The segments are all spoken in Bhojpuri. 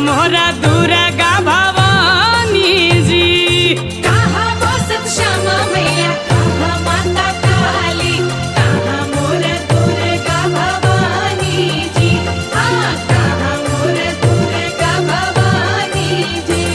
मोरा दुर्गा भवानी जी। कहाँ बसत श्यामा मैया, कहाँ माता काली, कहाँ मोर दुर्गा भवानी जी। हाँ, कहाँ मोर दुर्गा भवानी जी।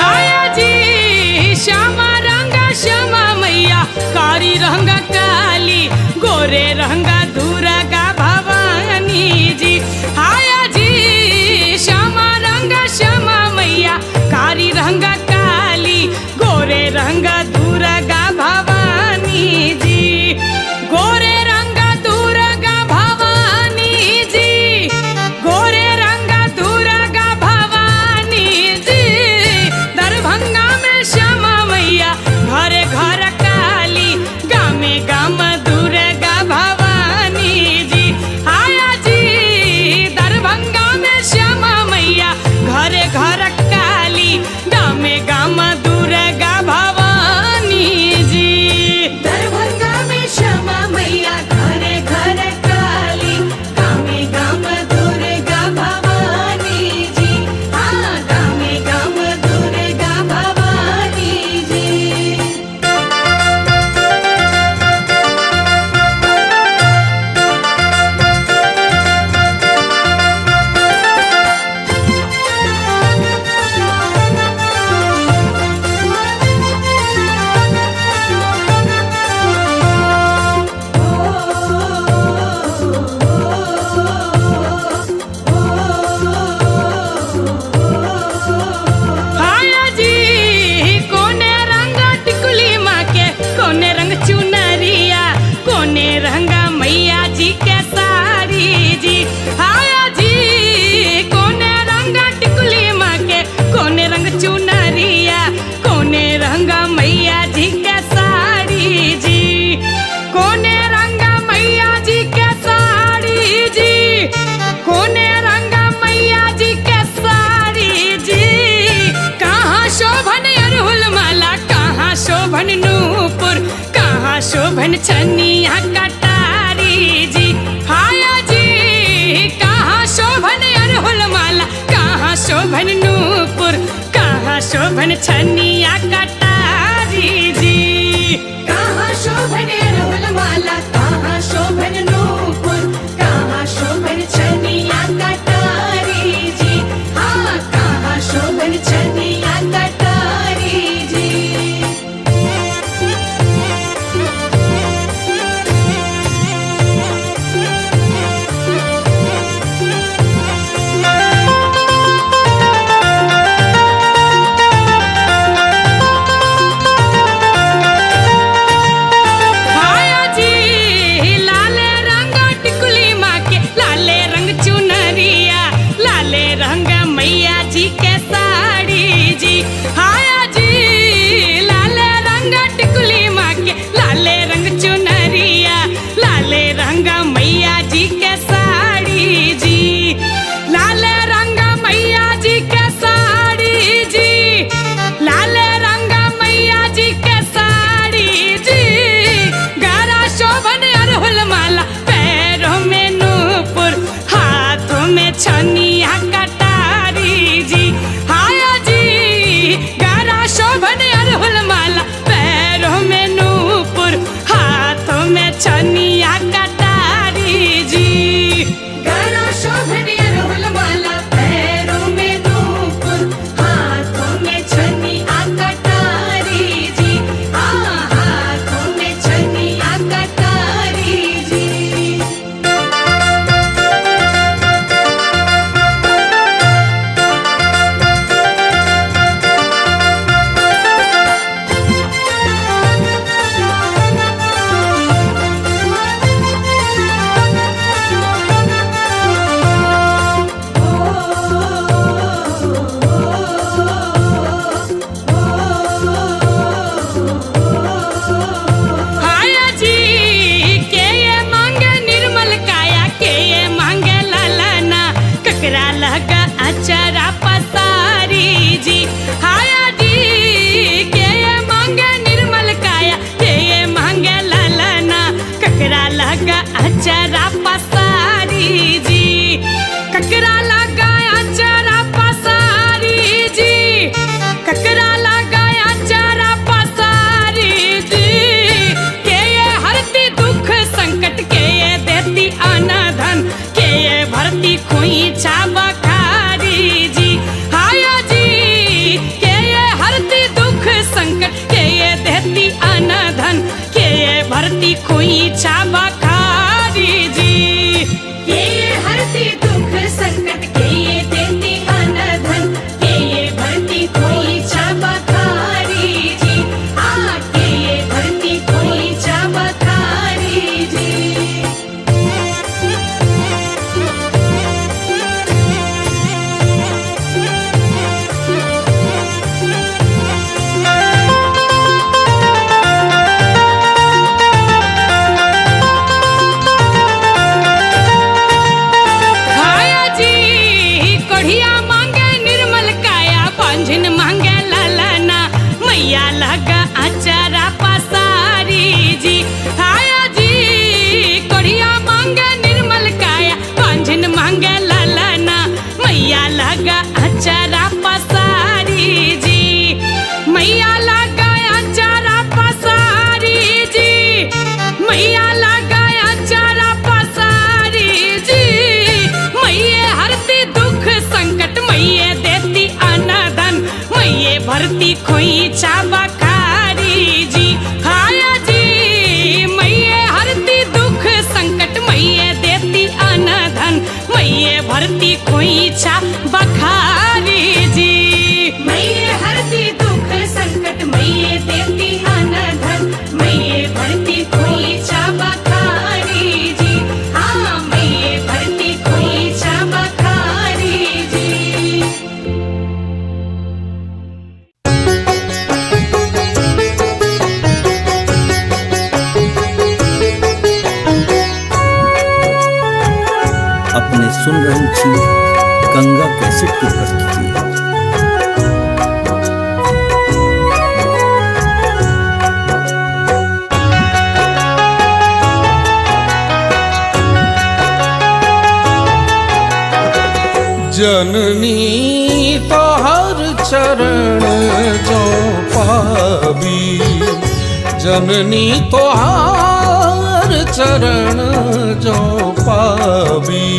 आया जी श्यामा रंगा श्यामा मैया, कारी रंगा काली, गोरे रंगा दुर्गा भवानी जी। आया जी श्यामा रंगा श्यामा मैया, कारी रंगा काली, गोरे रंगा दुर्गा भवानी जी। गोरे रंगा दुर्गा भवानी जी, गोरे रंगा दुर्गा भवानी जी। दरभंगा में श्यामा मैया, घरे घर काली, गामे गाम दुर्गा भवानी जी। आया जी दरभंगा में श्यामा मैया, घरे घर काली, गामे गाम दुर्गा भवानी जी। दरभंगा में श्यामा मैया, घरे घर काली, गामे गाम दुर्गा भवानी जी। हाँ, गामे गाम दुर्गा भवानी जी। आया जी कोने रंग टिकुली माँ के, कोने रंग चुनरिया, कोने रंगा मैया जी के साड़ी जी। आया जी कोने रंग टिकुली माँ के, कोने रंग चुनरिया, कोने रंगा मैया जी के साड़ी जी। कोने रंगा मैया जी के साड़ी जी, कोने रंगा मैया जी के साड़ी जी। कहाँ शोभन अरहुल माला, कहाँ शोभन नूपुर, कहाँ शोभन छनिया कटारी जी। हाया जी कहाँ शोभन अरहुल माला, कहाँ शोभन नूपुर, कहाँ शोभन छनिया कटारी जी। कहाँ शोभन अरहुल माला, कहाँ शोभन नूपुर, कहाँ शोभन छनिया कटारी जी। हाँ, कहाँ शोभन छनिया कटारी जी। खोईचा बखारी जी। हाया जी मैये हरती दुख संकट, मैये देती अनधन, मैये भरती खोईचा बखारी जी। मैये हरती दुख संकट, मैये देती अनधन, मैये भरती खोईचा बखारी जी। हाँ मैये भरती खोईचा बखारी जी। अपने सुन रही थी गंगा कैसेट की प्रस्तुति। जननी तो हर चरण जो पावी, जननी तो हर चरण जो पावी।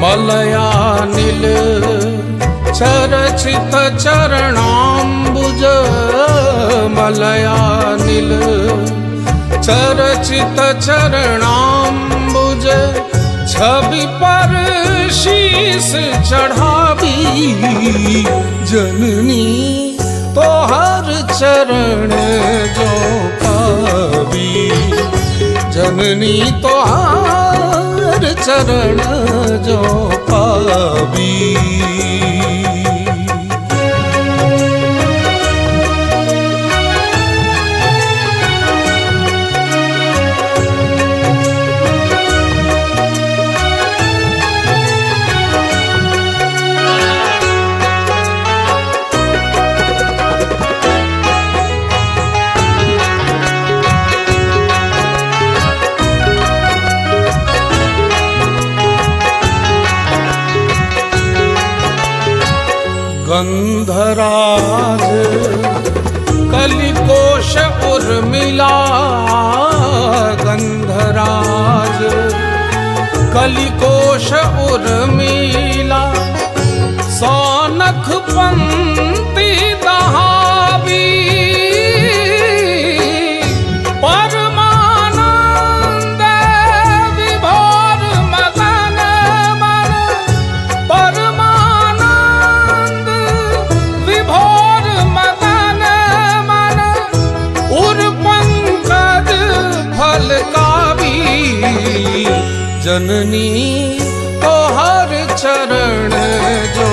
मलया नील चरचित चरणाम्बुज, मलया नील चरचित चरणाम्बुज। छवि पर शीस चढ़ावी, जननी तो हर चरण जो पावी, जननी तो हर चरण जो पावी। गंधराज कलिकोश उर्मिला, गंधराज कलिकोश उर्मिला। सौनख पंक्ति दहावी, परमानंद विभोर मदन मन, परमानंद विभोर मदन मन। उर पंकज फल कावी, जननी तो हर चरण जो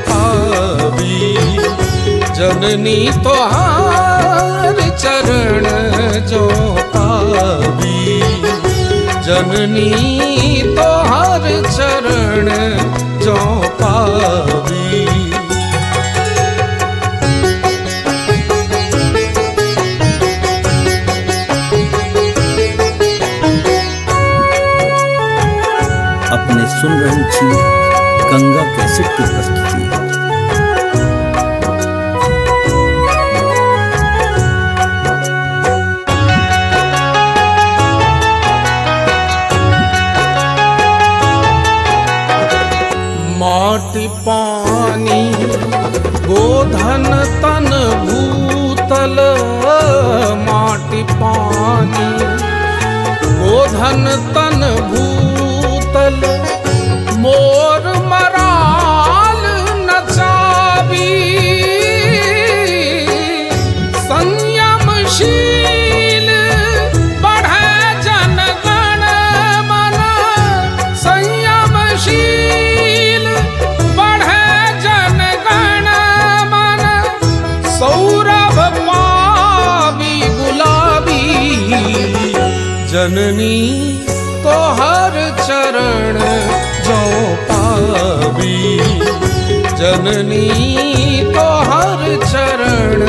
पावी, जननी तो हर चरण जो पावी, जननी तो हर चरण जो पावी। अपने सुन रही थी गंगा कैसेट की प्रस्तुति। माटी पानी गोधन तन भूतल, माटी पानी गोधन तन भूतल। मोर मराल नचावी, संयमशील बढ़े जनगण मन, संयमशील बढ़े जनगण मन। सौरभ पावी गुलाबी, जननी तो हर चरण जो पावी, जननी तो हर चरण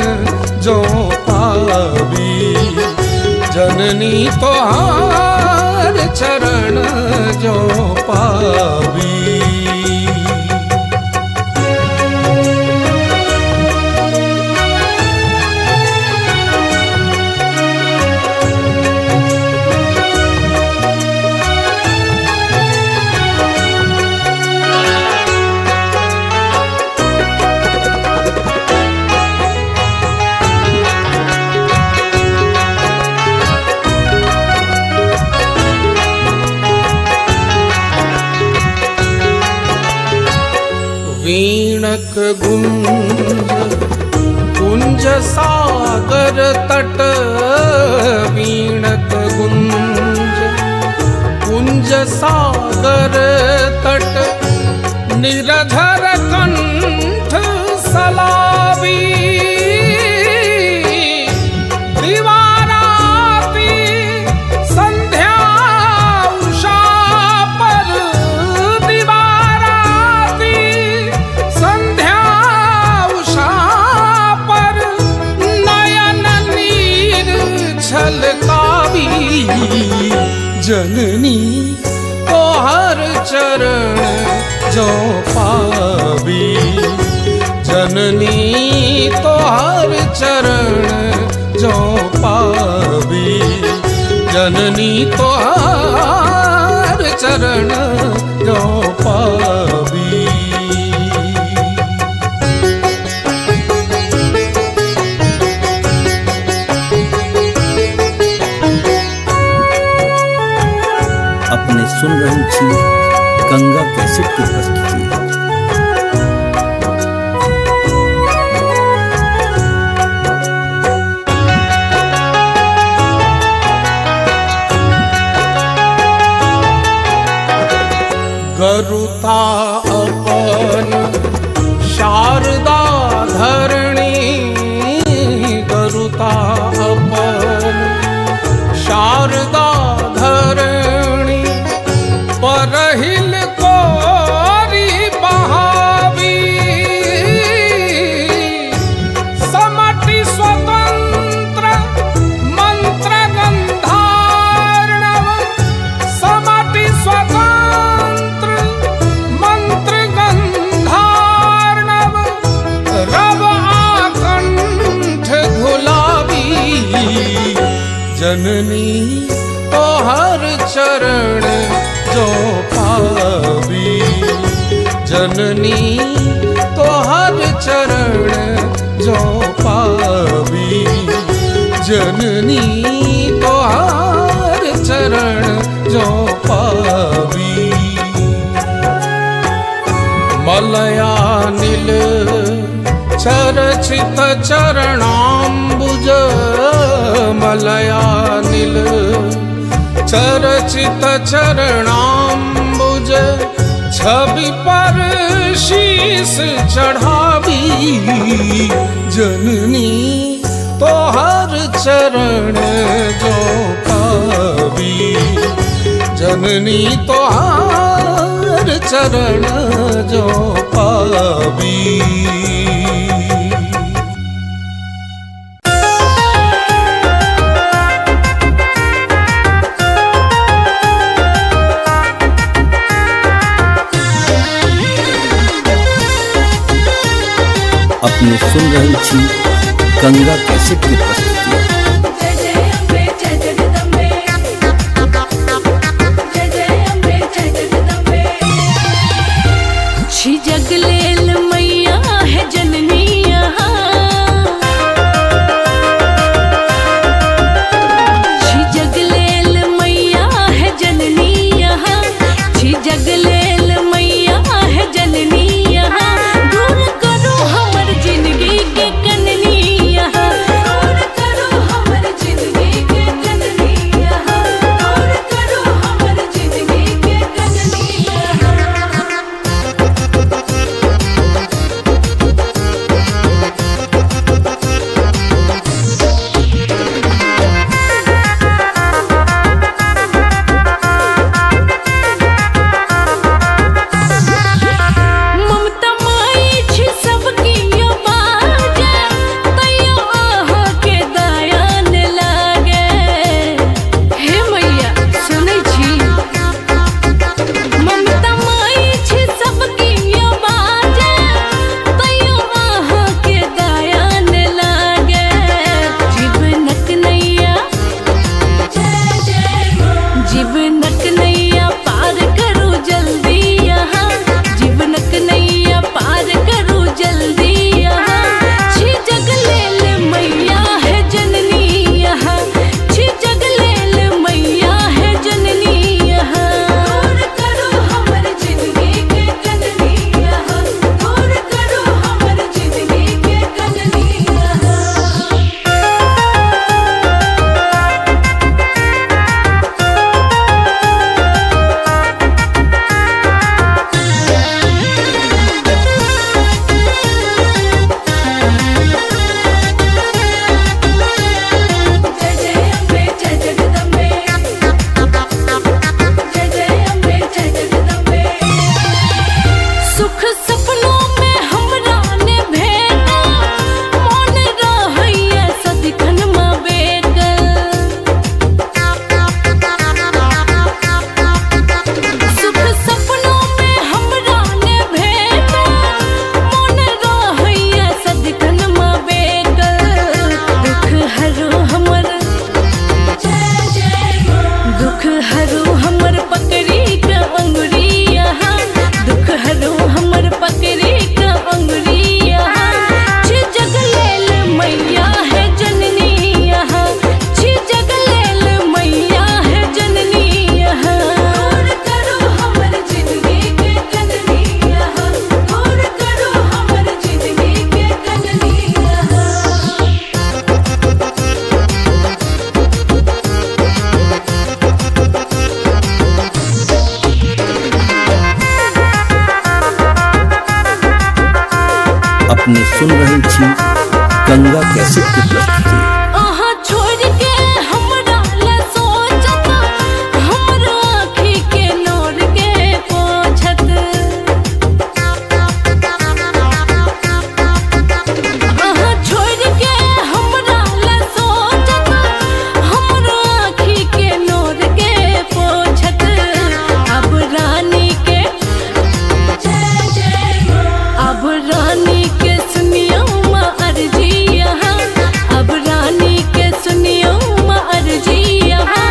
जो पावी, जननी तो हर चरण जो पावी। वीणक गुंज कुंज सागर तट, वीणक गुंज कुंज सागर तट, निरधर कंठ सलावी, दीवाराती संध्या उषा पर, दीवाराती संध्या उषा पर, नयन नीर छलकावी। जननी तोहर चरण जो पावी, जननी तोहर चरण जो पावी, जननी तोहर चरण जो पावी। अपने सुन रही थी गंगा कैसेट की प्रस्तुति। गरुता अपन शारदा धरणी, गरुता अपन शारदा धरणी, परहिल कोरी बहावी, समटि स्वतंत्र मंत्र गंधार्णव, समटि स्वतंत्र मंत्र गंधार्णव, रव आकंठ घुलावी। जननी तोहर चरण जो पावी, जननी तोहर चरण जो पावी, जननी तोहर चरण जो पावी। मलयानिल चरचित चरणाम्बुज, मलयानिल चरचित चरणाम्बुज, छवि पर शीस चढ़ावी। जननी तोहर चरण जो पावी, जननी तोहर चरण जो पावी। अपने सुन रही थी गंगा कैसेट की प्रस्तुति। जगलेल मैया है जननी जगलेल मैया है जननी, जगलेल मैया है जननी, दूर करो हमर जिंदगी के कननी, दूर अपने सुन रहल छी गंगा कैसेट की प्रस्तुति। आहा छोड़ के हमरा ला सोचत, हमरा आँखी के नोर के पोछत। आहा छोड़ के हमरा ला सोचत, हमरा आँखी के नोर के पोछत। अब रानी के अब रानी के सुनियो माँ अर्जी यहाँ, अब रानी के सुनियो माँ अर्जी यहाँ।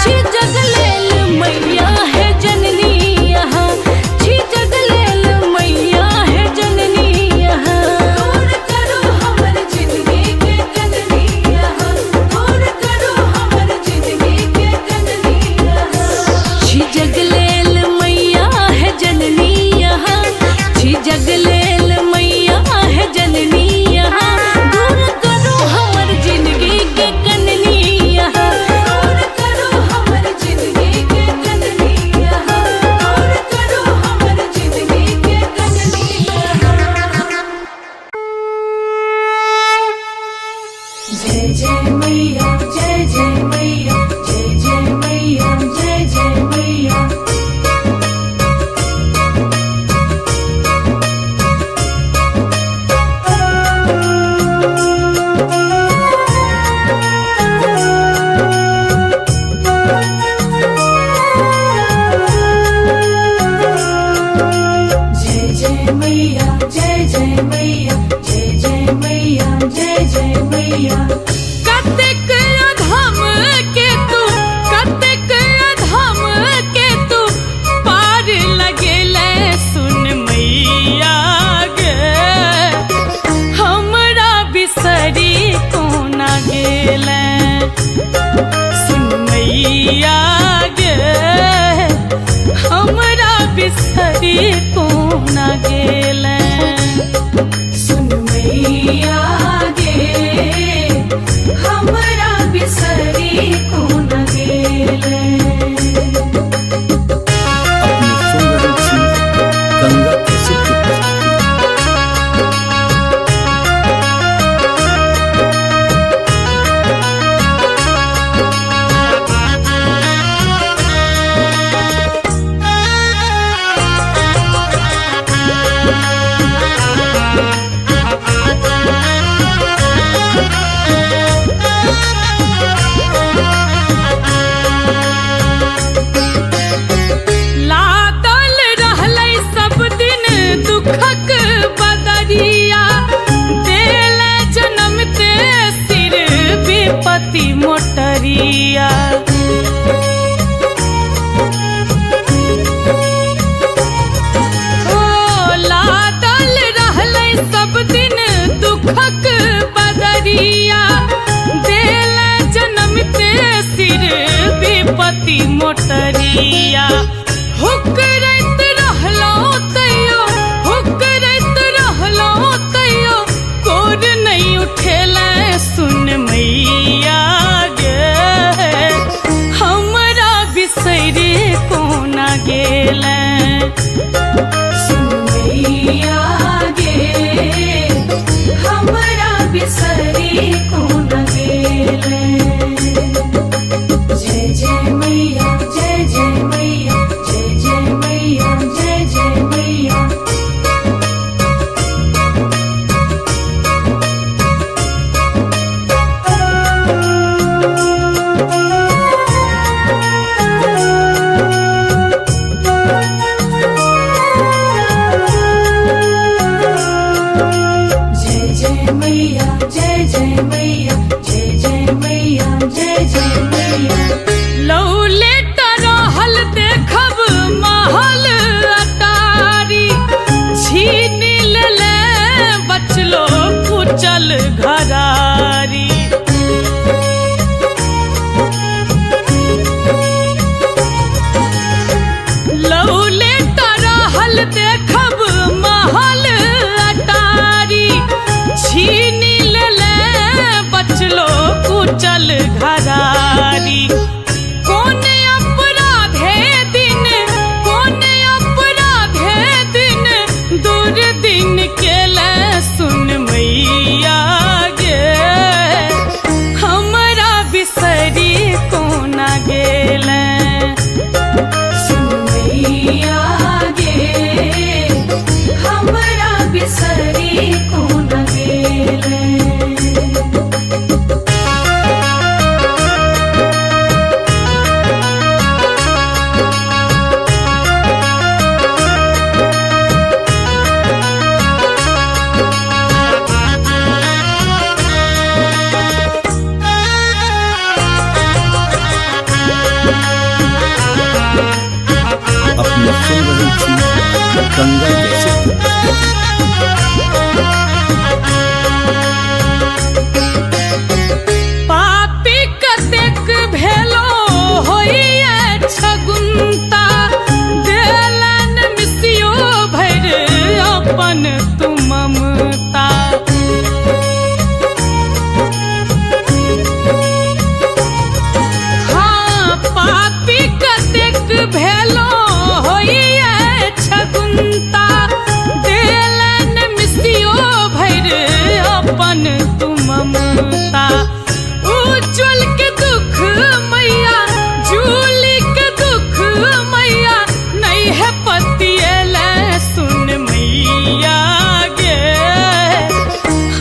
छी जगलेल मैया है जननी यहाँ, छी जगलेल मैया है जननी यहाँ। दूर करो हमर जिंदगी के कननी यहाँ, दूर करो हमर जिंदगी के कननी यहाँ। छी जगलेल मैया है जननी यहाँ, छी जगलेल मैया है जननी यहाँ। दूर करो हमर जिंदगी के कननी यहाँ, दूर करो हमर जिंदगी के कननी यहाँ, दूर करो हमर जिंदगी के कननी यहाँ। जय जय मैया, जय जय मैया, जय जय मैया, जय जय मैया। जय जय मैया, जय जय मैया, जय जय मैया, जय जय मैया। कतेक अधम के तू, कतेक अधम के तू पार लगेले सुन मैया गे। हमरा बिसरी कोना गेले सुन मैया गे। हमरा बिसरी कोना गेले सुन मैया गे, हमरा बिसरी कोन गेले। अपने सुन रहल छी गंगा कैसेट की प्रस्तुति। लादल रहलै सब दिन दुखक बदरिया। देले जनमते सिर विपत्ति मोटरिया। ओ लादल रहलै सब दिन दुखक बदरिया। देले जनमते सिर विपत्ति मोटरिया। हुकरैत रहलो तैयो, हुकरैत रहलो तैयो कोर नहीं उठेले सुन मैया गे। हमरा बिसरि कोना गेले सुन मैया गे, हमरा बिसरी कोन गेले। जय जय मैया, जय जय मैया, जय जय मैया, जय जय मैया। जय जय मैया, जय जय मैया, जय जय मैया, जय जय मैया। लौले रहल देखब महल अटारी। छीन लेले बचलो कुचल घरारी। लौले रहल देखब महल अटारी। छीन लेले बचलो कुचल घरारी। कोन अपराधे दिन, कोन अपराधे दिन, दूर दिन केले सुन गंगा कैसेट की प्रस्तुति। पापी कतेक भेलो होइए छगुन्ता, देलन मिसियो भैर अपन तू ममता। हाँ पापी कतेक भेलो होइए छगुन्ता, देलन मिसियो भैर अपन तू ममता। उज्जवल के दुख मैया, जूली के दुख मैया, नहीं है पतियले सुन मैया गे,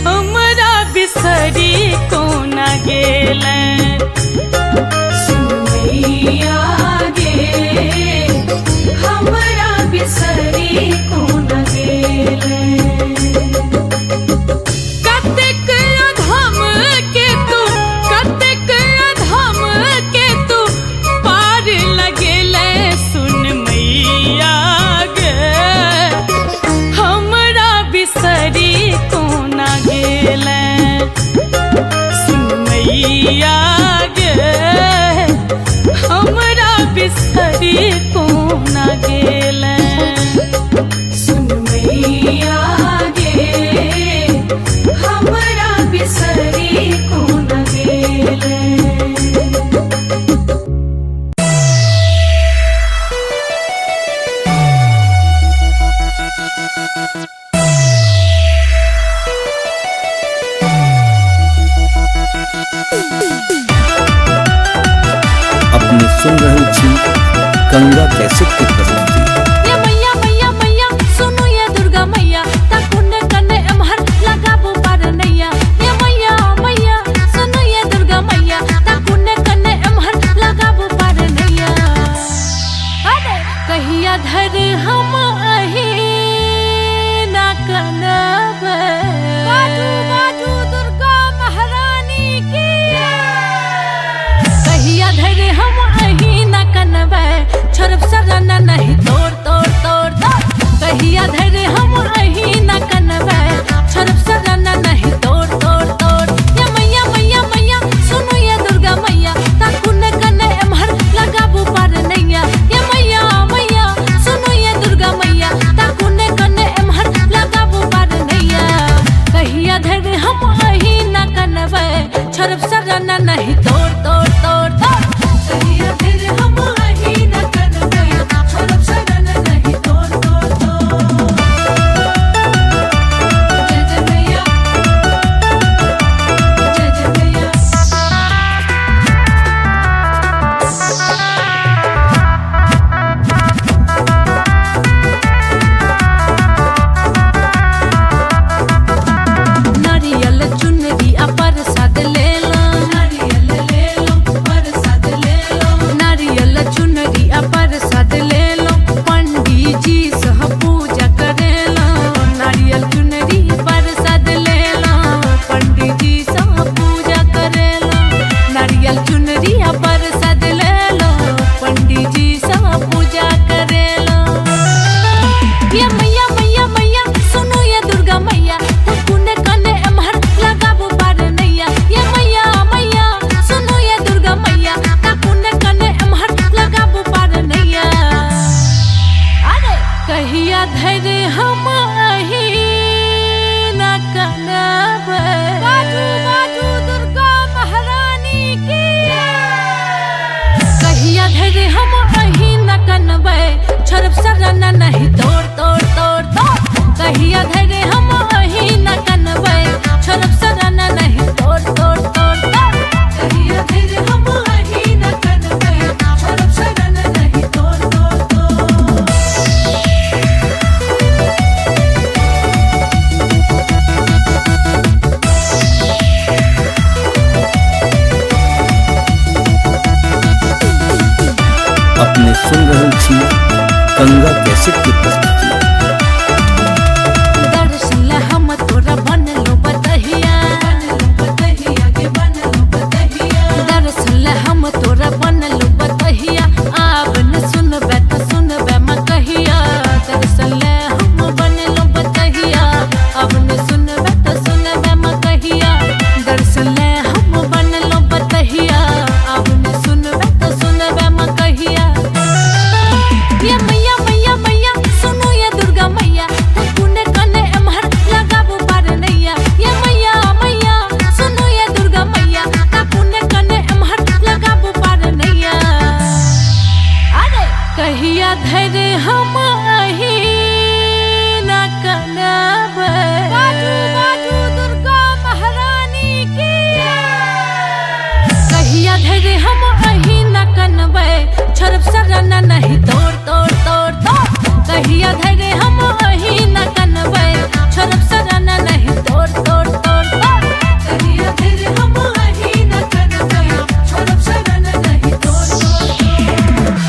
हमरा बिसरी कोना गेले सुन मैया गे, हमरा बिसरी कोना गेले। कतेक अधम के तू, कतेक अधम के तू पार लगेले सुन मैया गे, हमरा बिसरी कोना गेले सुन मैया गे, हमरा बिसरी कोना गेले सुन मैया गे, हमरा बिसरी कोना गेले। अपने सुन रहे छी गंगा कैसेट की प्रस्तुति। ये मैया मैया मैया सुनो ये दुर्गा मैया, ताकुने कने एमहर लगाबो पार नैया। ये मैया मैया सुनो ये दुर्गा मैया, ताकुने कने एमहर लगाबो पार नैया। अरे कहिया धर हम अही ना कनब, बाजू बाजू दुर्गा महारानी की। कहिया धर हम अही ना कनब, छोड़ब सरना नहीं तोड़ तोड़ तोड़ तोड़। कहिया धर हम अही ना कनब, छोड़ब सरना नहीं तोड़ तोड़ तोड़। ये मैया मैया मैया सुनो ये दुर्गा मैया, ताकुने कने एमहर लगाबो पार नैया। ये मैया मैया सुनो ये दुर्गा मैया, ताकुने कने एमहर लगाबो पार नैया। कहिया धर हम अही ना कनब, छोड़ब सरना नहीं तोड़ तोड़ तोड़ तोड़। कहिया धर हम अही ना कनब, छोड़ब सरना नहीं तोड़ तोड़ तोड़। जय जय मैया, जय जय मैया। नारियल चुनरी आ प्रसाद ले लो, नारियल ले लो प्रसाद ले लो। नारियल चुनरी आ प्रसाद ले लो, पंडित जी सह पूजा करे लो। नारियल चुनरी प्रसाद ले लो, पंडित जी सह पूजा करे लो। नारियल चुनरी आ प्रसाद ले लो, पंडित जी सह पूजा करे लो। ये मैया मैया मैया सुनो ये दुर्गा मैया, ताकुने कने एमहर लगाबो पार नैया। ये मैया मैया सुनो ये दुर्गा मैया, ताकुने कने एमहर लगाबो पार नैया। अरे कहिया धर हम अही ना कनब, बाजू बाजू दुर्गा महारानी की। कहिया धर हम अही ना कनब, छोड़ब सरना नहीं तोड़ तोड़ तोड़ तोड़। कहिया धर हम अही ना कनब, छोड़ब सरना नहीं तोड़ तोड़ तोड़ तोड़। कहिया धर हम अही ना कनब, छोड़ब सरना नहीं तोड़ तोड़ तोड़। अपने सुन रहे छी गंगा कैसेट की प्रस्तुति। दर्शन ला हम तोरा बनलो बतहिया, दर्शन ला हम तोरा बनलो बतहिया। आब न सुनबे त सुनबे म कहिया, दर्शन ला सराना नहीं तोड़ तोड़ तोड़ तोड़ कहिया धरे हम वही न कनबै छोड़ब सराना नहीं तोड़ तोड़ तोड़ तोड़ कहिया धरे हम वही न कनबै छोड़ब सराना नहीं तोड़ तोड़ तोड़।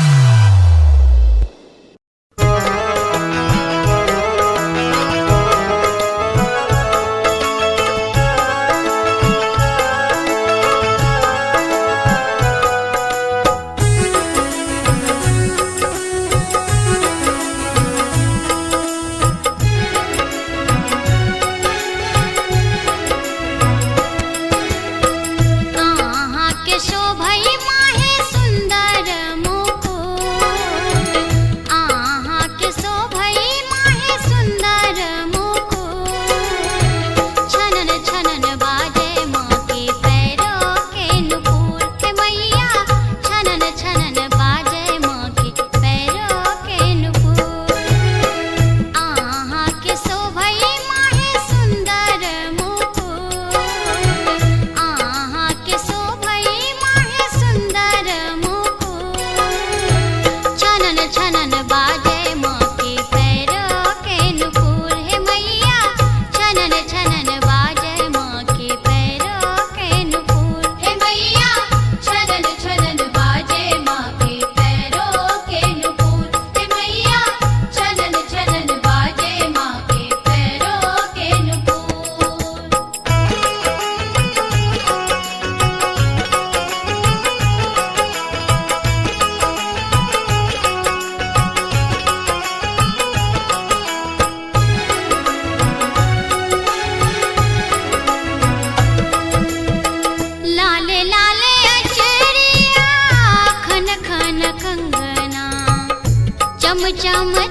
चम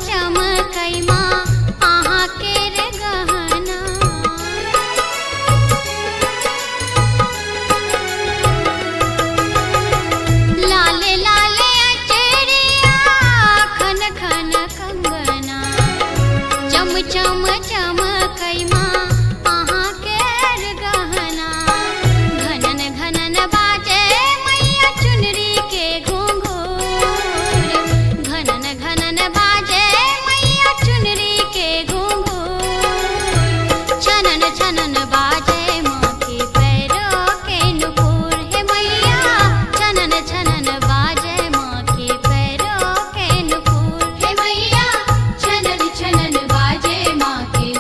चम कैमा आहा के रे गहना लाले लाले अचरिया खन खन कंगना चम चम चम कैमा आहा के रे गहना घनन घनन बाजे मैया चुनरी के घुंघरू घनन घनन बाजे मैया चुनरी के घुंघरू छनन छनन बाजे माँ के पैरों के नुपुर हे मैया छनन छनन बाजे माँ के पैरों के नुपुर हे मैया छनन छनन बाजे माँ के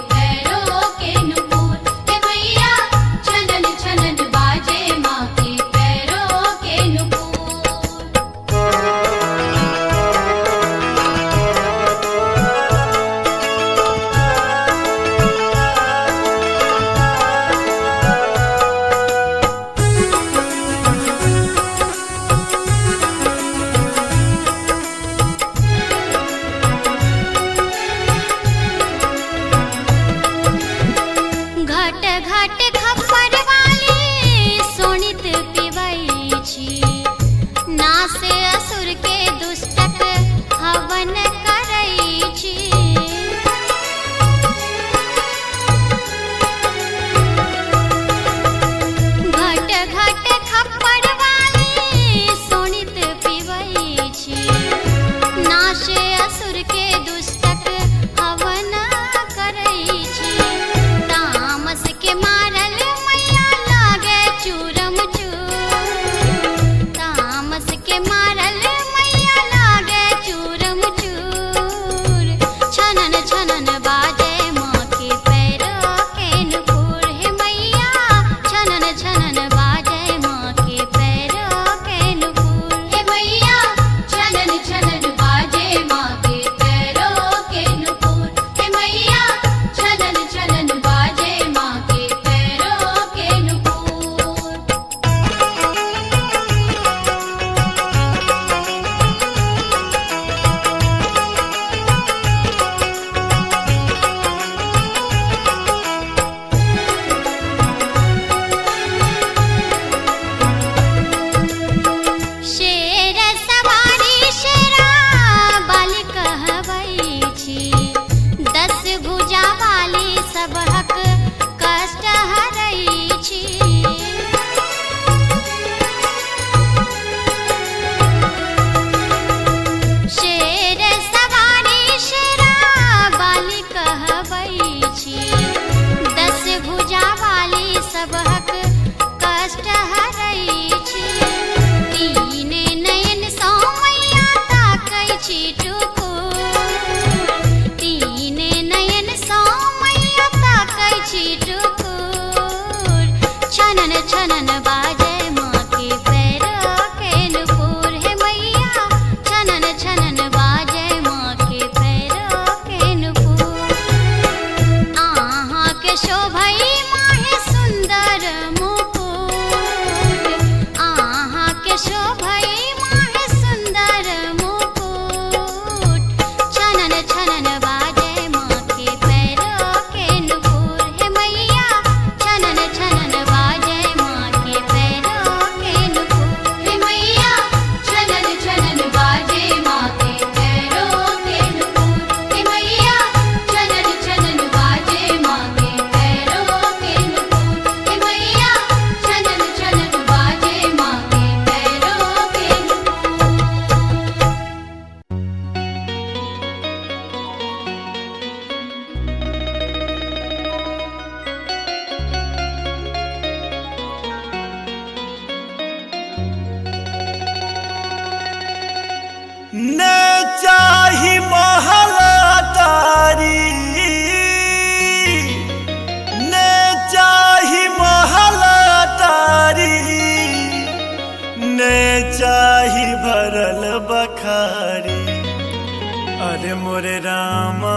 मोरे रामा,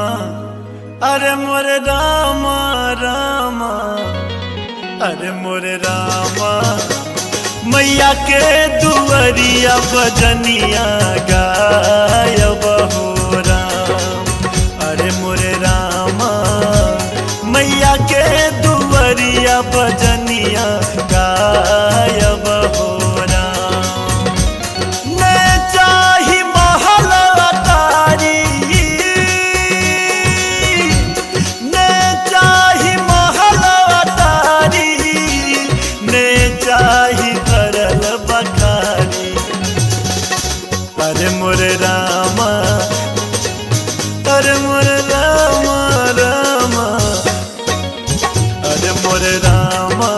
अरे मोरे रामा रामा, अरे मोरे रामा, मैया के दुआरिया बजनिया गायब हो राम। अरे मोरे रामा, मैया के दुआरिया बजनिया गायब हो राम। ने चाही महल अटारी, ने चाही महल अटारी, ने चाही भरल बखारी। अरे मोरे रामा, अरे मोरे रामा रामा, अरे मोरे रामा,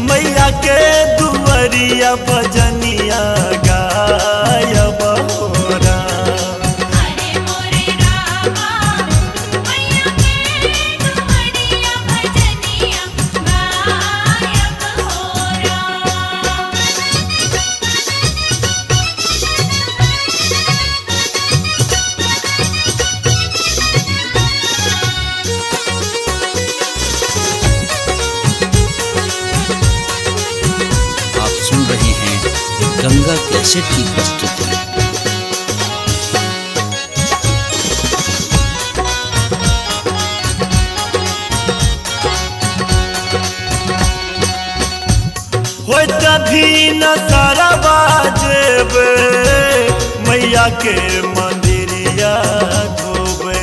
मैया के दुआरिया बजनिया गायब हो राम। अरे मोरे रामा, मैया के दुआरिया बजनिया गायब हो राम। आप सुन रहे हैं गंगा कैसेट की प्रस्तुति। हो तभी न सारा बाजेबे, मैया के मंदिरिया धोबे।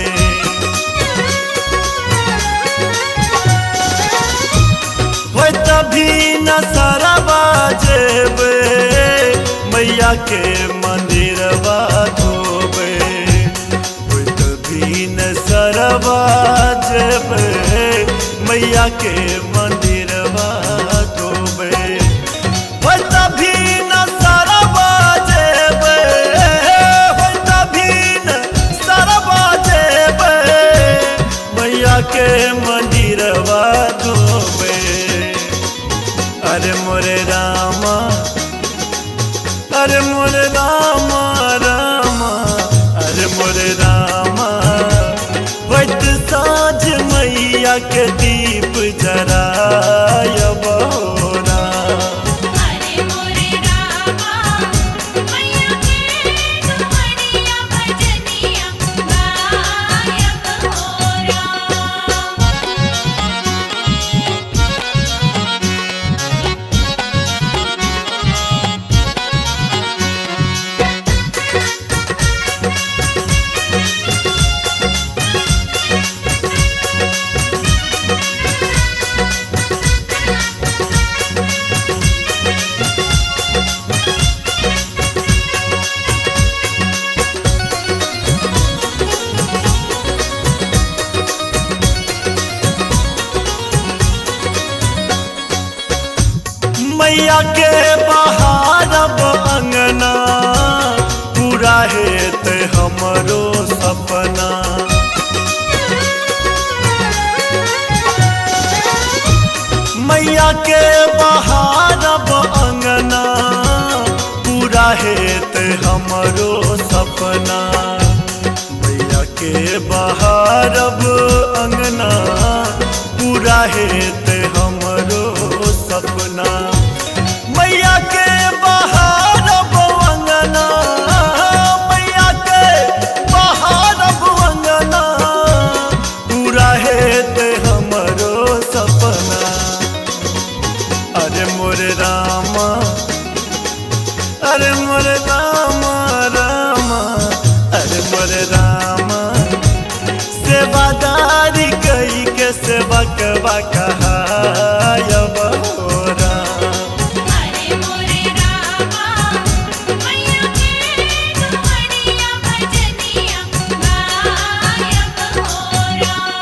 हो तभी न सारा बाजेबे, मैया के मंदिरवा धोबे। हो तभी न सारा बाजेबे, मैया के मंदिरवा धोबे। हो तभी न सारा बाजेबे, हो तभी न सारा बाजेबे, मैया के मंदिरवा धोबे। अरे मोरे रामा, अरे मोरे रामा रामा, अरे मोरे रामा, वैत साँझ मैया के दीप जरायब हो राम। अरे मोरे रामा, मैया के दुआरिया बजनिया गायब हो राम। मैया के बहारब अंगना, पूरा हेत हमरो सपना। मैया के बहारब अंगना, पूरा हेत हमरो सपना। मैया के बहारब अंगना, पूरा हेत हमरो सपना। मैया के बहारब अंगना, मैया के बहारब अंगना, पूरा हेत हमरो सपना। अरे मोरे रामा, अरे मोरे रामा रामा, अरे मोरे रामा, सेवादारी कई के सेवकवा कहायब हो राम। अरे मोरे रामा, मैया के दुआरिया बजनिया गायब हो राम।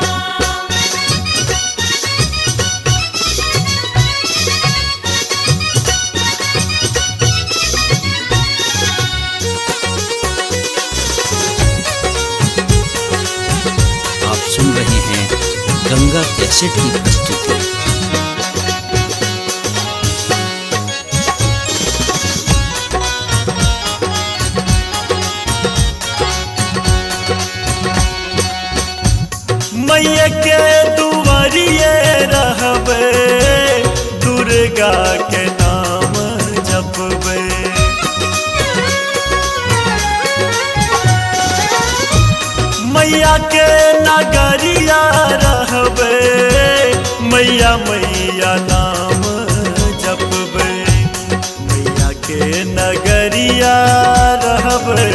आप सुन रहे हैं गंगा कैसेट की प्रस्तुति। मैया के दुआरिये रहबे दुर्गा के नाम जपबे। मैया के नगरिया रहबे मैया मैया नाम जपबे। मैया के नगरिया रहबे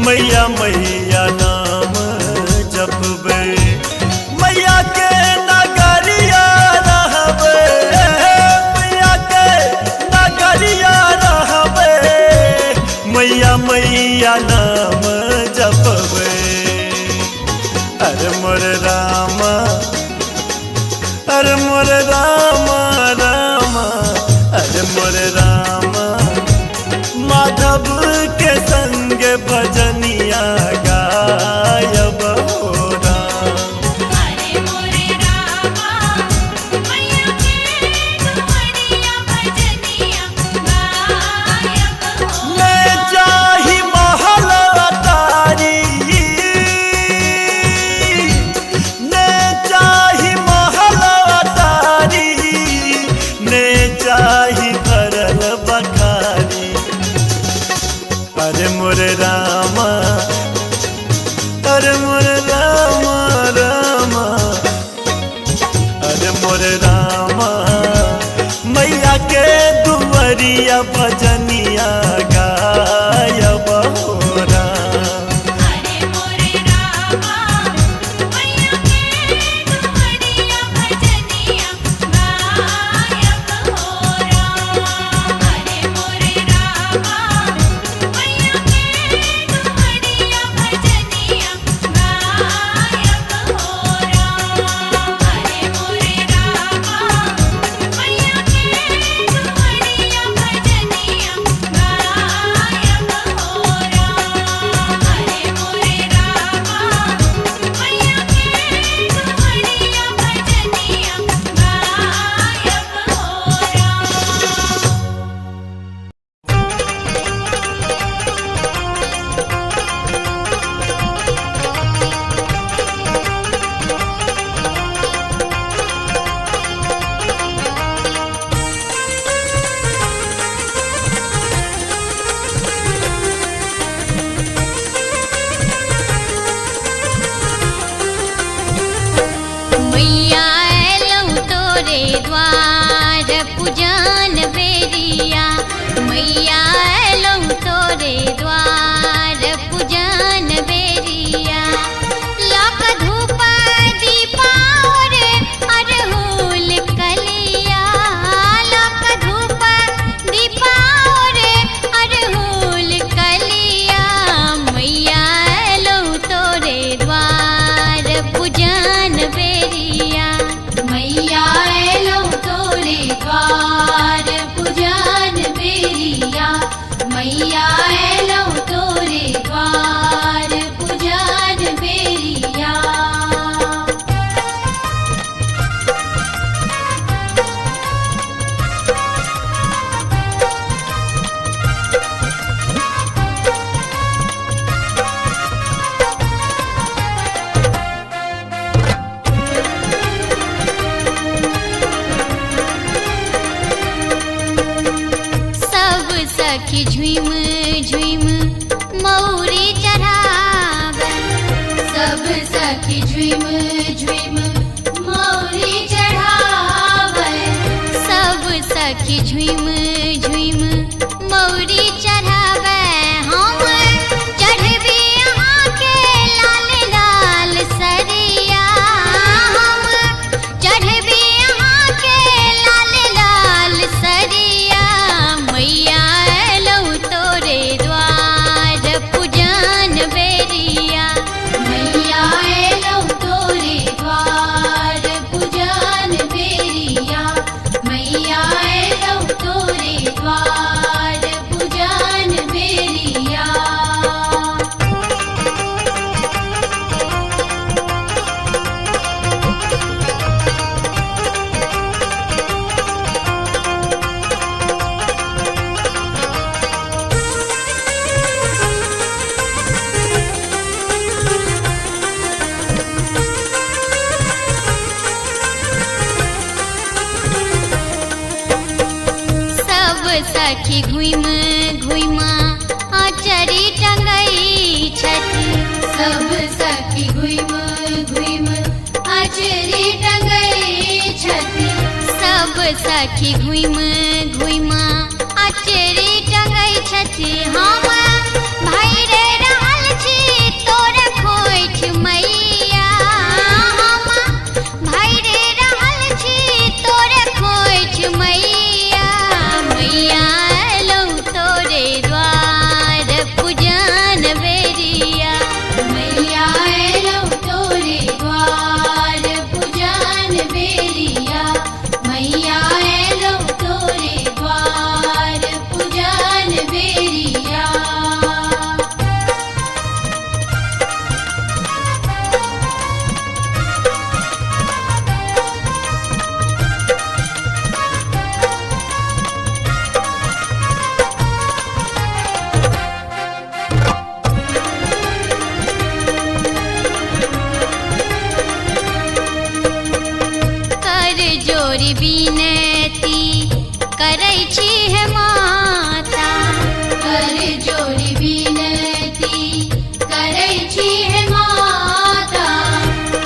मैया मैया नाम जपबे। मैया के नगरिया रहबे मैया के नगरिया रहबे मैया मैया नाम जपबे। अरे मोर रामा अरे मोर रामा रामा अरे मोर रामा माधव के संग भजनिया गायब हो राम। अरे मोरे रामा मैया के दुआरिया भजनिया गायब हो। मैं चाही महल अटारी ने चाही महल अटारी ने चाही भरल बखारी। अरे मोरे रामा अरे मोरे रामा रामा अरे मोरे रामा मैया के दुआरिया भजनिया गायब हो राम। अरे मोरे रामा मैया के दुआरिया भजनिया गायब हो राम। अरे मोरे रामा मैया के दुआरिया भजनिया गायब हो राम। अरे मोरे रामा मैया के दुआरिया भजनिया गायब हो राम। अरे मोरे रामा मैया के दुआरिया भजनिया मैया एलौं तोरे द्वार पूजन बेरिया। मैया एलौं तोरे द्वार पूजन बेरिया। लक धूप दीपार अरहुल कलिया। लक धूप दीपार अरहुल कलिया। मैया एलौं तोरे द्वार पूजन बेरिया। मैया एलौं तोरे द्वार पूजन बेरिया। मैया एलौं तोरे द्वार पूजन बेरिया। सब सखी झुम झुम मौरी चढ़ावे। सब सखी झुम झुम मौरी चढ़ावे। सब सखी झुम झुम मौरी चढ़ावे। हम चढ़बी यहाँ के लाल लाल सरिया। हम चढ़बी यहाँ के लाल लाल सरिया। मैया एलौं तोरे द्वार पूजन बेरिया। मैया एलौं तोरे द्वार पूजन बेरिया। मैया एलौं तोरे द्वार पूजन सखी घुम घुम आचरी टंगई छथि सब सखी घुम घुम आचरी टंगई छथि सब सखी घुम घुम आचरी टंगई छथि हम भैरे रहल छी तोर खोइठ मैया हम भैरे रहल छी तोर खोइठ मैया मैया लौ तोरे द्वार पूजन बेरिया मैया लौ तोरे द्वार पूजन बेरिया मैया लौ तोरे द्वार पूजन बेरिया। कर जोरी बिनती करै छी हे माता कर जोरी बिनती करै छी हे माता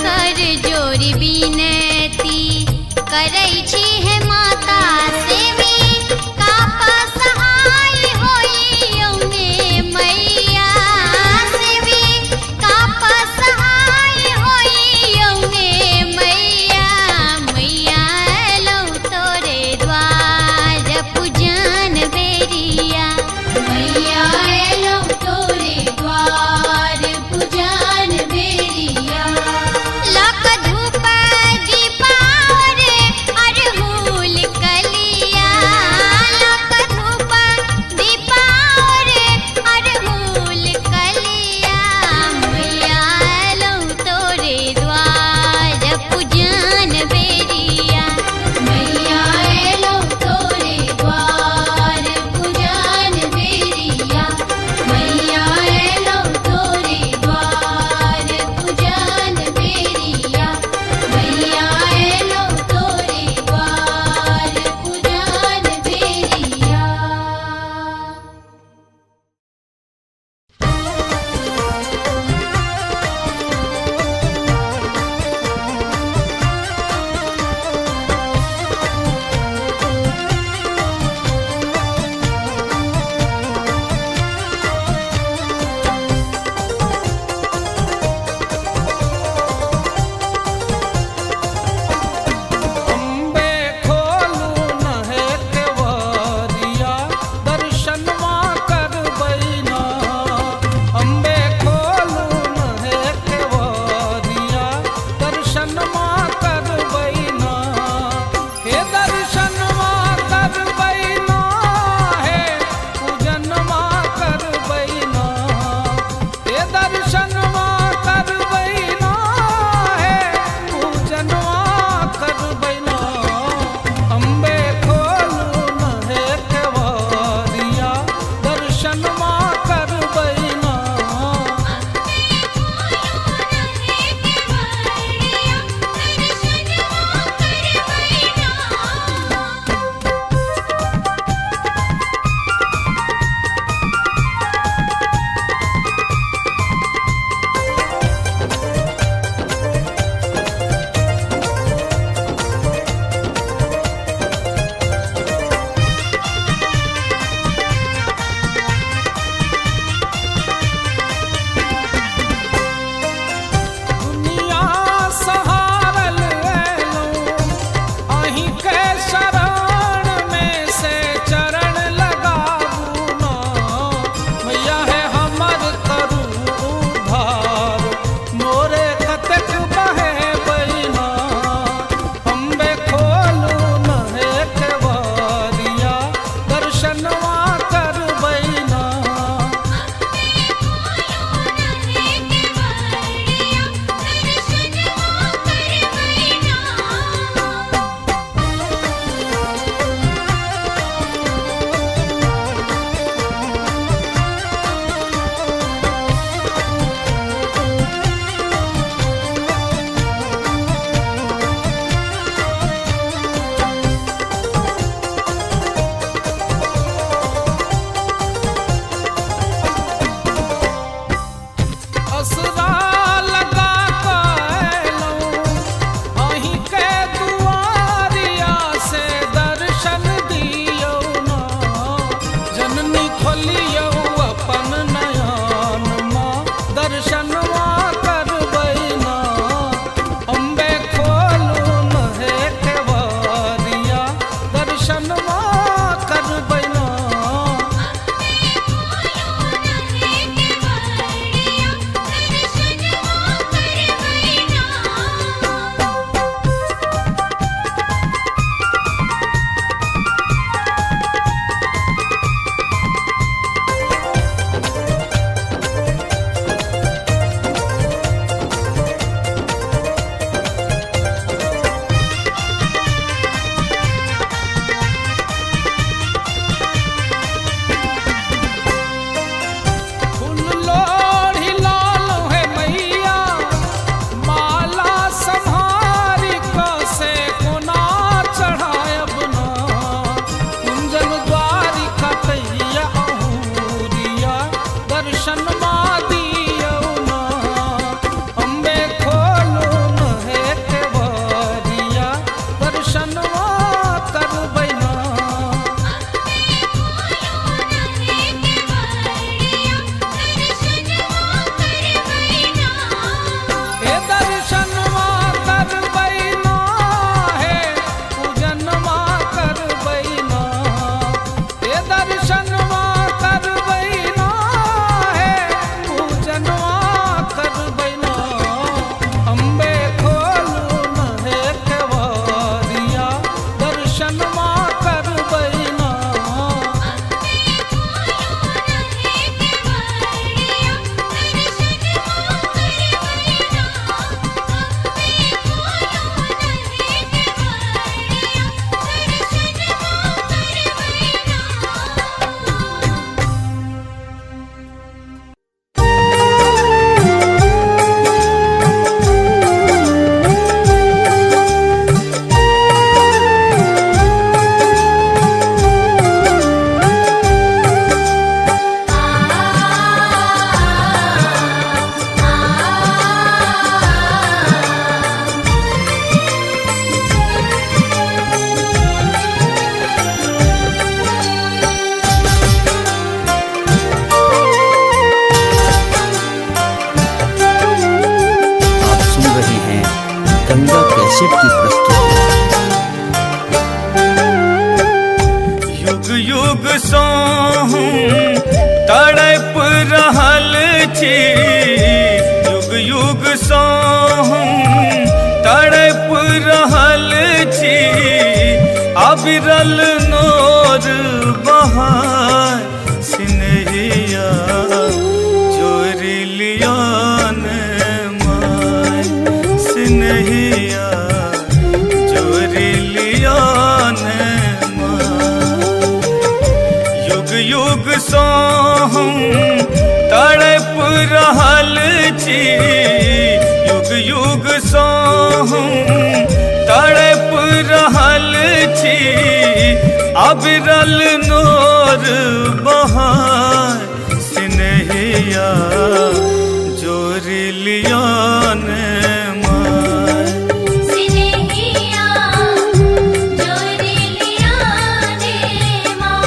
कर जोरी बिनती करै छी हे माता सेवी काप सहाय होई यौने मैया सेवी काप सहाय होई यौने मैया मैया लौ तोरे द्वार पूजन कैसेट की प्रस्तुति। युग युग सो तड़प रहल छी, युग युग सो तड़प रहल छी, अविरल नोर बहार सिनहिया चोरी लियान माय, सिनहिया चोरी लियान माय। युग युग सो तड़प रहल छी, युग युग सो तड़प रहल छी, अविरल नोर बहार सिनहिया चोरी लियान माय, सिनहिया चोरी लियान माय।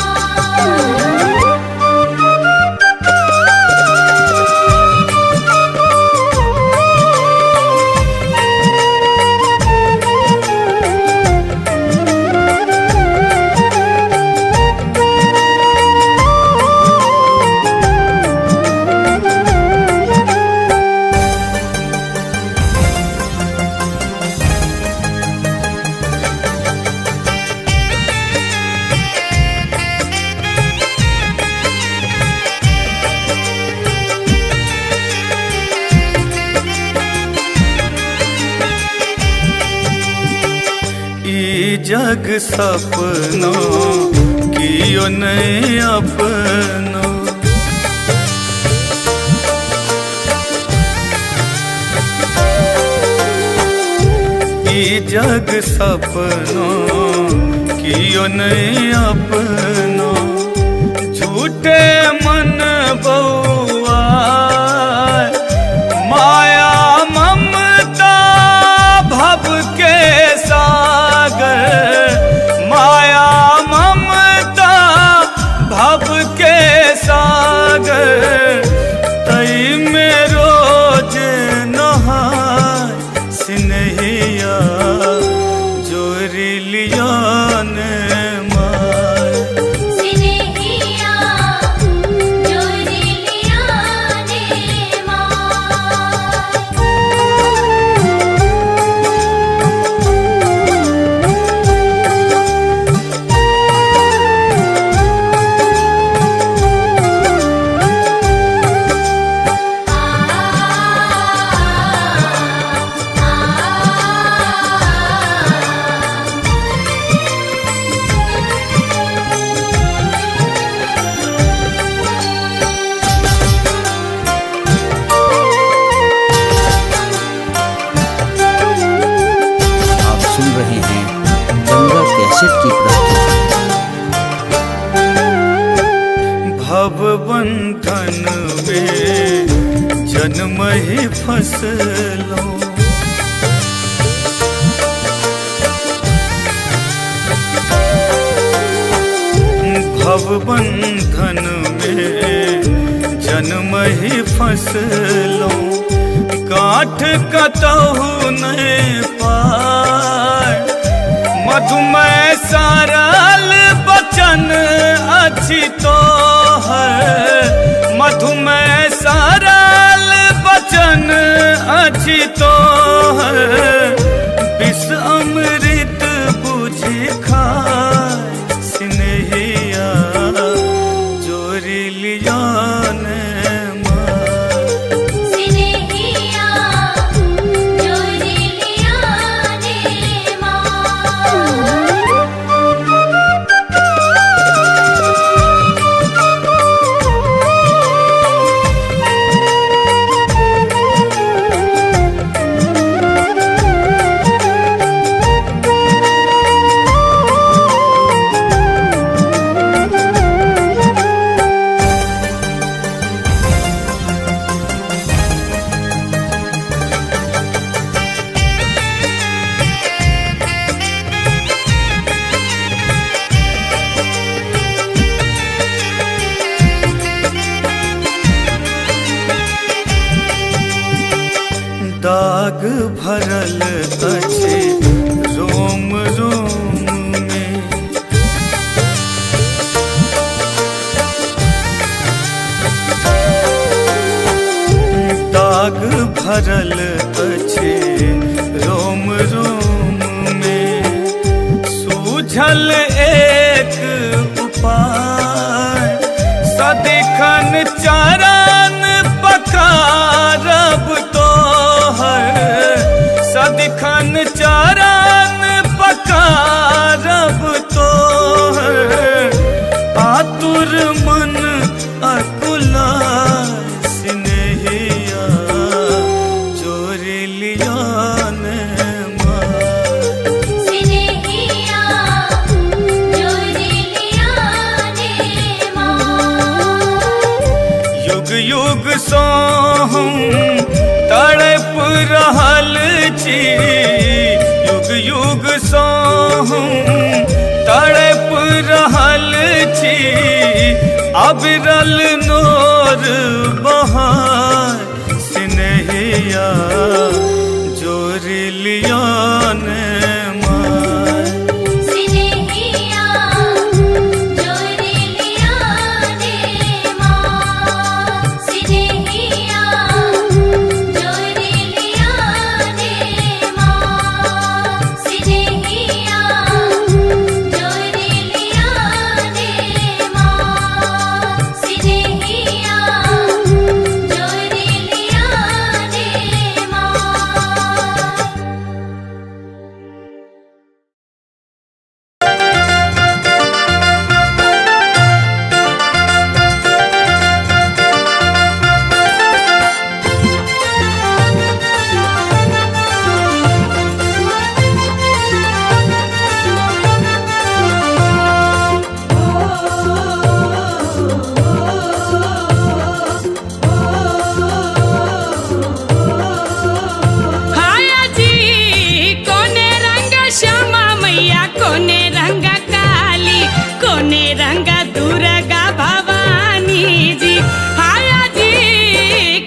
जग सपनों कियो नहीं अपनो, ई जग सपनों कियो नहीं अपनो, झूठे मन बउआ माया ममता भव के सागर, माया ममता भव के सागर, तई में रोज नहाय सिनहिया चोरी लियान माय, सिनहिया चोरी लियान माय। आप सुन रहे हैं गंगा कैसेट की प्रस्तुति। भव बंधन में जन्म ही फसलो, भव बंधन में जन्म ही फसलो, काठ कतहु नहीं पाय, मधुमय सरल बचन अछि तोहर, मधुमय सरल बचन अछि तोहर, विष अमृत बुझि खाय सिनहिया चोरी लियान माय, सिनहिया चोरी लियान माय। दाग भरल अछि भरल अछि रोम रोम में। सूझल एक उपाय सदिखन चरण पकारब तोहर, सदिखन चरण पकारब तोहर। आतुर मन अकुलाय स्नेहिया जोरि लिया ने माँ। स्नेहिया जोरि लिया ने माँ। युग युग सो हम तड़प रहल छी, युग युग सो हम तड़प रहल छी। अविरल नोर बहाय स्नेहिया जोरि लिया ने माँ। स्नेहिया जोरि लिया ने माँ। स्नेहिया जोरि लिया ने माँ। स्नेहिया जोरि लिया ने माँ। स्नेहिया जोरि लिया ने माँ। हाया जी कोने रंग श्यामा मैया, कोने रंग काली, कोने रंग दुर्गा भवानी जी। हाया जी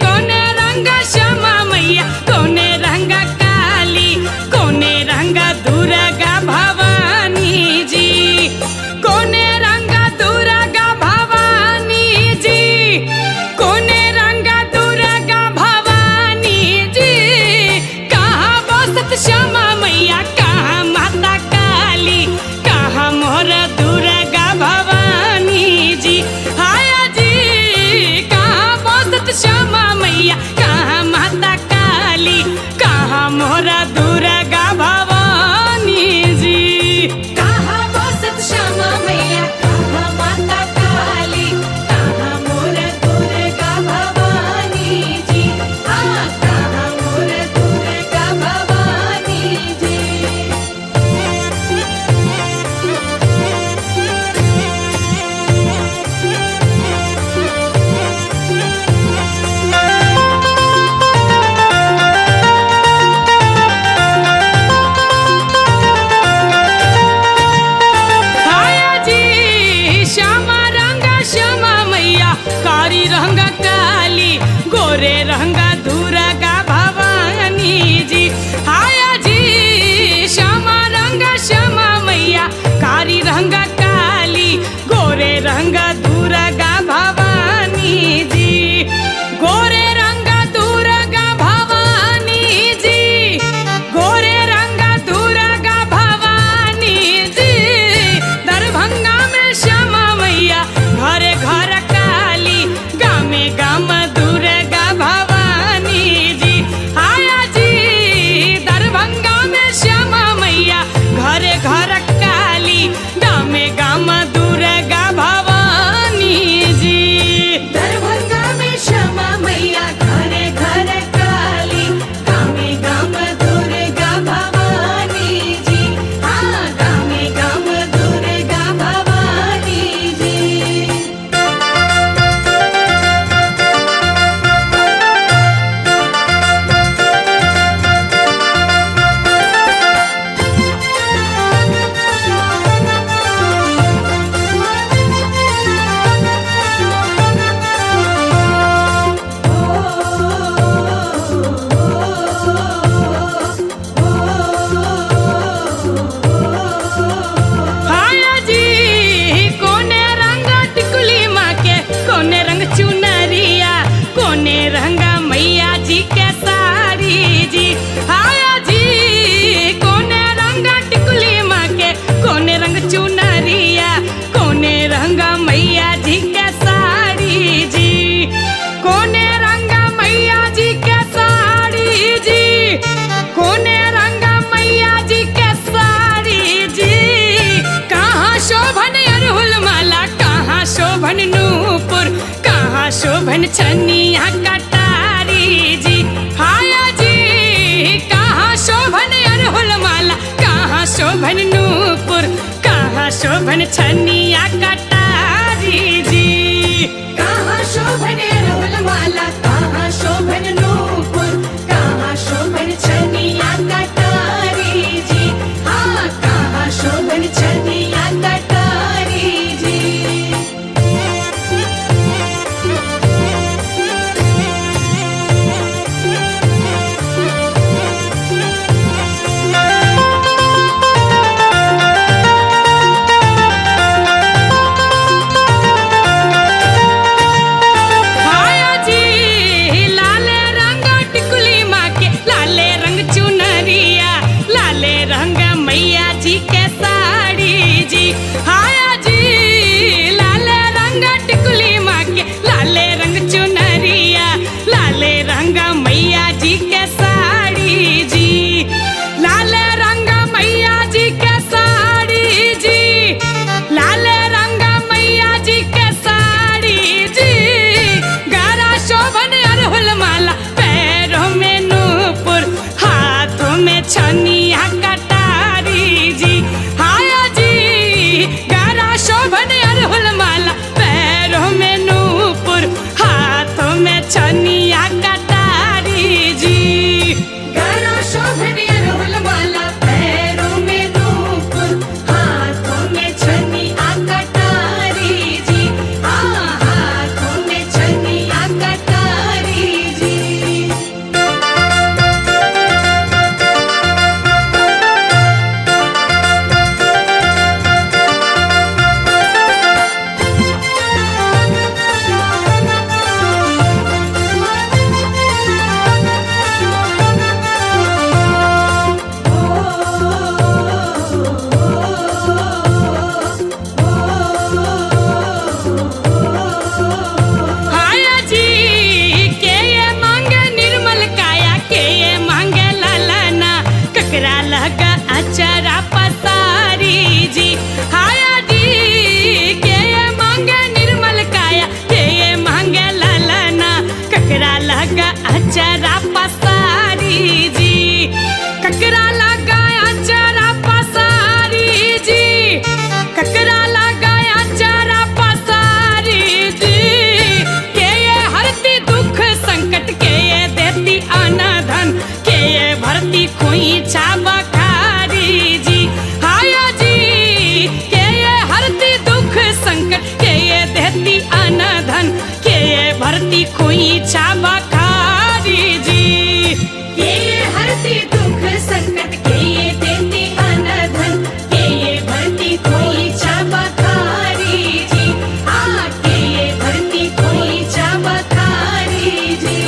कोने रंग श्यामा मैया, कोने रंग काली, कोने रंग दुर्गा भवानी जी। कोने रंग दुर्गा भवानी जी, कोने रंग दुर्गा भवानी जी। कहाँ बसत श्यामा मैया, कहाँ माता काली, कहाँ मोर दुर्गा भवानी जी। हाया जी कहाँ बसत श्यामा मैया, कहाँ माता काली, कहाँ मोर दुर्गा भवानी जी। कहाँ बसत श्यामा मैया, कहाँ माता काली, कहाँ मोर दुर्गा भवानी जी। हाँ कहाँ मोर दुर्गा भवानी जी। हाया जी श्यामा रंग श्यामा मैया, कारी रंग काली, गोरे रंग दुर्गा भवानी जी। हाया जी श्यामा रंग श्यामा मैया, कारी रंग काली, गोरे रंग दुर्गा भवानी जी। गोरे रंग दुर्गा भवानी जी, गोरे रंग दुर्गा भवानी जी। दरभंगा में श्यामा मैया, घरे घर काली, गामे गाम दुर्गा भवानी शोभन नूपुर कहाँ शोभन छनिया कटारी जी। कहाँ शोभन अरहुल माला कहाँ शोभन नूपुर कहाँ शोभन छनिया कटारी जी। हाँ कहाँ शोभन छनिया कटारी जी। छनिया कटारी जी। हाया जी गारा शोभन अरहुल माला पैरों में नूपुर हाथों में छनिया कटारी जी। गारा शोभन अरहुल माला पैरों में नूपुर हाथों में छनिया कटारी जी। हाँ हाथों में छनिया कटारी जी। अचरा पसारी जी। हाया जी के ये मांगे निर्मल काया के ये मांगे ललना ककरा लगा अचरा पसारी जी। ककरा लगा अचरा पसारी जी। ककरा लगा अचरा पसारी जी। के ये हरती दुख संकट के ये देती अनधन के ये भरती खोइछा जी। हाया जी के ये हरती दुख संकट के ये देती अनधन के ये भरती खोइछा बखारी जी। के ये हरती दुख संकट के ये देती अनधन के ये भरती खोइछा बखारी जी। हाँ के ये भरती खोइछा बखारी जी।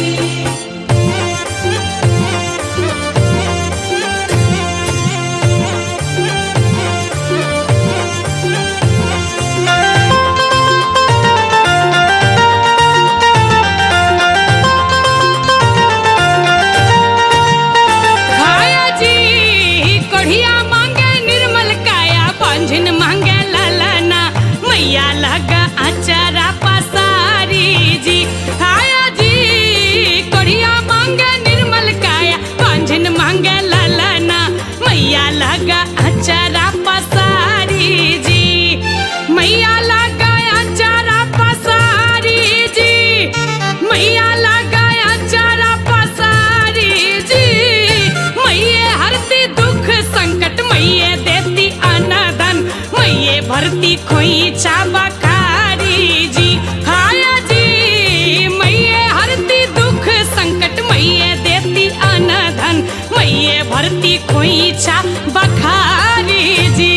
मैया लगा अचरा पसारी जी। हाया जी कोढ़िया मांगे निर्मल काया पांझिन मांगे ललना मैया लगा अचरा पसारी जी। मैया लगा अचरा पसारी जी। मैया लगा अचरा पसारी जी। मैये हरती दुख संकट मैये देती अनधन मैये भरती खोइछा बखारी जी। हाया जी मैये हरती दुख संकट मैये देती अनधन मैये भरती खोइछा बखारी जी।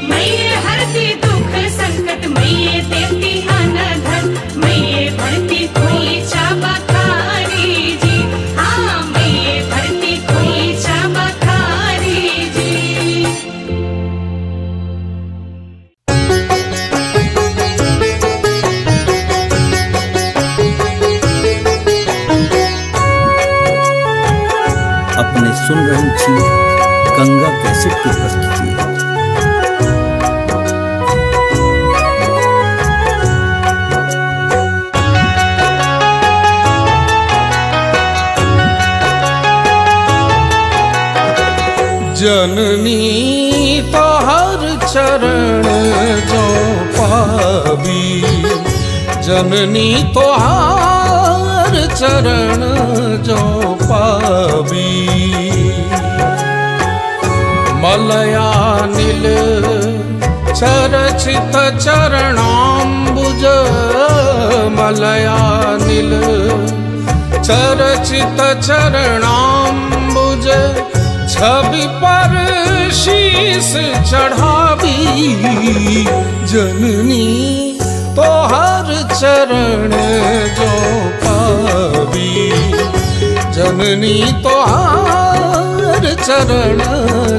मैये हरती दुख संकट मैये देती अनधन मैये भरती खोइछा बखारी जी। हाँ मैये भरती खोइछा बखारी जी। अपने सुन रही थी गंगा कैसेट की प्रस्तुति। जननी तो हर चरण जो पावी, जननी तो हर चरण जो पावी। मलयानिल चरचित चरणाम्बुज, मलयानिल चरचित चरणाम्बुज, छवि पर शीस चढ़ावी। जननी तो हर चरण जो पावी, जननी तो हर चरण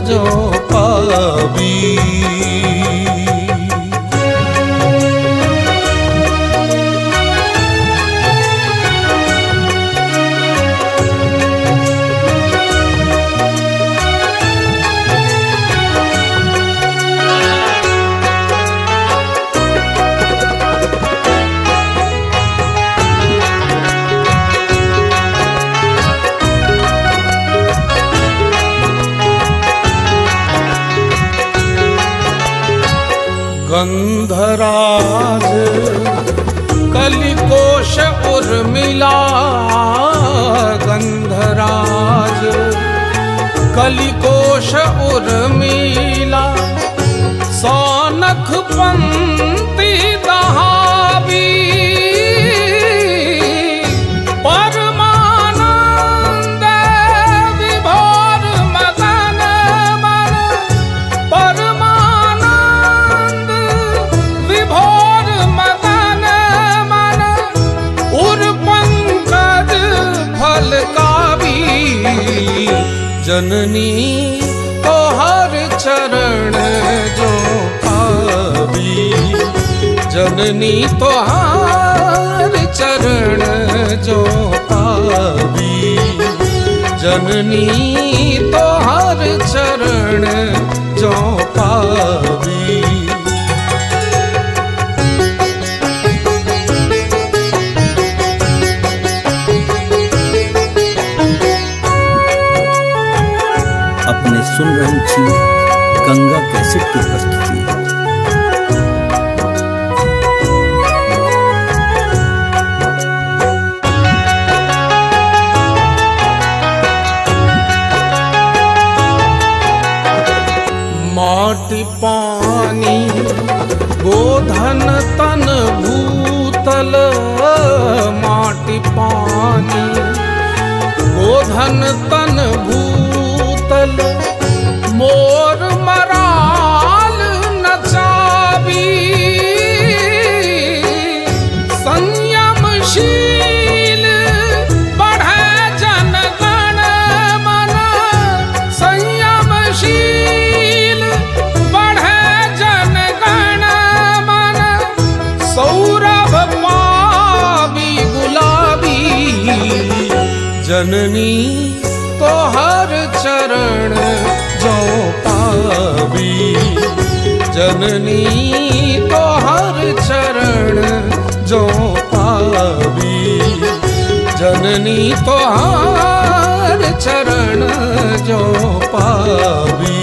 जो पावी। गंधराज कलिकोश उर्मिला, गंधराज कलिकोश उर्मिला, सौनख पंक्ति दहावी। परमानंद विभोर मदन मन, परमानंद विभोर मदन मन, उर पंकज फल कावी। जननी तो हर चरण जो पावी, जननी तो हर चरण जो पावी, जननी तो हर चरण जो पावी। अपने सुन रही थी गंगा कैसेट की प्रस्तुति। माटी पानी गोधन तन भूतल, माटी पानी गोधन तन भूतल, मोर मराल नचावी। संयमशील बढ़े जन गण मन, संयमशील बढ़े जन गण मन, सौरभ पावी गुलाबी। जननी तो हर चरण जो पावी, जननी तो हर चरण जो पावी, जननी तो हर चरण जो पावी।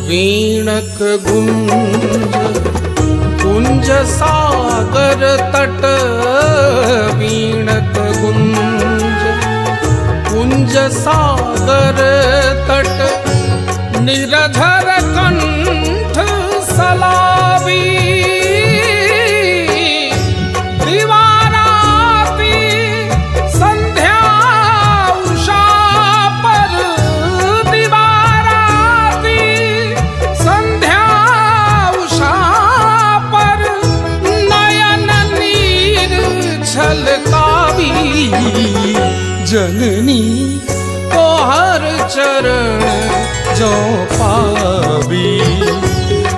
वीणक गुंज कुंज सागर तट, वीणक गुंज कुंज सागर तट, निरधर कंठ सलावी। दीवाराती संध्या उषा पर, दीवाराती संध्या उषा पर, नयन नीर छलकावी। जननी तो हर चरण चरण जो पावी,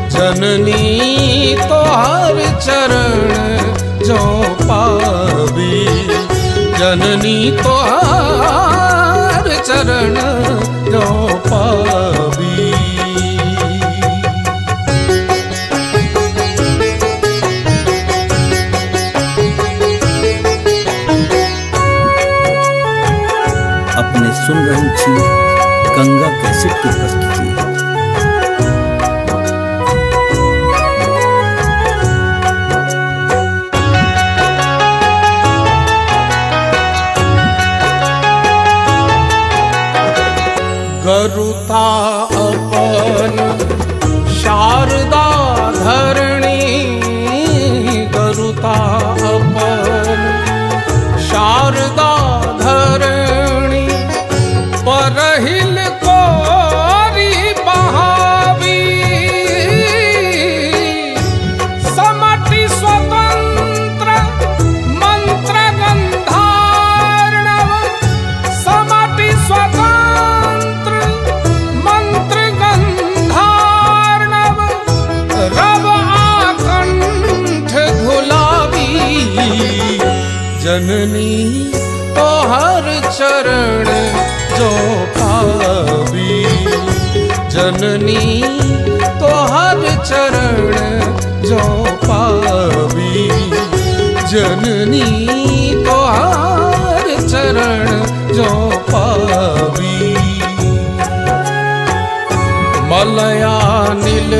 जननी तोहर चरण जो पावी, जननी तोहर चरण जो पावी। अपने सुन रही थी गंगा कैसेट की प्रस्तुति। गरुता अपन शारदा धरणी, गरुता अपन शारदा धरणी, परहिल कोरी बहावी, समटि स्वतंत्र मंत्र गंधार्णव, समटि स्वतंत्र मंत्र गंधार्णव, रव आकंठ घुलावी, जननी तोहर चरण जो पावी, जननी तोहर चरण जो पावी, जननी तोहर चरण जो पावी। मलयानिल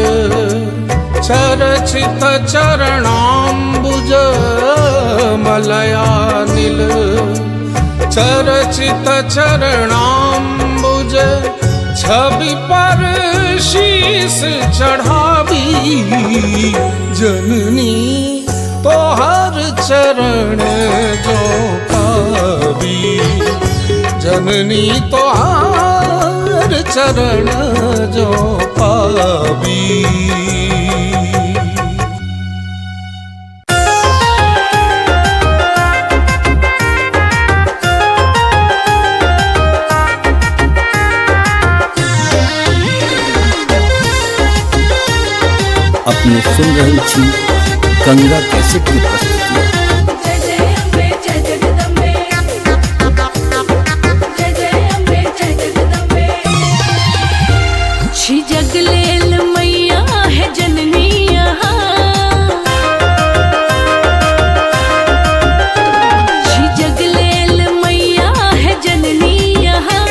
चरचित चरणाम्बुज, मलयानिल चरचित चरणाम्बुज, छवि पर शीस चढ़ावी, जननी तोहर चरण जो पावी, जननी तोहर चरण जो पावी। अपने सुन रही थी गंगा कैसेट की प्रस्तुति। जय जय अम्बे जय जगदम्बे, जय जय अम्बे जय जगदम्बे। छी जगलेल मैया है जननी यहाँ, छी जगलेल मैया है जननी यहाँ,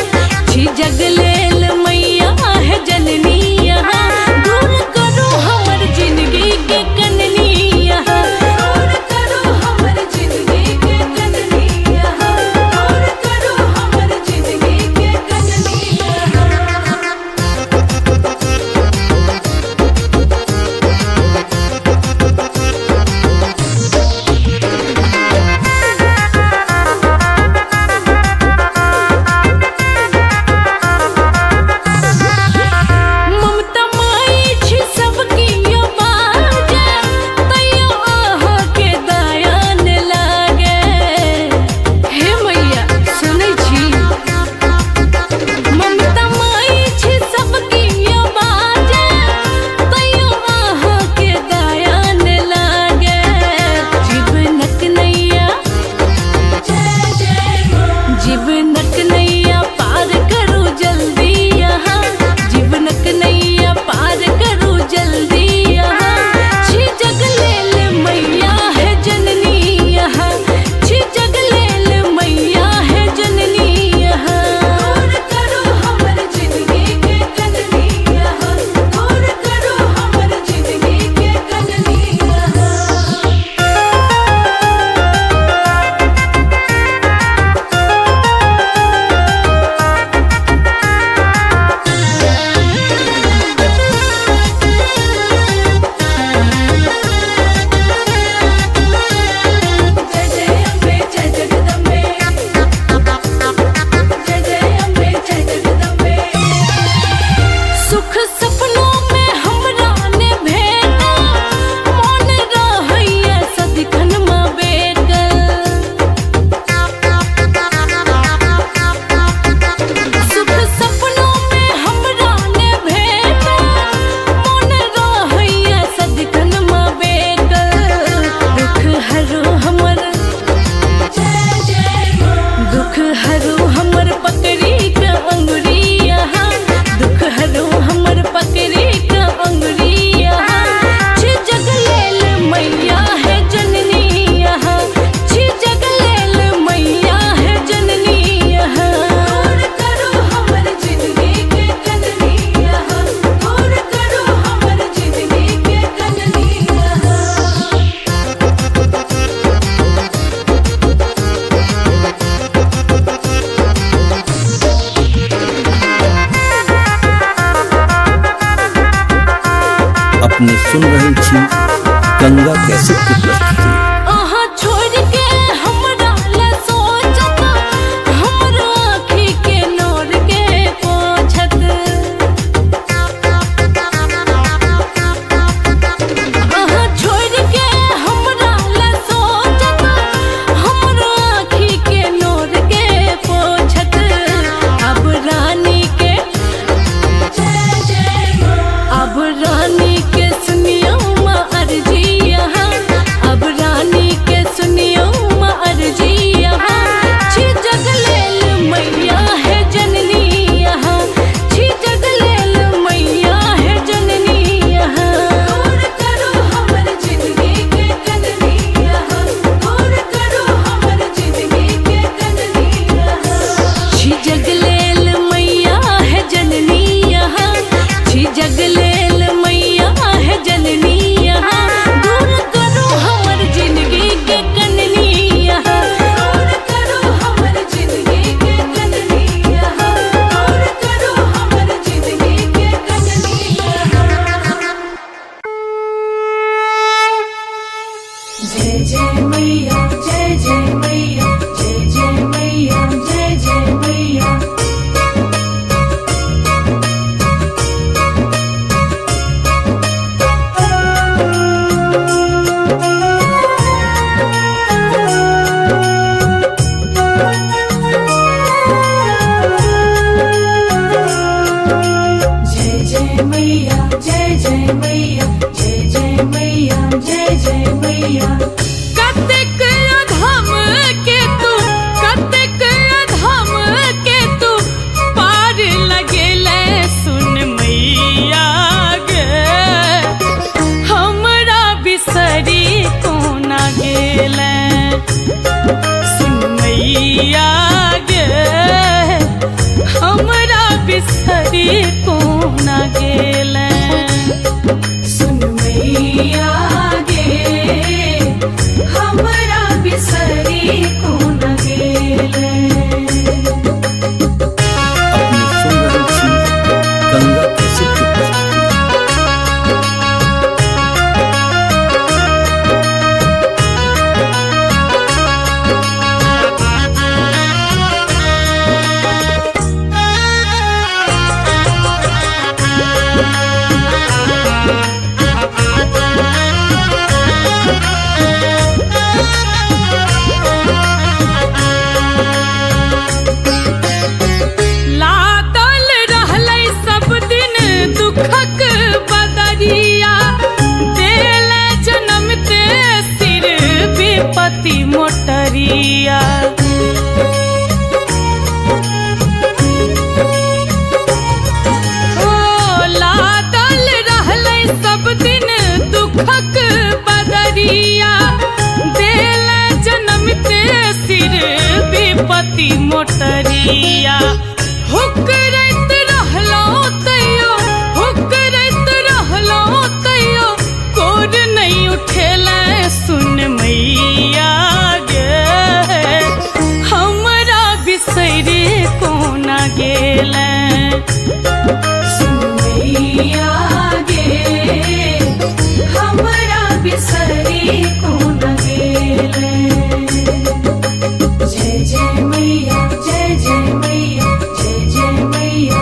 छी जगलेल मैया है जननी यहाँ। दूर करो हमर जिंदगी के कननी यहाँ, दूर करो अपने सुन रहल छी गंगा कैसेट की प्रस्तुति। अहाँ छोड़ के हमरा ला सोचत, हमर आँखी के नोर के पोछत। अहाँ छोड़ के हमरा ला सोचत, हमर आँखी के नोर के पोछत। अब रानी के सुनियो माँ अर्जी यहाँ, अब रानी के सुनियो माँ अर्जी यहाँ। छी जगलेल मैया है जननी यहाँ, छी जगलेल मैया है जननी यहाँ। दूर करो हमर जिंदगी के कननी यहाँ, दूर करो हमर जिंदगी के कननी यहाँ। छी जगलेल मैया है जननी यहाँ, छी जगलेल मैया है जननी यहाँ। दूर करो हमर जिंदगी के कननी यहाँ, दूर करो हमर जिंदगी के कननी यहाँ, दूर करो हमर जिंदगी के कननी यहाँ। जय जय मैया, जय जय मैया, जय जय मैया, जय जय मैया। जय जय मैया, जय जय मैया, जय जय मैया, जय जय मैया। कतेक अधम के तू, कतेक अधम के तू पार लगेले सुन मैया गे। हमरा बिसरी कोना गेले सुन मैया गे, हमरा बिसरी कोना गेले सुन मैया गे, हमरा बिसरी कोना गेले। अपने सुन रहल छी गंगा कैसेट की प्रस्तुति। लादल रहलै सब दिन दुखक बदरिया, देले जनमते सिर विपत्ति मोटरिया। ओ लादल रहलै सब दिन दुखक बदरिया, देले जनमते सिर विपत्ति मोटरिया। हुकरैत रहलो तैयो, हुकरैत रहलो तैयो, कोर नहीं उठेले सुन मैया गे। हमरा बिसरी कोना गेले सुन मैया गे, हमरा बिसरी कोना गेले। जय जय मैया, जय जय मैया, जय जय मैया,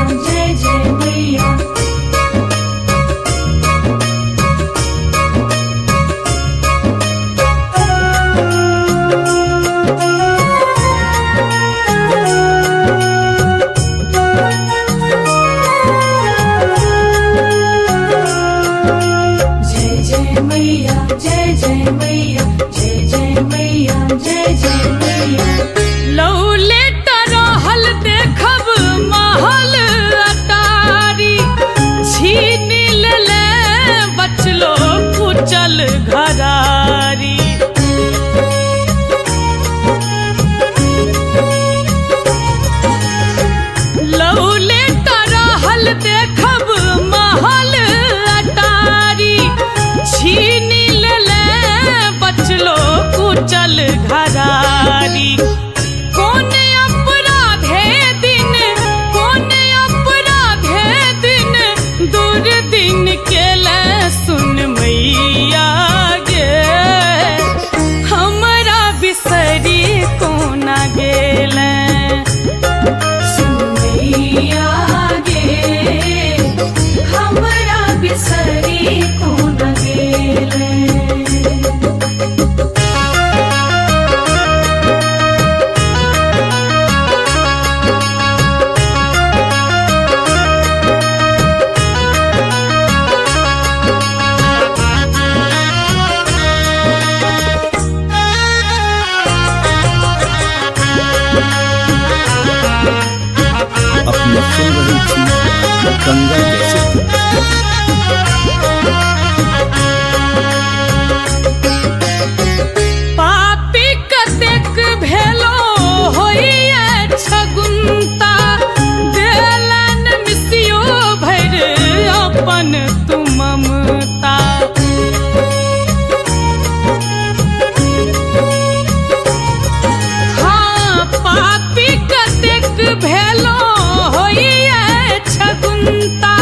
गंगा कैसेट की प्रस्तुति। पापी कतेक भेलो होइए छगुंता, देलन मिसियो भैर अपन तू ममता। हाँ, पापी कतेक भेलो होइए छगुंता,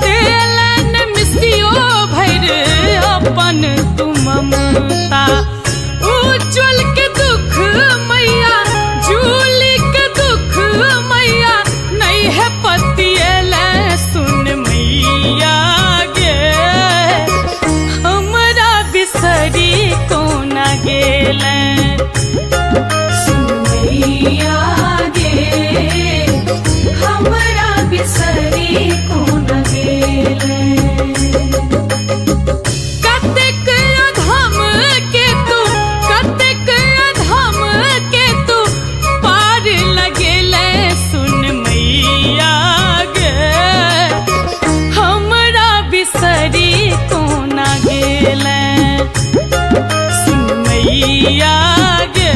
देलन मिसियो भैर अपन तू ममता। उज्जवल के दुख मैया, जूली के दुख मैया, नहीं है पतियले सुन मैया गे, हमरा बिसरी कोना गेले। सुन मैया गे, हमरा बिसरी कोना गेले। कतेक अधम के तू, कतेक अधम के तू पार लगेले सुन मैया गे, हमरा बिसरी कोना गेले। सुन मैया गे,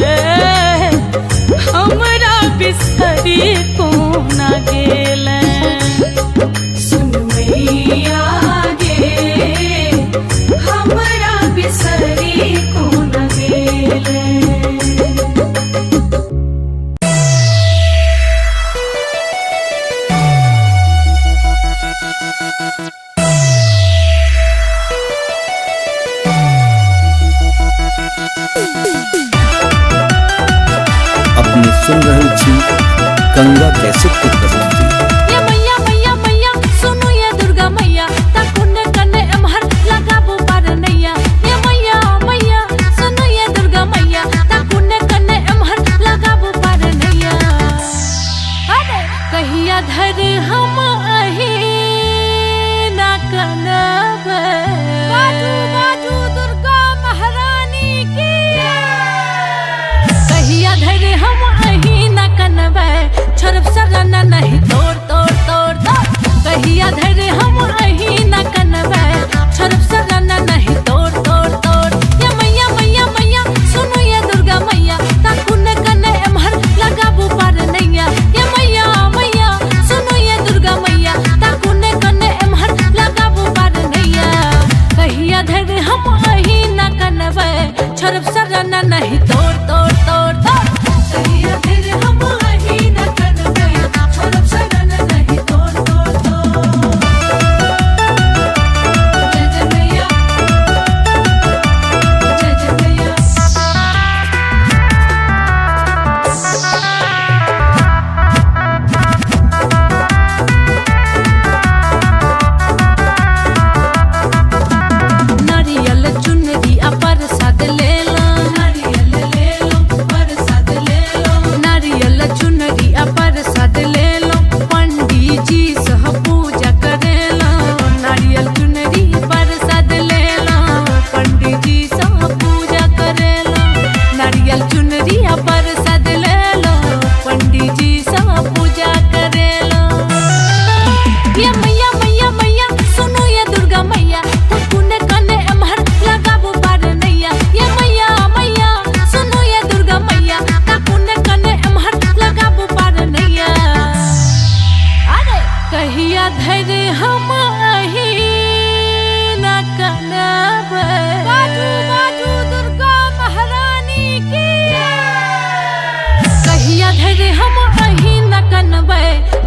हमरा बिसरी कोना गेले। सुन मैया गे, हमरा बिसरी कोना गेले। अपने सुन रहल छी गंगा कैसेट की प्रस्तुति। ये मैया मैया मैया सुनो ये दुर्गा मैया, ताकुने कने एमहर लगाबो पार नैया। ये मैया मैया सुनो ये दुर्गा मैया, ताकुने कने एमहर लगाबो पार नैया। अरे कहिया धर हम अही ना कनबे, बाजू बाजू दुर्गा महारानी की। कहिया धर हम अही ना कनबे, छोड़ब सरना नहीं तोड़ तोड़ तोड़ तोड़। कहिया धर हम अही ना कनबे, छोड़ब सरना नहीं तोड़ तोड़ तोड़। ये मैया मैया मैया सुनो ये दुर्गा मैया, ताकुने कने एमहर लगाबो पार नैया। ये मैया मैया सुनो ये दुर्गा मैया, ताकुने कने एमहर लगाबो पार नैया। कहिया धर हम अही ना कनबे, छोड़ब सरना नहीं तोड़ तोड़ तोड़ तोड़। कहिया धर हम अही ना कनबे, छोड़ब सरना नहीं तोड़ तोड़ तोड़। जय जय मैया, जय जय मैया। नारियल चुनरी आ प्रसाद ले लो, नारियल ले लो प्रसाद ले लो। नारियल चुनरी आ प्रसाद ले लो, पंडित जी सह पूजा करे लो। नारियल चुनरी प्रसाद ले लो, पंडित जी सह पूजा करे लो। नारियल चुनरी आ प्रसाद ले लो, पंडित जी सह पूजा करे लो। ये मैया मैया मैया सुनो ये दुर्गा मैया, ताकुने कने एमहर लगाबो पार नैया। ये मैया मैया सुनो ये दुर्गा मैया, ताकुने कने एमहर लगाबो पार नैया। अरे कहिया धर हम अही ना कनबे, बाजू बाजू दुर्गा महारानी की। कहिया धर हम अही ना कनबे,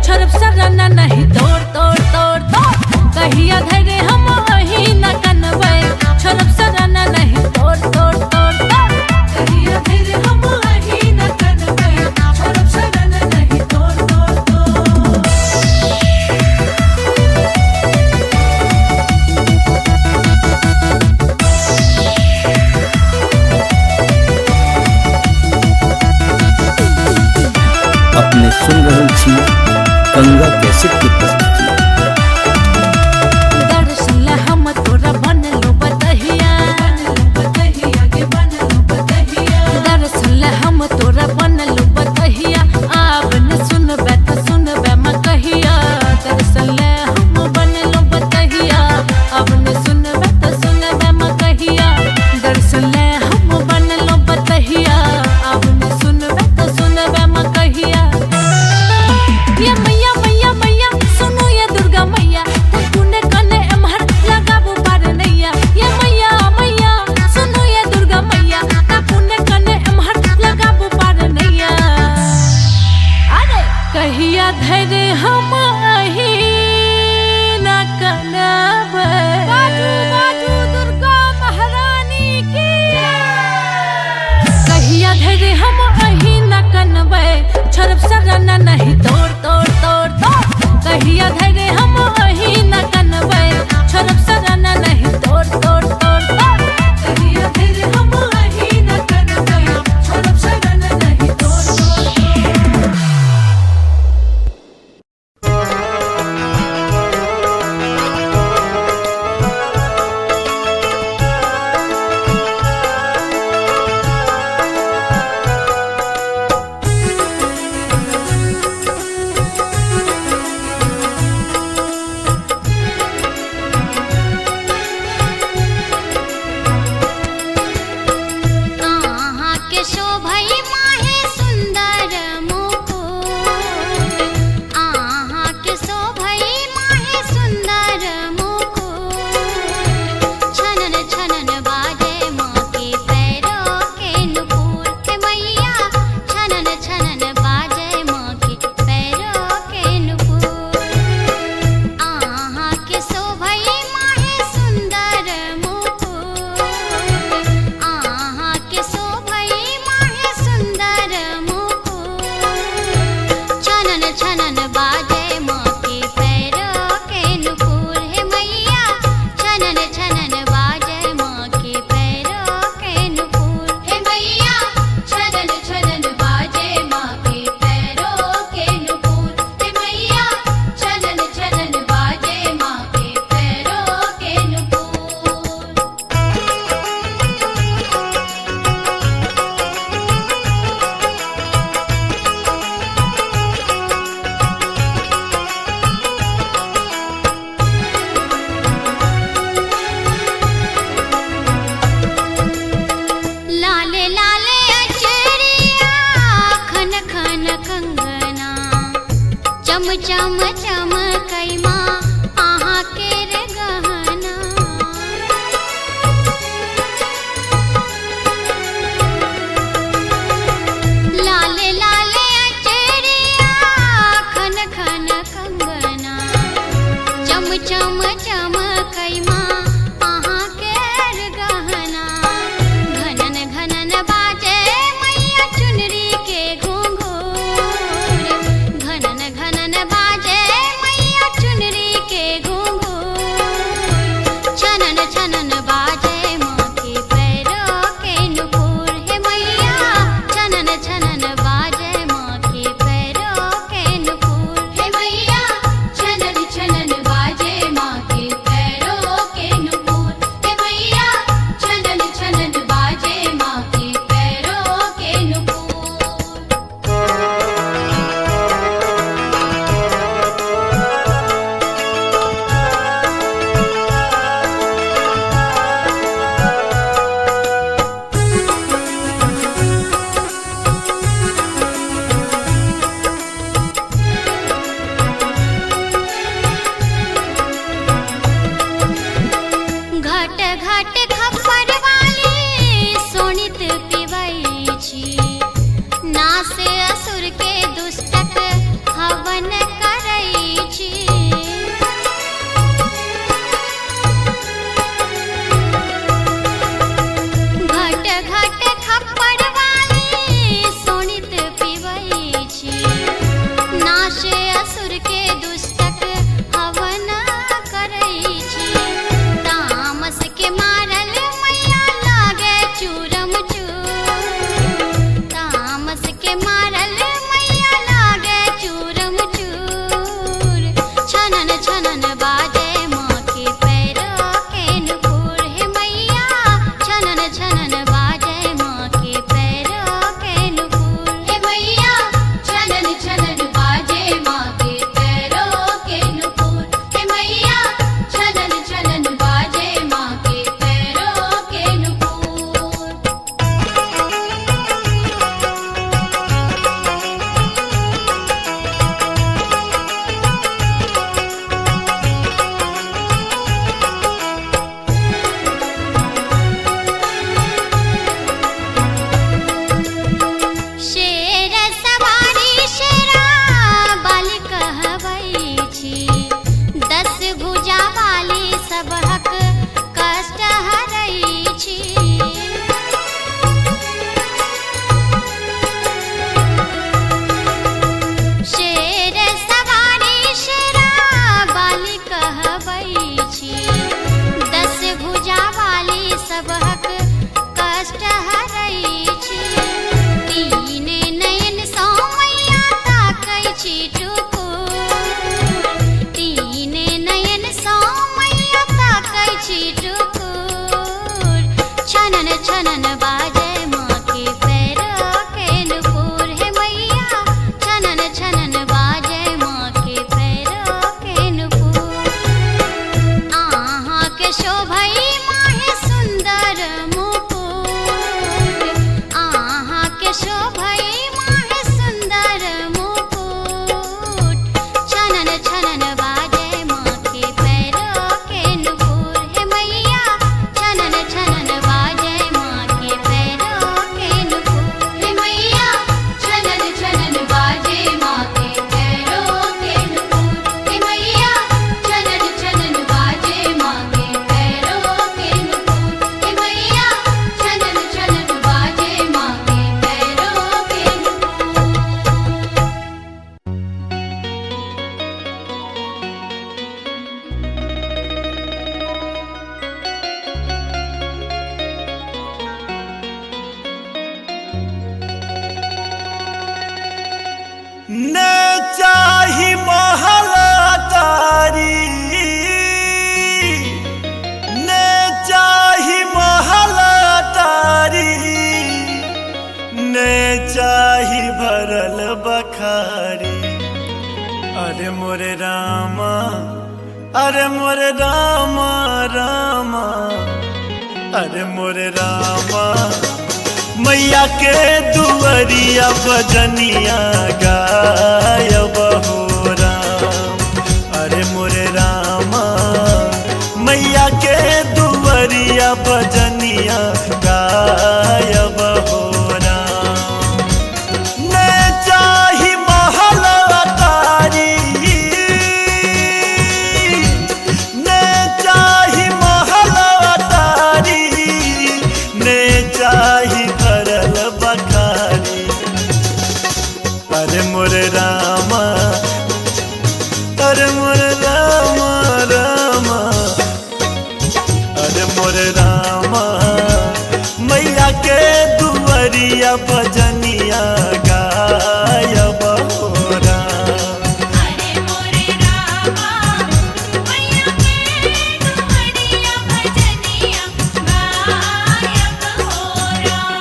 छोड़ब सरना नहीं तोड़ तोड़ तोड़ तोड़। कहिया धर हम अही ना कनबे, छोड़ब सरना नहीं तोड़ तोड़ तोड़ तोड़। कहिया धर हम अही ना कनबे, छोड़ब सरना नहीं तोड़ तोड़ तोड़। अपने सुन रहल छी गंगा कैसेट की प्रस्तुति। दर्शन ला हम तोरा बनलो बतहिया, दर्शन ला हम तोरा बनलो बतहिया। आब न सुनबे त सुनबे म कहिया, दर्शन ला सरना नहीं तोड़ तोड़ तोड़ तोड़ कहिया धरे हम वही न कनवे छोड़ब सरना नहीं तोड़ तोड़ तोड़ तोड़ कहिया धरे हम वही न कनवे छोड़ब सरना नहीं तोड़ तोड़ तोड़। आहा के शोभई माहे सुंदर मुकुट, आहा के शोभई माहे सुंदर मुकुट। छनन छनन बाजे माँ के पैरों के नुपुर, हे मैया छनन छनन बाजे माँ के पैरों के नुपुर। आहा के शोभई माहे सुंदर मुकुट, आहा के शोभई माहे सुंदर मुकुट। छनन छनन बाजे माँ के पैरों के नुपुर, हे मैया छनन छनन बाजे माँ के पैरों के नुपुर, हे मैया छनन छनन बाजे माँ के पैरों के नुपुर, हे मैया छनन छनन बाजे माँ के पैरों के नुपुर। लाले लाले अचरिया खन खन कंगना, चम चम चमकई माँ आहा के रे गहना। लाले लाले अचरिया खन खन कंगना, चम चम चमकई माँ आहा के रे गहना। घनन घनन बाजे मैया चुनरी के घुंघूर, घनन घनन बाजे मैया चुनरी के घुंघूर। छनन छनन बाजे माँ के पैरों के नुपुर, हे मैया छनन छनन बाजे माँ के पैरों के नुपुर, हे मैया छनन छनन बाजे माँ के पैरों मोरे रामा, अरे मोरे रामा रामा, अरे मोरे रामा, मैया के दुआरिया बजनिया गायब हो राम। अरे मोरे रामा, मैया के दुआरिया बजनिया गायब हो राम। मैं चाही महल अटारी, मैं चाही महल अटारी, मैं चाही भरल बखारी। अरे मोरे रामा, अरे मोरे रामा रामा, अरे मोरे रामा, मैया के दुआरिया बजनिया गायब हो राम। अरे मोरे रामा, मैया के दुआरिया बजनिया गायब हो राम।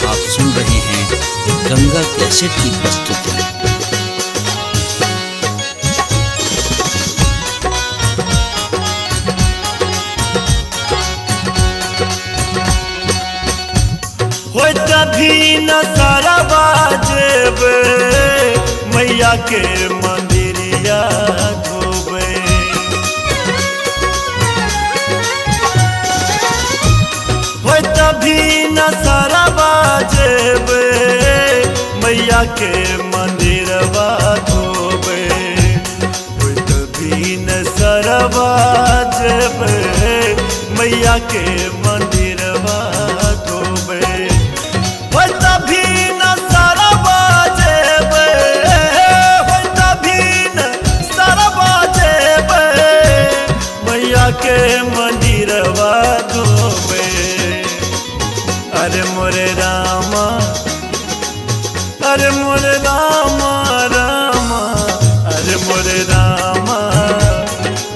आप सुन रहे हैं गंगा कैसेट की प्रस्तुति। हो तभी न सरवा जेबे, मैया के मंदिरिया धोबे। हो तभी न सरवा जेबे, मैया के मंदिरवा धोबे। हो तभी न सरवा जेबे, मैया के मंदिरवा धोबे। हो तभी न सरवा जेबे, हो तभी न सरवा जेबे, मैया के मंदिरवा धोबे। अरे मोरे रामा, अरे मोरे रामा रामा, अरे मोरे रामा,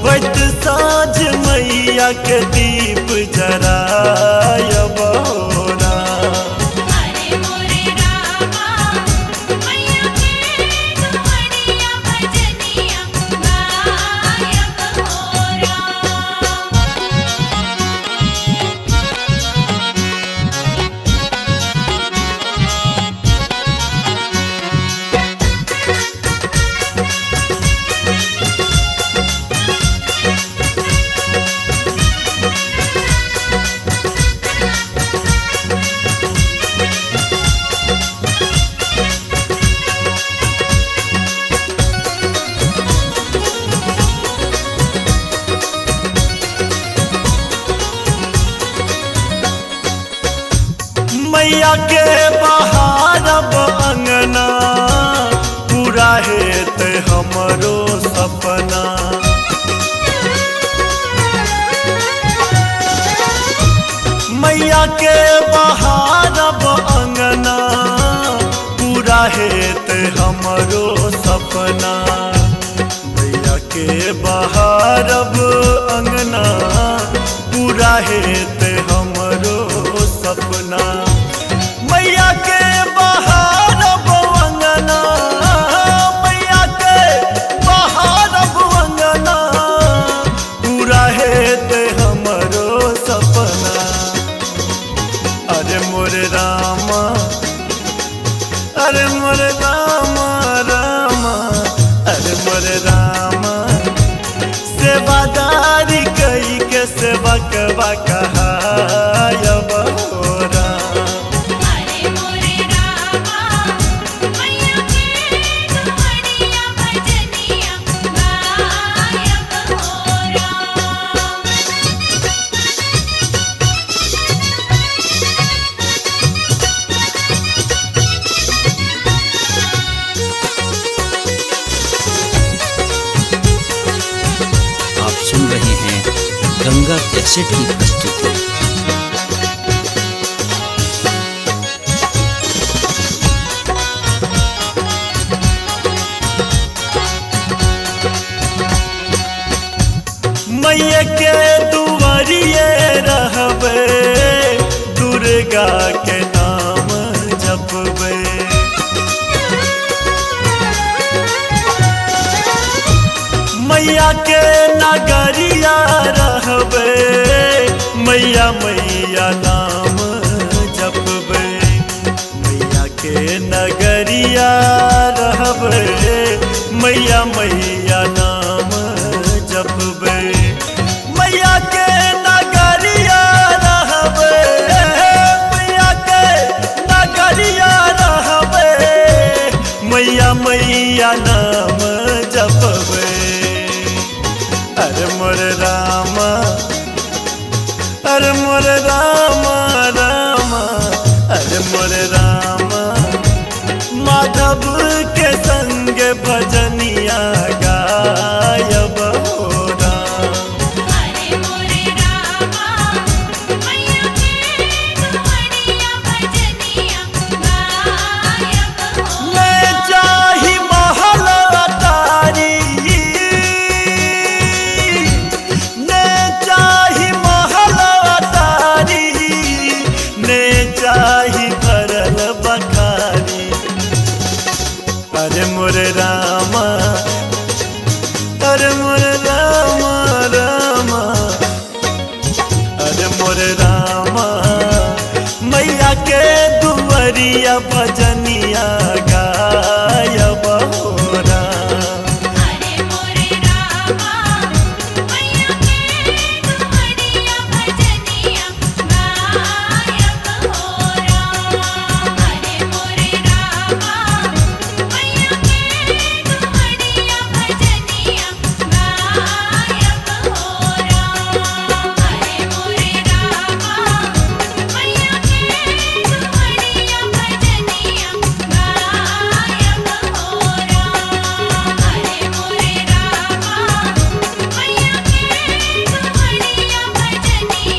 वैत साँझ मैया के दीप जरायब हो राम। अरे मोरे रामा, मैया के दुआरिया बजनिया गायब हो राम। मैया के बहारब अंगना, पूरा हेत हमरो सपना। मैया के बहारब अंगना, पूरा हेत हमरो सपना। मैया के बहारब अंगना, पूरा हेत हमरो सपना। मैया के बहारब अंगना, मैया के बहारब अंगना, पूरा हेत हमरो सपना। अरे मोरे रामा, अरे मोरे रामा रामा, अरे मोरे रामा, सेवादारी कई के सेवकवा कहायब हो राम। अरे मोरे रामा, मैया के दुआरिया बजनिया गायब हो राम। आप सुन रहे हैं गंगा कैसेट की प्रस्तुति। मैया के दुआरिए रहबे दुर्गा के नाम जपबे। मैया के नगरिया रहबे मैया मैया नाम जपबे। मैया के नगरिया रहबे मैया मैया नाम जपबे। मैया के नगरिया रहबे मैया के नगरिया रहबे मैया मैया नाम जपबे। अरे मोर रामा अरे मोर रामा रामा अरे मोर रामा माधव के संग भजनिया गायब हो राम। अरे मोरे रामा मैया के दुआरिया भजनिया गायब हो ले जाहि महल अटारी ने चाही महल अटारी ने चाही भरल बखारी। अरे मोर रामा अरे मोर रामा रामा अरे मोर रामा मैया के दुआरिया भजनिया गायब हो राम। अरे मोरे रामा मैया के दुआरिया भजनिया गायब हो राम। अरे मोरे रामा मैया के दुआरिया भजनिया गायब हो राम। अरे मोरे रामा मैया के दुआरिया भजनिया गायब हो राम। अरे मोरे रामा मैया के दुआरिया भजनिया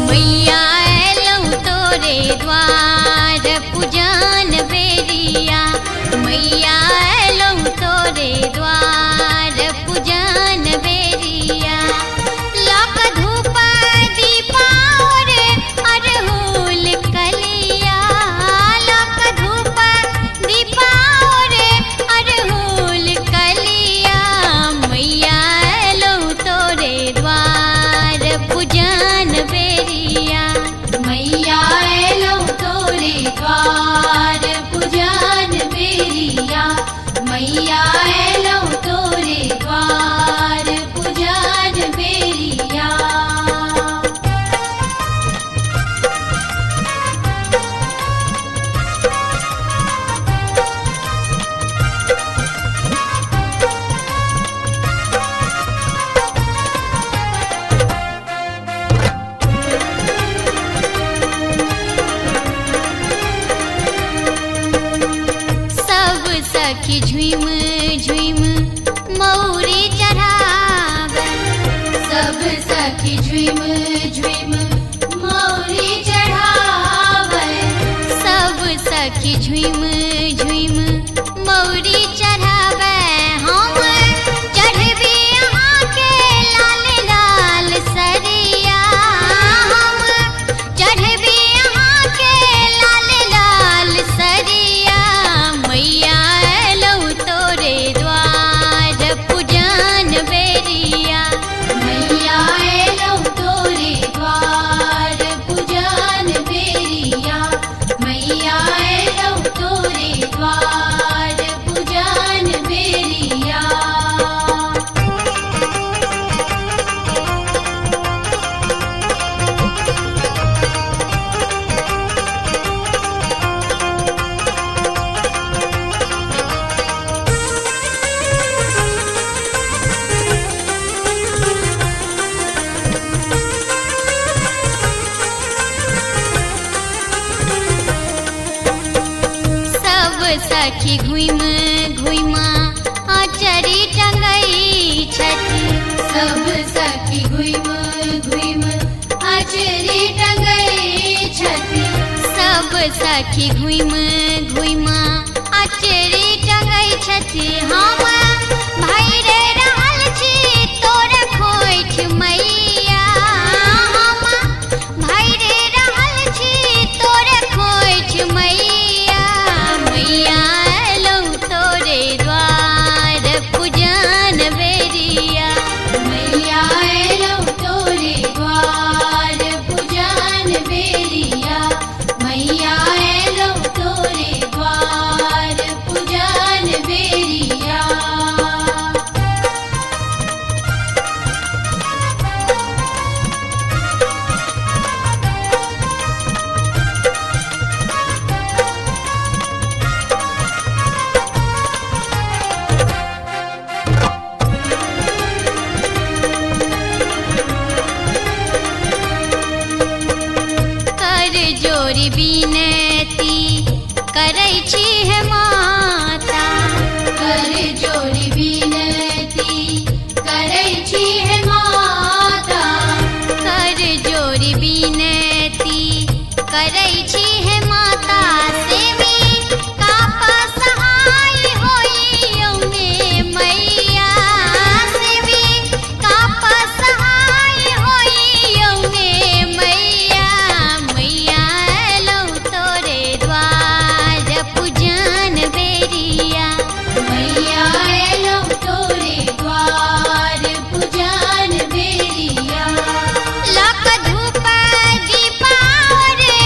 मैया एलौं तोरे द्वार पूजन बेरिया। मैया एलौं तोरे द्वार पूजन बेरिया। लक धूप दीपा रे अरहुल कलिया। लक धूप दीपा रे अरहुल कलिया। मैया एलौं तोरे द्वार पूजन बेरिया। मैया एलौं तोरे द्वार पूजन बेरिया। मैया एलौं तोरे द्वार पूजन बेरिया। सब सखी झुम झुम मौरी चढ़ावे। सब सखी झुम झुम मौरी चढ़ावे। सब सखी झुम झुम मौरी चढ़ावे। हम चढ़बी यहाँ के लाल लाल सरिया। हम चढ़बी यहाँ के लाल लाल सरिया। मैया एलौं तोरे द्वार पूजन बेरिया। मैया एलौं तोरे द्वार पूजन बेरिया। मैया एलौं तोरे द्वार पूजन सखी घुम घुम आचरी टंगई छथि सब सखी घुम घुम आचरी टंगई छथि सब सखी घुम घुम आचरी टंगई छथि हम भैरे रहल छी तोर खोइठ मैया हम भैरे रहल छी तोर खोइठ मैया मैया एलौं तोरे द्वार पूजन बेरिया मैया एलौं तोरे द्वार पूजन बेरिया मैया एलौं तोरे द्वार पूजन बेरिया कर जोरी बिनती करै छी हे माता कर जोड़ी विनती करै छी हे माता कर जोरी बिनती करै छी हे माता सेवी काप सहाय होइयौ ने मैया सेवी काप सहाय होइयौ ने मैया मैया एलौं तोरे द्वार पूजन बेरिया मैया एलौं तोरे द्वार पूजन बेरिया लक धूप दीपा रे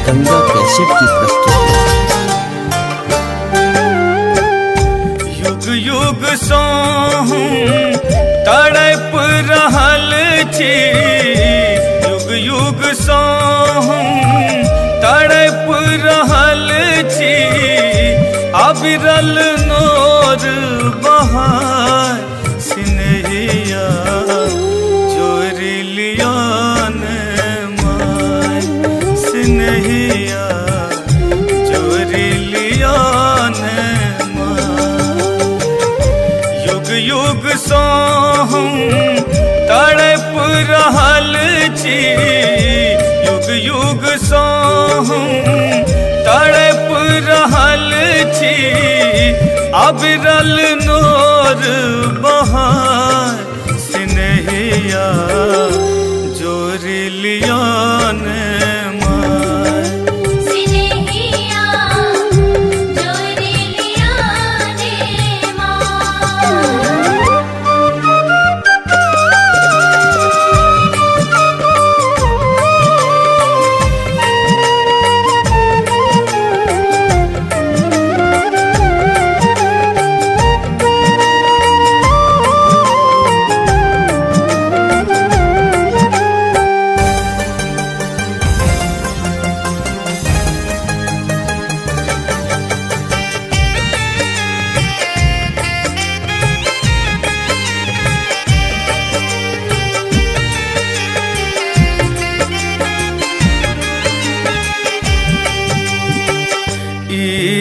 गंगा कैसेट की प्रस्तुति। युग युग सो तड़प रहल छी, युग युग सो तड़प रहल छी, अविरल नोर बहार सिनहिया चोरी लियान माय, सिनहिया चोरी लियान माय। युग युग सो तड़प रहल छी, युग युग सो तड़प रहल छी, अविरल नोर बहार सिनहिया जोरी लियान माय, सिनहिया जोरी लियान माय।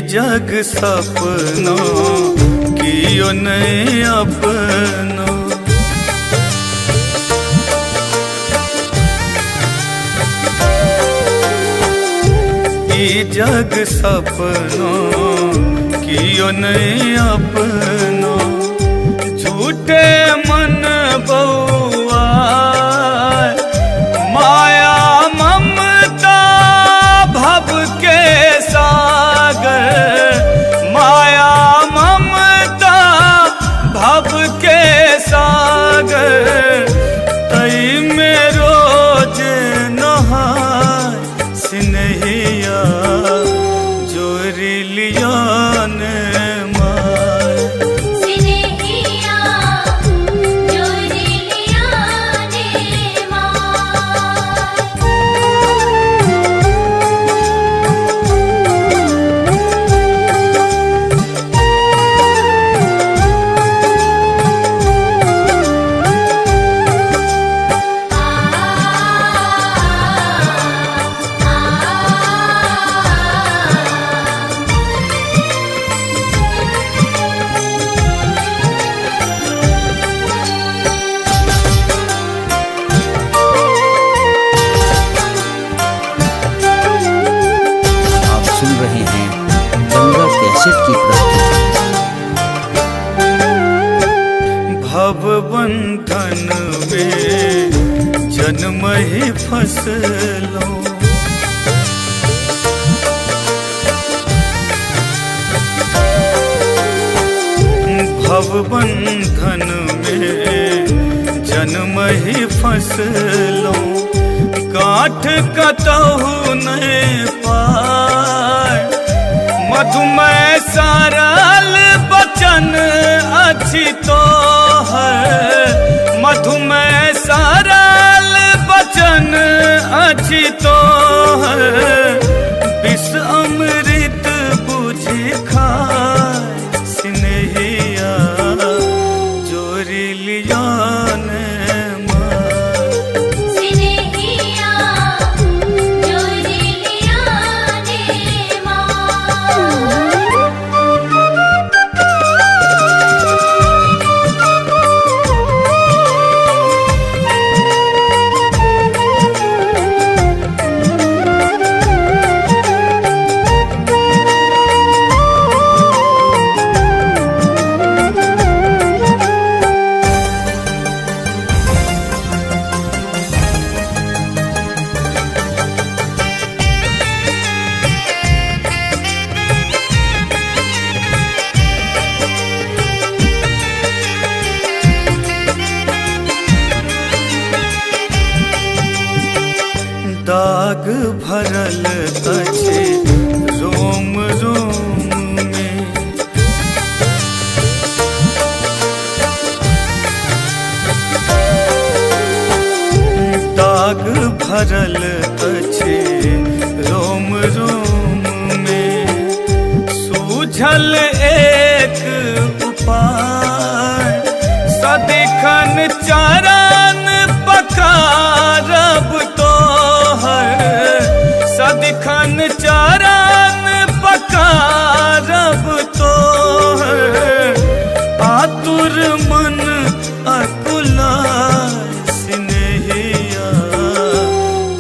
जग सपनों कियो नहीं अपनो, ई जग सपनों कियो नहीं अपनो, झूठे मन बउआ माया ममता भव के सागर, माया ममता भव के सागर, तई में रोज नहाय सिनहिया जोरी लियान माय, सिनहिया जोरी लियान माय। आप सुन रहे हैं गंगा कैसेट की प्रस्तुति। भव बंधन में जन्म ही फसलो, भव बंधन में जन्म ही फसलो, काठ कतहु नहीं पाय, मधुमय सरल बचन अछि तोहर, मधुमय सरल बचन अछि तोहर, विष अमृत बुझि खाय सिनहिया जोरी लियान माय, सिनहिया जोरी लियान माय। दाग भरल अच्छे रोम रोम में। दाग भरल अच्छे रोम रोम में, सूझल एक उपाय सदिखन चरण पकारब तोहर, सदिखन चरण पकारब तोहर। आतुर मन अकुला स्नेहिया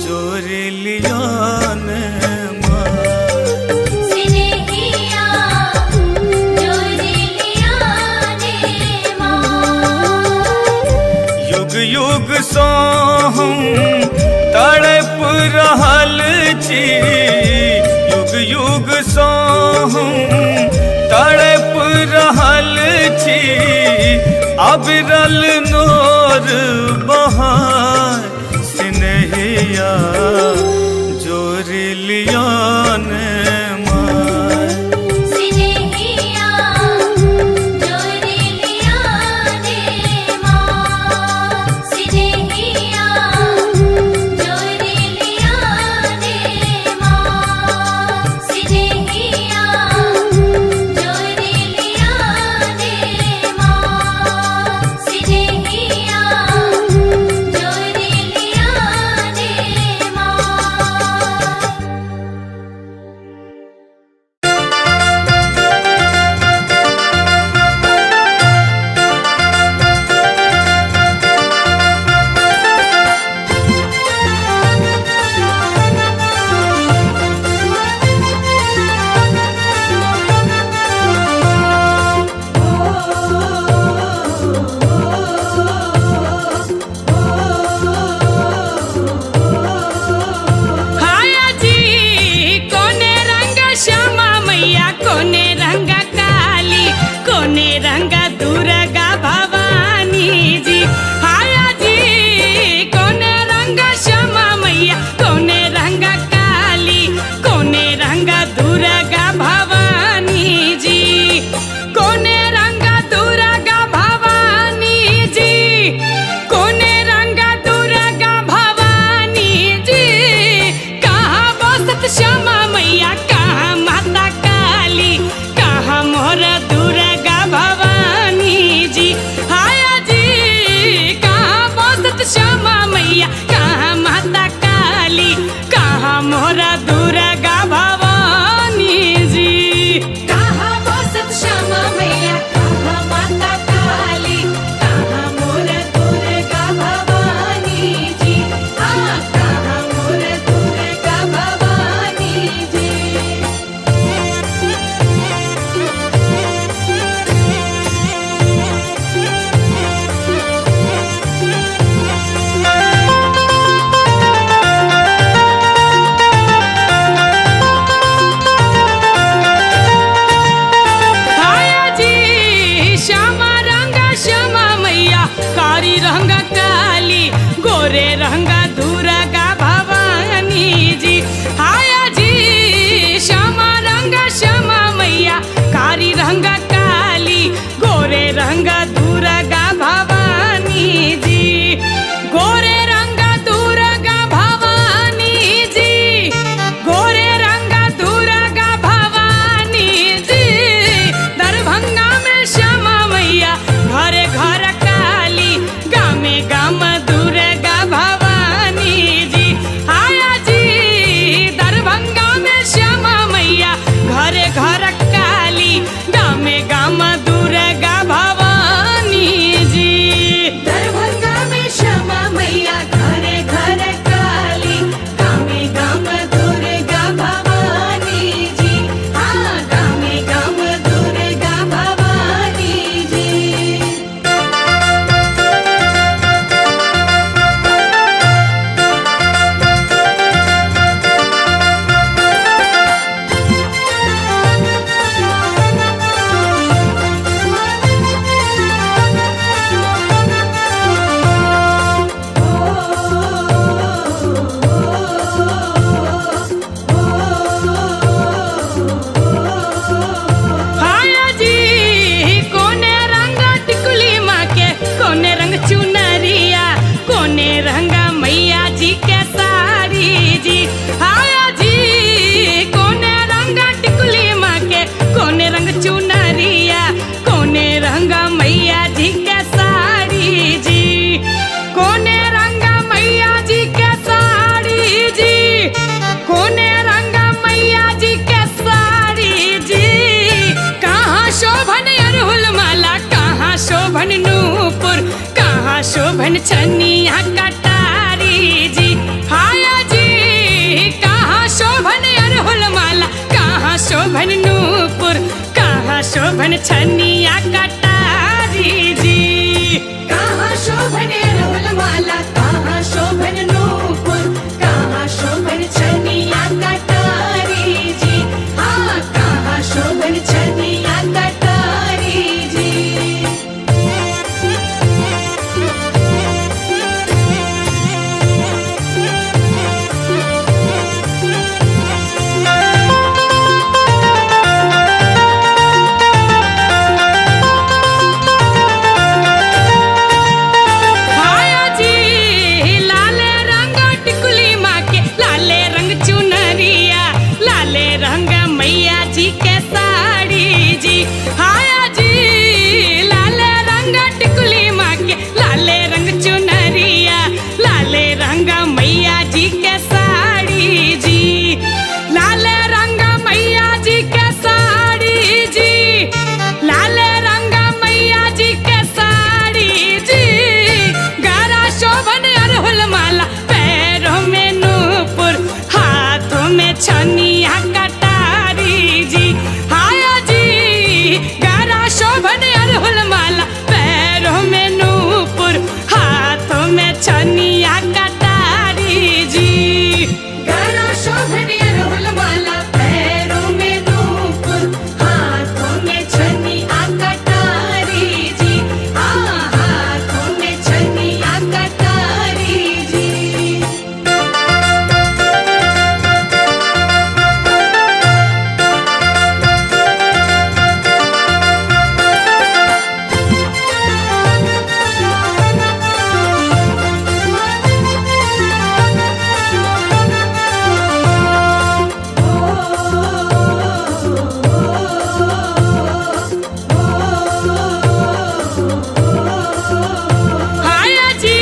जोर लिया ने स्नेहिया जोरी लिया ने माँ। युग युग सो हम तड़प रहल छी, युग युग सो हम तड़प रहल छी। अविरल नोर बहार स्नेहिया जोर लिया ने माय। स्नेहिया जोरी लिया ने माँ। स्नेहिया जोरी लिया ने माँ। स्नेहिया जोरी लिया ने माँ। स्नेहिया जोरी लिया ने माँ। हाया जी कोने रंग श्यामा मैया, कोने रंग काली, कोने रंग दुर्गा भवानी जी। हाया जी कोने रंग श्यामा मैया, कोने रंग काली, कोने रंग दुर्गा भवानी जी। कोने रंग दुर्गा भवानी जी, कोने रंग दुर्गा भवानी जी। कहाँ बसत श्यामा मैया, कहाँ माता काली, कहाँ मोर दुर्गा भवानी जी। हाया जी कहाँ बसत श्यामा मैया, कहाँ माता काली, कहाँ मोर दुर्गा भवानी जी। कहाँ बसत श्यामा मैया, कहाँ माता काली, कहाँ मोर दुर्गा भवानी जी। हाँ कहाँ मोर दुर्गा भवानी जी। हाया जी श्यामा रंग श्यामा मैया, कारी रंग काली, गोरे रंग दुर्गा भवानी जी। हाया जी श्यामा रंग श्यामा मैया, कारी रंग काली, गोरे रंग दुर्गा भवानी जी। गोरे रंग दुर्गा भवानी जी, गोरे रंग दुर्गा भवानी जी। दरभंगा में श्यामा मैया, घरे घर काली, गामे गाम दुर्गा भवानी शोभन छनिया कटारी जी। हाया जी कहाँ शोभन अरहुल माला, कहाँ शोभन नूपुर, कहाँ शोभन छनिया कटारी जी। कहाँ शोभन अरहुल माला, कहाँ शोभन नूपुर, कहाँ शोभन छनिया कटारी जी। हाँ कहाँ शोभन छनिया कटारी जी। हाया जी लाले रंग टिकुली माँ के, लाले रंग चुनरिया, लाले रंग मैया जी के साड़ी जी। हाया जी लाले रंग टिकुली माँ के, लाले रंग चुनरिया, लाले रंग मैया जी के साड़ी जी। लाले रंग मैया जी के साड़ी जी, लाले रंग मैया जी के साड़ी जी। गारा शोभन अरहुल माला, पैरों में नूपुर, हाथों में छनिया कटारी जी। हाया जी गारा शोभन अरहुल माला, पैरों में नूपुर, हाथों में छनिया कटारी जी। गारा शोभन अरहुल माला, पैरों में नूपुर, हाथों में छनिया कटारी जी। हाँ हाथों में छनिया कटारी जी। हाया जी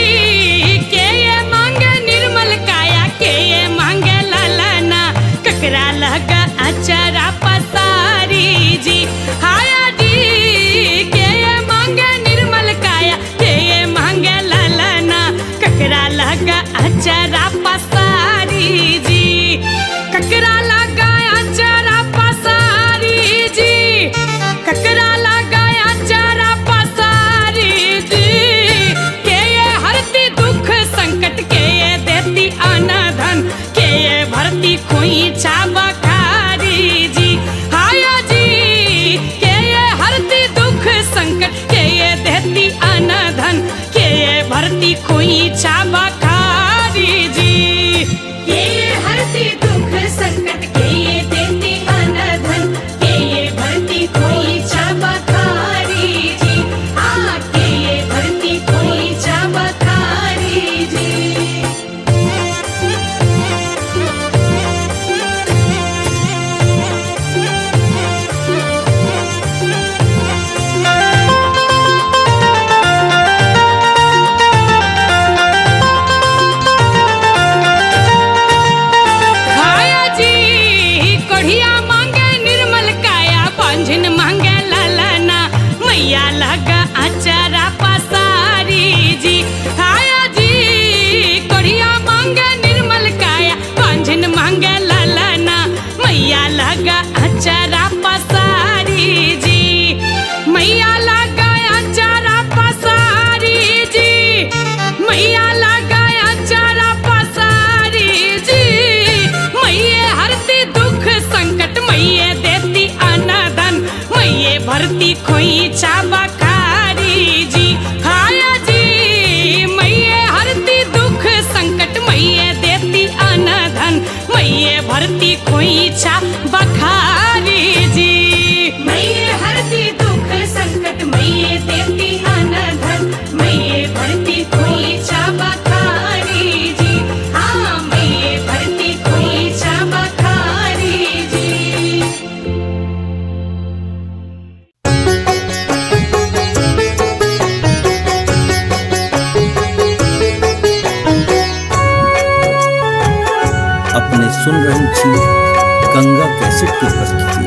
के ये मांगे निर्मल काया, के ये मांगे ललना, ककरा लगा अचरा पसारी जी। हाया जी के ये मांगे निर्मल काया, के ये मांगे ललना, ककरा लगा अचरा पसारी जी। ककरा लगा अचरा पसारी जी, ककरा लगा अचरा पसारी जी। के ये हरती दुख संकट, के ये देती अनधन, के ये भरती खोइछा बखारी जी। हाया जी के ये हरती दुख संकट, के ये देती अनधन, के ये भरती खोइछा बखारी जी। के ये हरती दुख संकट, के ये देती अनधन, के ये भरती खोइछा बखारी जी। हाँ के ये भरती खोइछा बखारी जी। हाया जी कोढ़िया मांगे निर्मल काया, पांझिन मांगे ललना, मैया लगा अचरा पसारी जी। हाया जी कोढ़िया मांगे निर्मल काया, पांझिन मांगे ललना, मैया लगा अचरा पसारी जी। मैया लगा अचरा पसारी जी, मैया लगा अचरा पसारी जी। मैये हरती दुख संकट, मैये देती अनधन, मैये भरती खोइछा बखारी जी। हाया जी मैये हरती दुख संकट, मैये देती अनधन, मैये भरती खोइछा बखारी जी। मैये हरती दुख संकट, मैये देती अनधन, मैये भरती खोइछा बखारी जी। हाँ मैये भरती खोइछा बखारी जी। अपने सुन रही थी गंगा कैसेट की प्रस्तुति।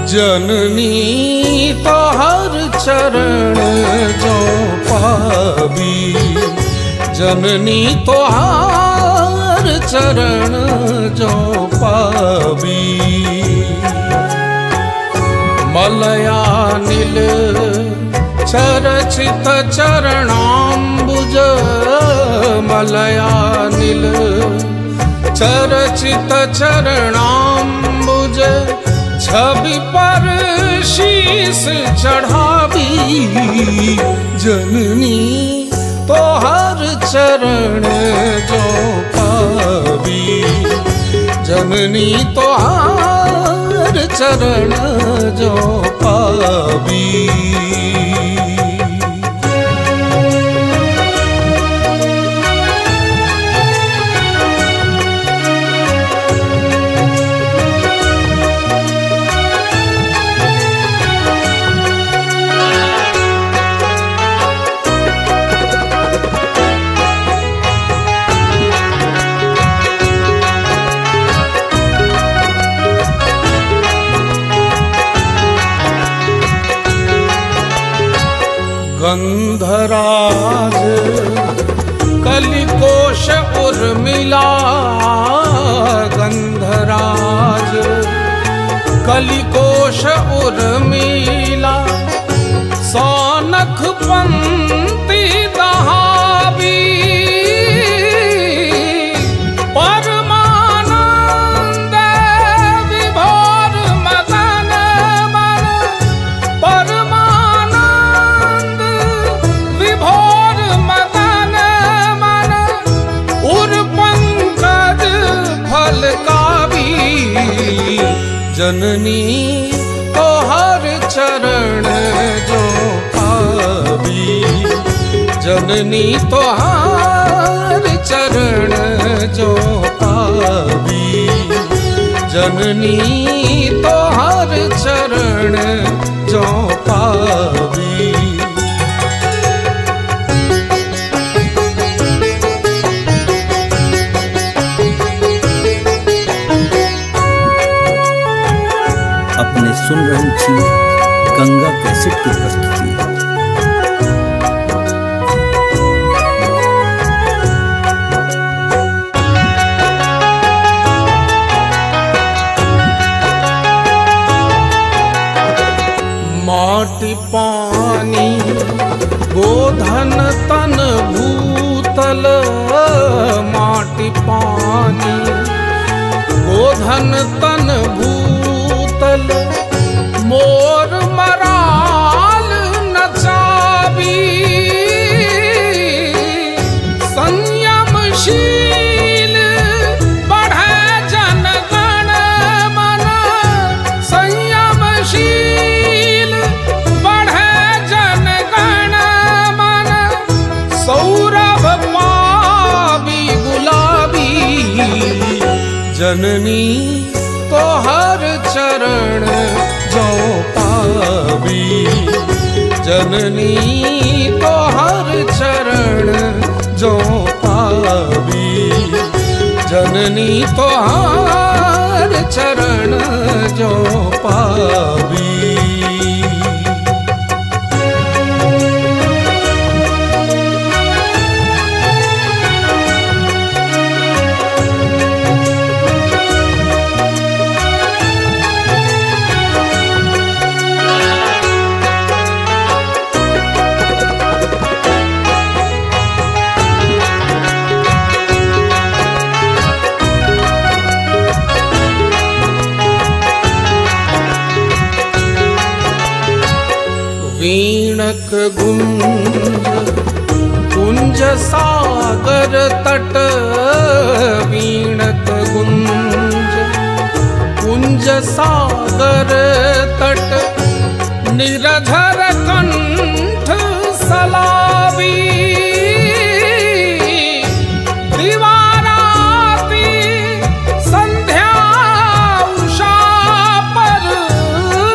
जननी तो हर चरण जो पावी, जननी तो हर चरण जो पावी। मलयानिल चरचित चरणाम्बुज, मलयानिल चरचित चरणाम्बुज, छवि पर शीस चढ़ावी। जननी तो हर चरण जो पावी, जननी तो हर चरण जो पावी। गंधराज कलिकोश उर्मिला, गंधराज कलिकोश उर्मिला, सौनख पंक्ति दहावी। परमानंद विभोर मदन मन, परमानंद विभोर मदन मन, उर पंकज फल कावी। जननी तो हर चरण जो पावी, जननी तो हर चरण जो पावी, जननी तो हर चरण जो पावी। अपने सुन रहे थी गंगा कैसेट की प्रस्तुति। माटी पानी गोधन तन भूतल, माटी पानी गोधन तन भूतल, मोर मराल नचावी। संयमशील बढ़े जनगण मन, संयमशील बढ़े जनगण मन, सौरभ पावी गुलाबी। जननी तो हर चरण जो पावी, जननी तो हर चरण जो पावी, जननी तो हर चरण जो पावी। वीणक गुंज कुंज सागर तट, वीणक गुंज कुंज सागर तट, निरझर कंठ सलावी। दीवाराती संध्या उषा पर,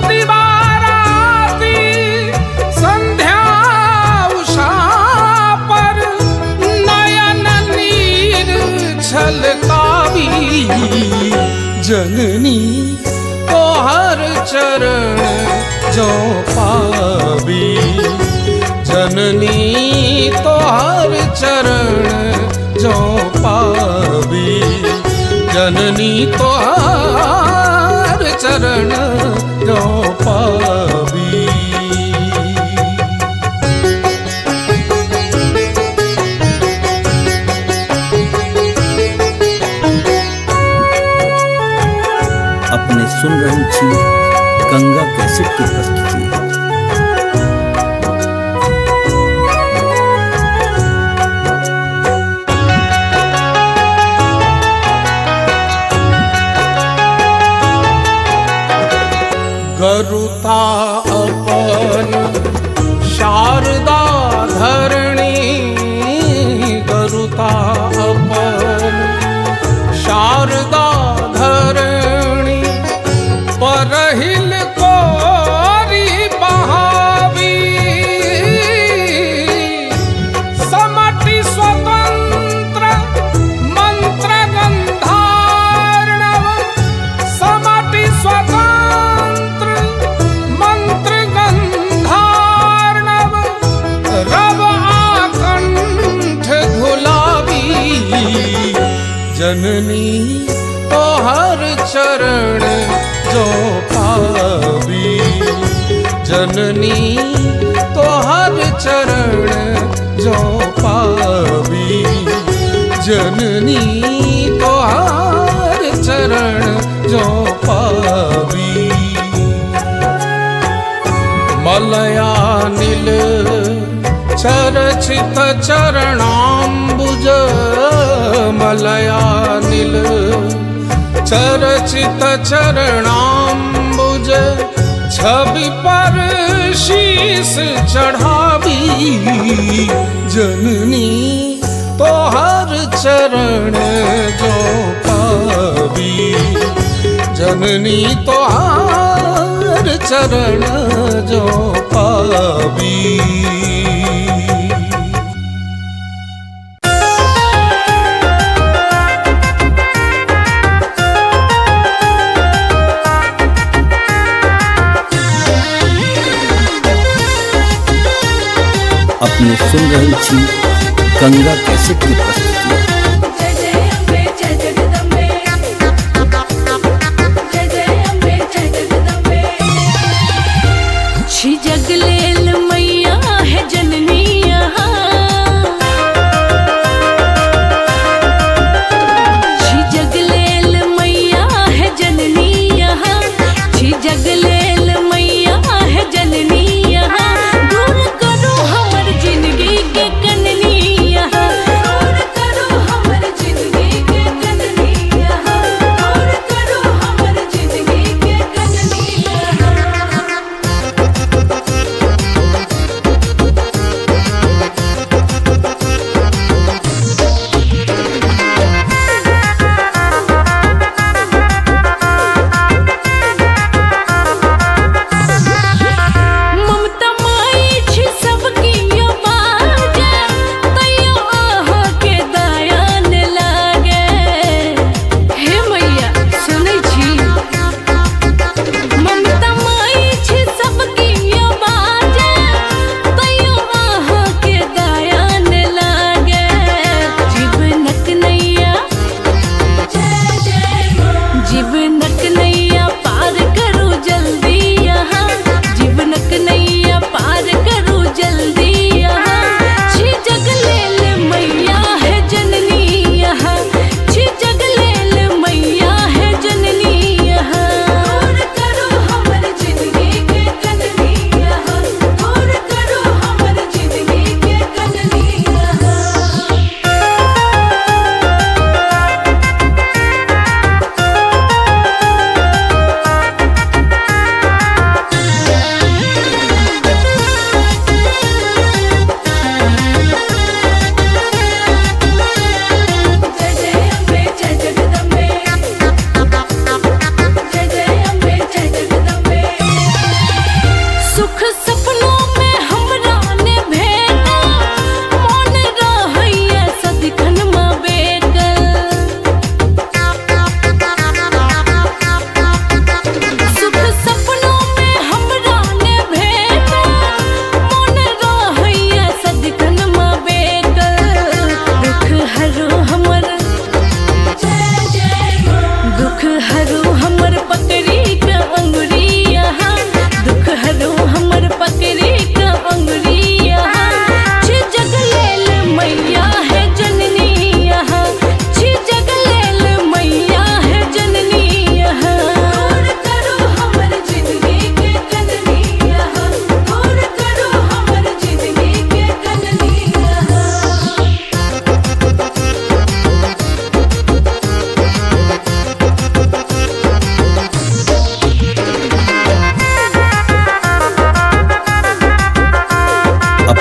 दीवाराती संध्या उषा पर, नयन नीर छलकावी। जननी तो हर चरण चरण जो पावी, जननी तोहर चरण जो पावी, जननी तोहर चरण जो पावी। अपने सुन रही थी गंगा कैसेट की प्रस्तुति। गरुता अपन शारदा धरणी, गरुता अपन शारदा धरणी, परहिल कोरी बहावी, समटि स्वतंत्र मंत्र गंधार्णव, समटि स्वतंत्र मंत्र गंधार्णव, रव आकंठ गुलाबी, जननी तोहर चरण जो पावी, जननी तोहर चरण जो पावी, जननी तोहर चरण जो पावी। मलयानिल चरचित चरणाम्बुज, मलयानिल चरचित चरणाम्बुज, छवि पर शीस चढ़ावी, जननी तोहर चरण जो पावी, जननी तोहर चरण जो पावी। अपने सुन रही थी गंगा कैसेट की प्रस्तुति। जय जय अम्बे जय जगदम्बे, जय जय अम्बे जय जगदम्बे। छी जगलेल मैया है जननी यहाँ, छी जगलेल मैया है जननी यहाँ, छी जगलेल मैया है जननी यहाँ। दूर करो हमर जिंदगी के कननी यहाँ, दूर करो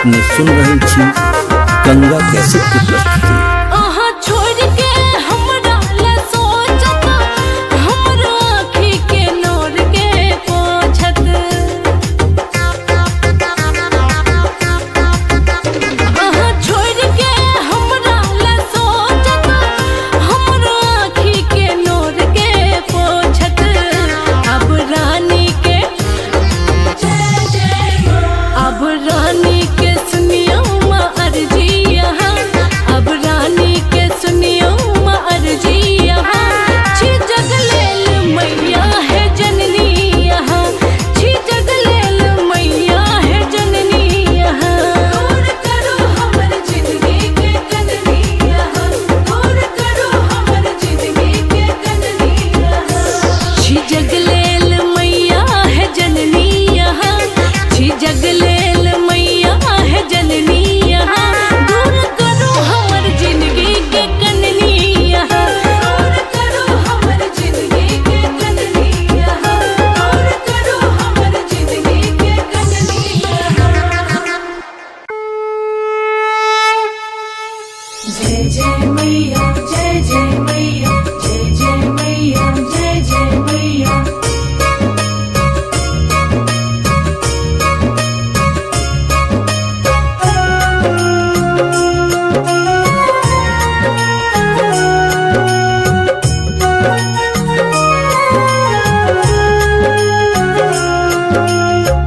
अपने सुन रहल छी गंगा कैसेट की प्रस्तुति। अहाँ छोड़ के हमरा ला सोचत, हमर आँखी के नोर के पोछत। अहाँ छोड़ के हमरा ला सोचत, हमर आँखी के नोर के पोछत। अब रानी के अब रानी के सुनियो माँ अर्जी यहाँ, अब रानी के सुनियो माँ अर्जी यहाँ। छी जग लेल मैया है जननी यहाँ, छी जग लेल मैया है जननी यहाँ। दूर करो हमर जिंदगी के कननी यहाँ, दूर करो हमर जिंदगी के कननी यहाँ। छी जग लेल मैया है जननी यहाँ, छी जग लेल मैया है जननी यहाँ। दूर करो हमर जिंदगी के कननी यहाँ, दूर करो हमर जिंदगी के कननी यहाँ, दूर करो हमर जिंदगी के कननी यहाँ। जय जय मैया, जय जय मैया, जय जय मैया, जय जय मैया।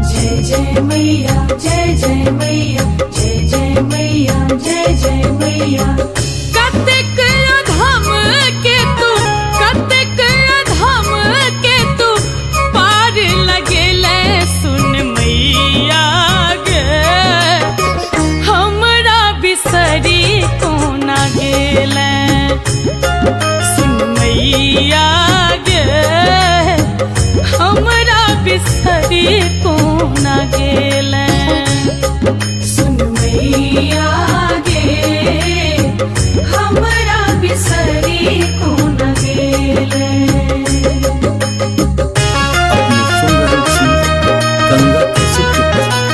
जय जय मैया, जय जय मैया, जय जय मैया, जय जय मैया। कतेक अधम के तू, कतेक अधम के तू पार लगेले सुन मैया गे। हमरा बिसरी कोना गेले सुन मैया गे, हमरा बिसरी कोना गेले सुन मैया गे, हमरा बिसरी कोना गेले। अपने सुन रहल छी गंगा कैसेट की प्रस्तुति।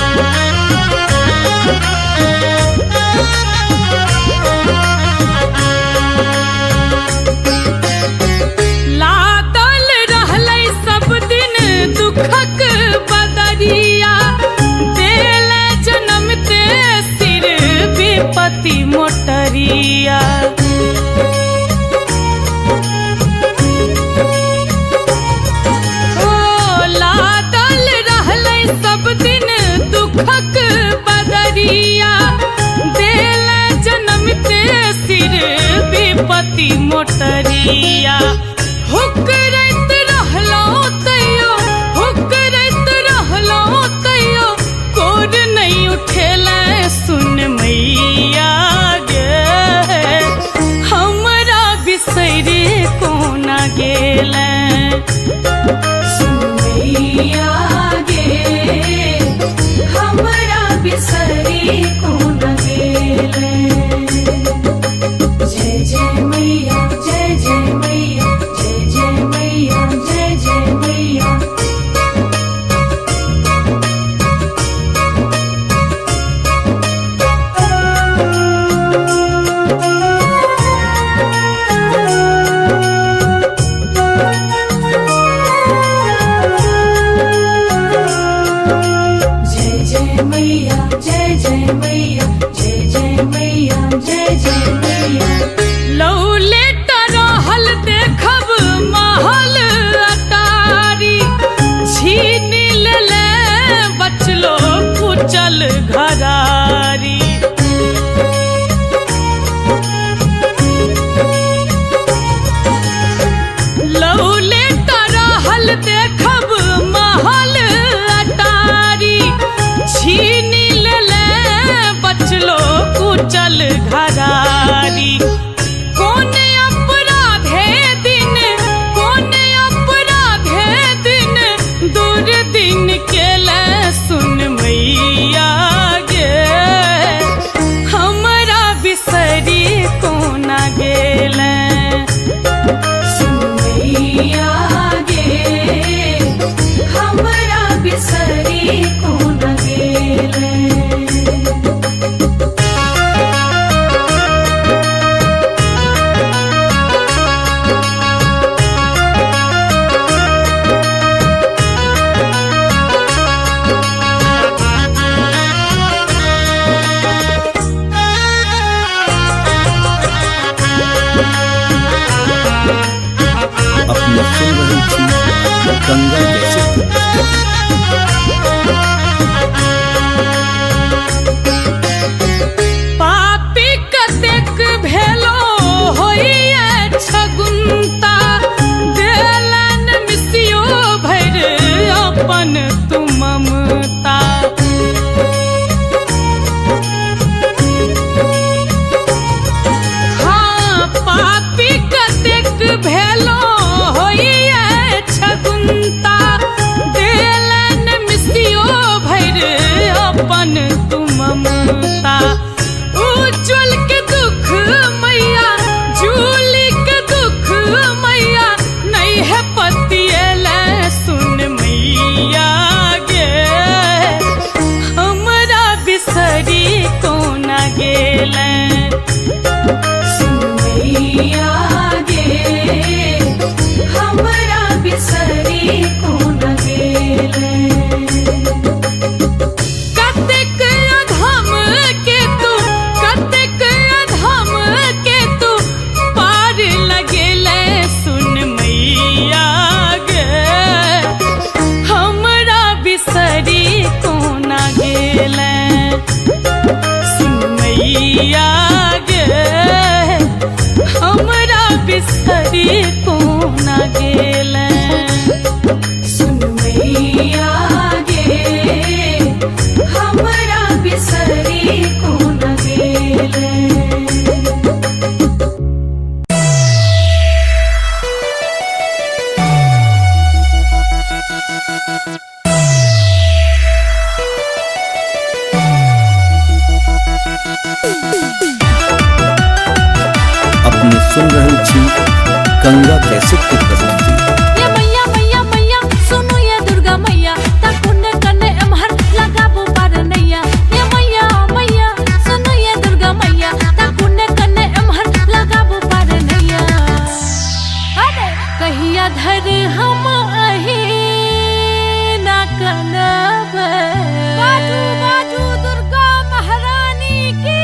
जय गंगा कैसेट की प्रस्तुति। पापी कतेक भेलो होइए छगुन्ता, देलन मिसियो भैर अपन तू ममता। हाँ, पापी कतेक भेलो होइए छगुन्ता, देलन मिसियो भैर अपन तू ममता। उज्जवल के दुख मैया, जूली के दुख मैया, नहीं है पतियले सुन मैया गे, हमरा बिसरी कोना गेले। सुन मैया गे, हमरा बिसरी कोना गेले। कतेक अधम के तू, कतेक अधम के तू पार लगेले सुन मैया गे, हमरा बिसरी कोना गेले। सुन मैया गे, हमरा बिसरी कोना गेले। सुन मैया गे, हमरा बिसरी कोना गेले। अपने सुन रहल छी गंगा कैसेट की प्रस्तुति। ये मैया मैया मैया सुनो ये दुर्गा मैया, तकुने कने एम्हर लगाबू पार नैया। ये मैया मैया सुनो ये दुर्गा मैया, तकुने कने एम्हर लगाबू पार नैया। अरे कहिया धर हम अही ना कनब, बाजू बाजू दुर्गा महारानी की।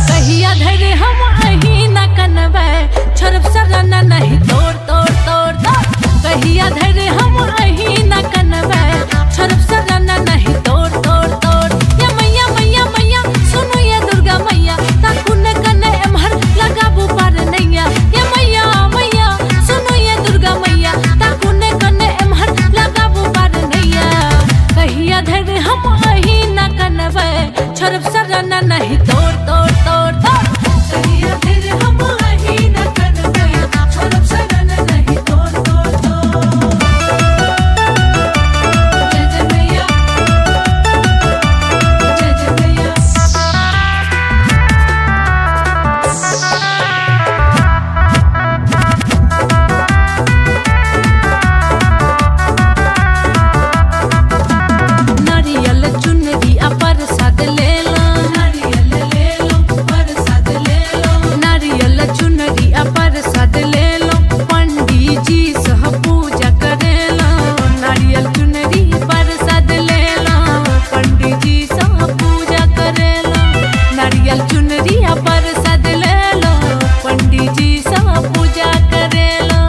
कहिया धर हम अही ना कनबै, छोड़ब सरना नहीं तोड़ तोड़ तोड़ तोड़। कहिया धर हम अही ना कनबै, छोड़ब सरना नहीं तोड़ तोड़ तोड़। ये मैया मैया मैया सुनो ये दुर्गा मैया, तकुने कने एम्हर लगाबू पार नैया। ये मैया मैया सुनो ये दुर्गा मैया, तकुने कने एम्हर लगाबू पार नैया। कहिया धर हम अही ना कनबै, छोड़ब सरना नहीं तोड़ तोड़ तोड़ तोड़। कहिया धर हम अही ना कनबै, छोड़ब सरना नहीं तोड़ तोड़ तोड़। जय जय मैया, जय जय मैया। नारियल चुनरी आ प्रसाद ले लो, नारियल ले लो प्रसाद ले लो। नारियल चुनरी आ प्रसाद ले लो, पंडित जी सह पूजा करे लो। नारियल चुनरी प्रसाद ले लो, पंडित जी सह पूजा करे लो। नारियल चुनरी आ प्रसाद ले लो, पंडित जी सह पूजा करे लो।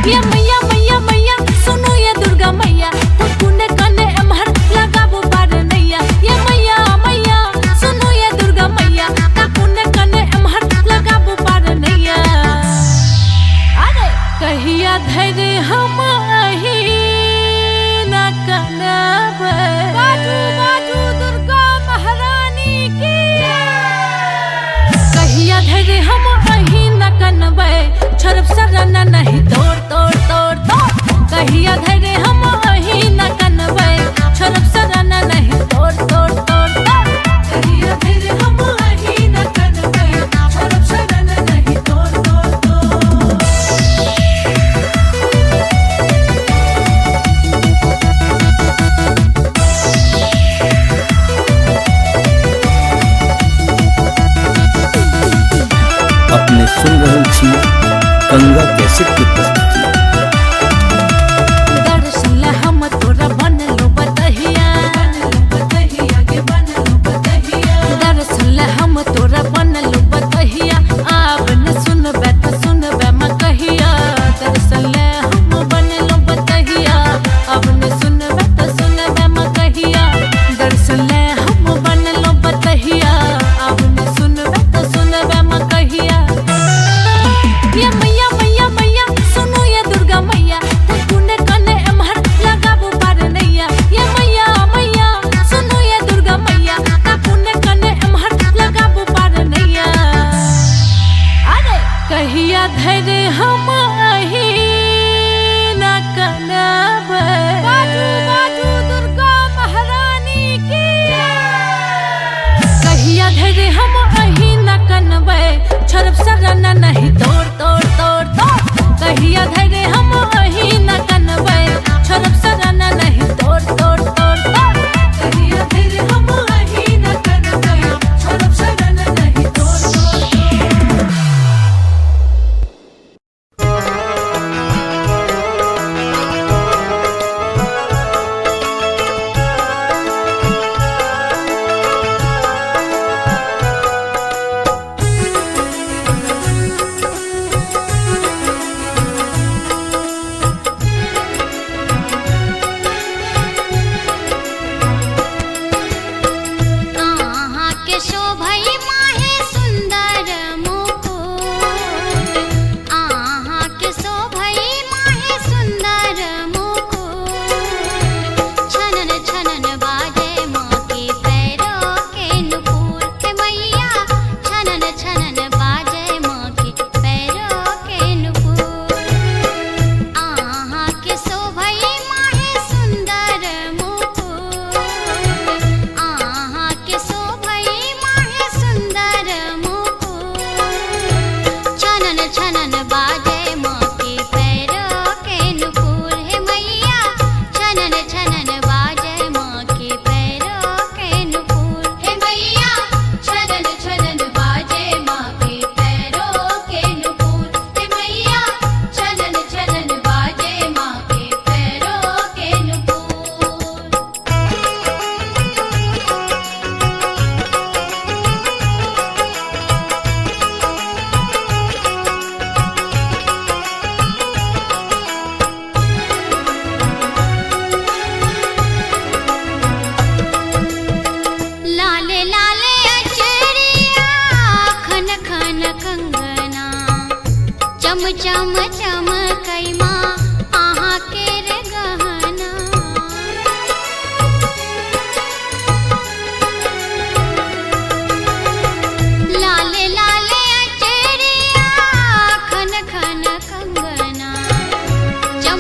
ये मैया मैया मैया सुनो ये दुर्गा मैया, तकुने कने एम्हर लगाबू पार नैया। ये मैया मैया सुनो ये दुर्गा मैया, तकुने कने एम्हर लगाबू पार नैया। अरे कहिया धर हम अही ना कनब, बाजू बाजू दुर्गा महारानी की। कहिया धर हम अही ना कनबै, छोड़ब सरना नहीं तोड़ तोड़ तोड़ तोड़। कहिया धर हम अही ना कनबै, छोड़ब सरना नहीं तोड़ तोड़ तोड़ तोड़। कहिया धर हम अही ना कनबै, छोड़ब सरना नहीं तोड़ तोड़ तोड़। अपने सुन रहल छी गंगा कैसेट की प्रस्तुति।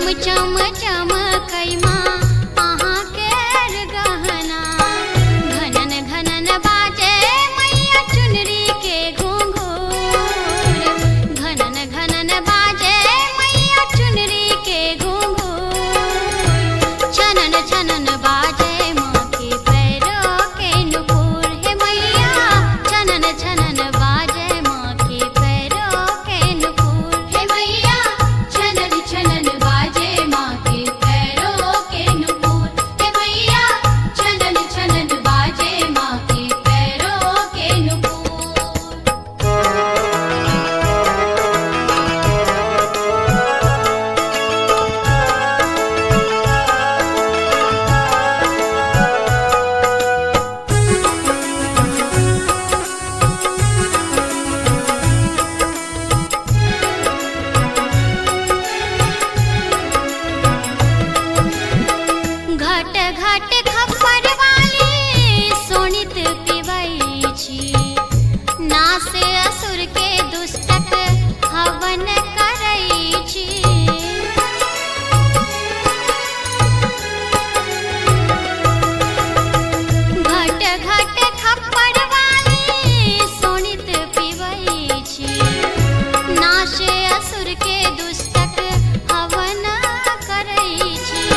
चम चमकै माँ अहाँ केर गहना घनन घनन बाजे मैया चुनरी के घुंघूर घनन घनन बाजे मैया चुनरी के घुंघूर छनन छनन बाजे माँ के पैरों के नुपुर हे मैया छनन छनन बाजे माँ के पैरों के नुपुर हे मैया छनन छनन बाजे माँ के पैरों के नुपुर हे मैया छनन छनन बाजे माँ के पैरों के नुपुर घट घट खप्पर वाली सोनित पिबै छी नास असुर के दुष्टक हवन करै छी घट घट खप्पर वाली सोनित पिबै छी नाश असुर के दुष्टक हवन करै छी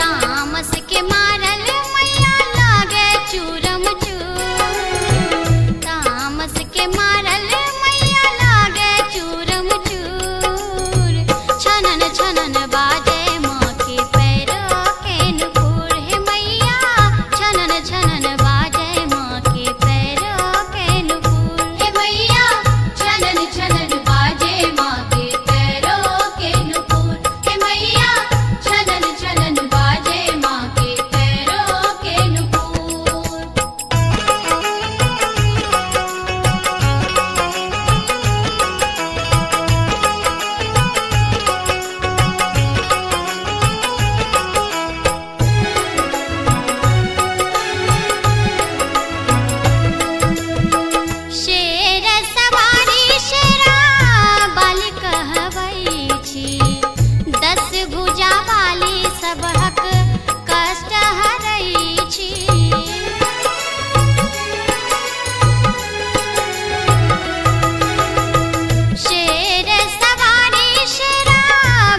तामस के मारल मैया लागे चूरम चूर तामस के मारल मैया लागे चूरम चूर छनन छनन बाजे माँ के पैरों के नुपुर हे मैया छनन छनन बाजे माँ के पैरों के नुपुर हे मैया छनन छनन बाजे माँ के पैरों के नुपुर हे मैया छनन छनन बाजे माँ के पैरों के नुपुर शेर सवारी शेरा बाल कहबै छी 10 भुजा वाली सबहक कष्ट हरै छी शेर सवारी शेरा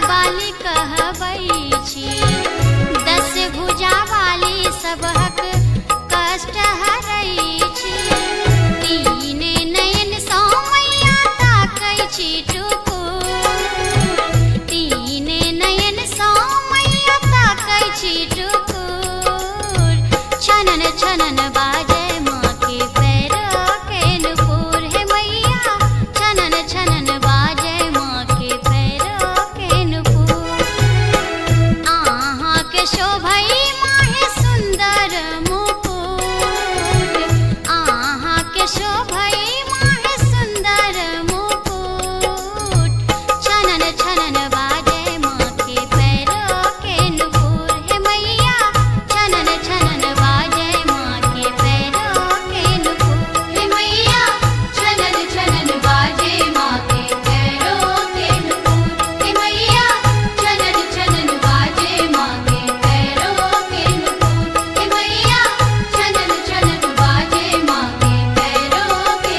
बाल कहबै छी 10 भुजा वाली सबहक कष्ट हरै छी तीन नयन सँ मैया ताकै छी टुकुर तीन नयन सँ मैया ताकै छी टुकुर छनन छनन बाजे माँ के पैरों के नुपुर हे मैया छनन छनन बाजे माँ के पैरों के नुपुर अहाँ के शोभै माहे सुंदर मुकुट अहाँ के शोभै माहे सुंदर मुकुट छनन छनन बाजे माँ के पैरों के नुपुर हे मैया छनन छनन बाजे माँ के पैरों के नुपुर हे मैया छनन छनन बाजे माँ के पैरों के नुपुर हे मैया छनन छनन बाजे माँ के पैरों के नुपुर हे मैया छनन छनन बाजे माँ के पैरों के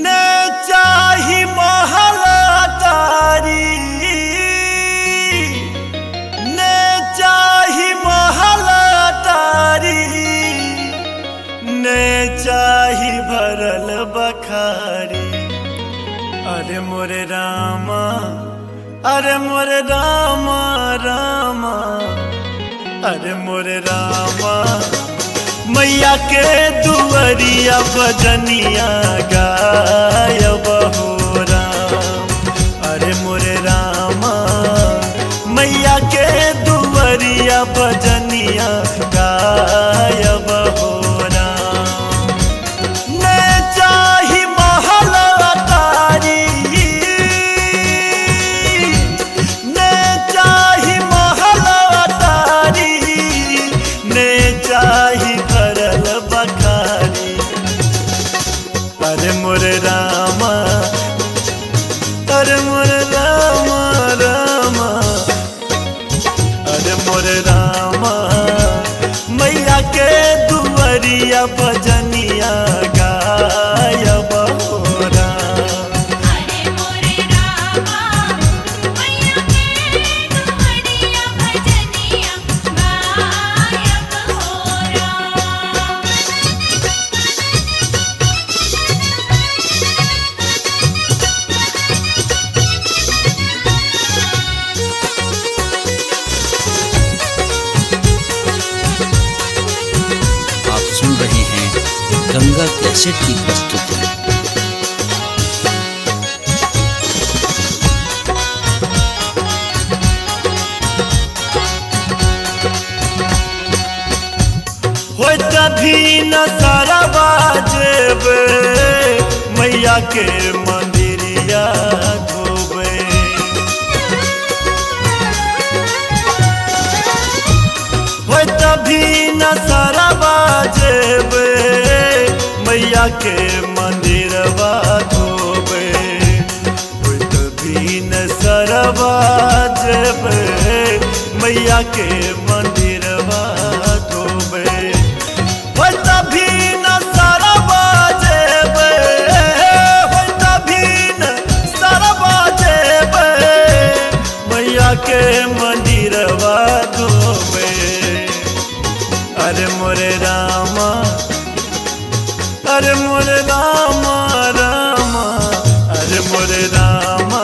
ने चाही महलातारी ने चाही महलातारी ने चाही भरल बखारी अरे मोरे रामा अरे मोरे रामा रामा अरे मोरे रामा मैया के दुअरिया भजनिया गायब हो राम अरे मोरे रामा मैया के दुअरिया भजनिया गायब हो राम ने चाही महल अटारी गंगा कैसेट की प्रस्तुति। हो तभी न सारा बाजेबे मैया के मंदिरिया धोबे। हो तभी न सारा बाजेबे मैया के मंदिरवा धोबे। हो तभी न सारा बाजेबे मैया के मंदिरवा धोबे। हो तभी न सारा बाजेबे, हो तभी न सारा बाजेबे मैया के मंदिरवा धोबे। अरे मोरे रामा, अरे मोरे रामा रामा, अरे मोरे रामा।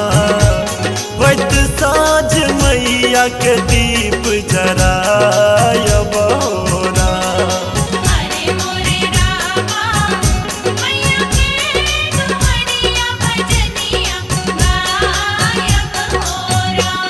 होत साँझ मैया के दीप जरायब हो राम। अरे मोरे रामा मैया के दुआरिया भजनिया गायब हो राम।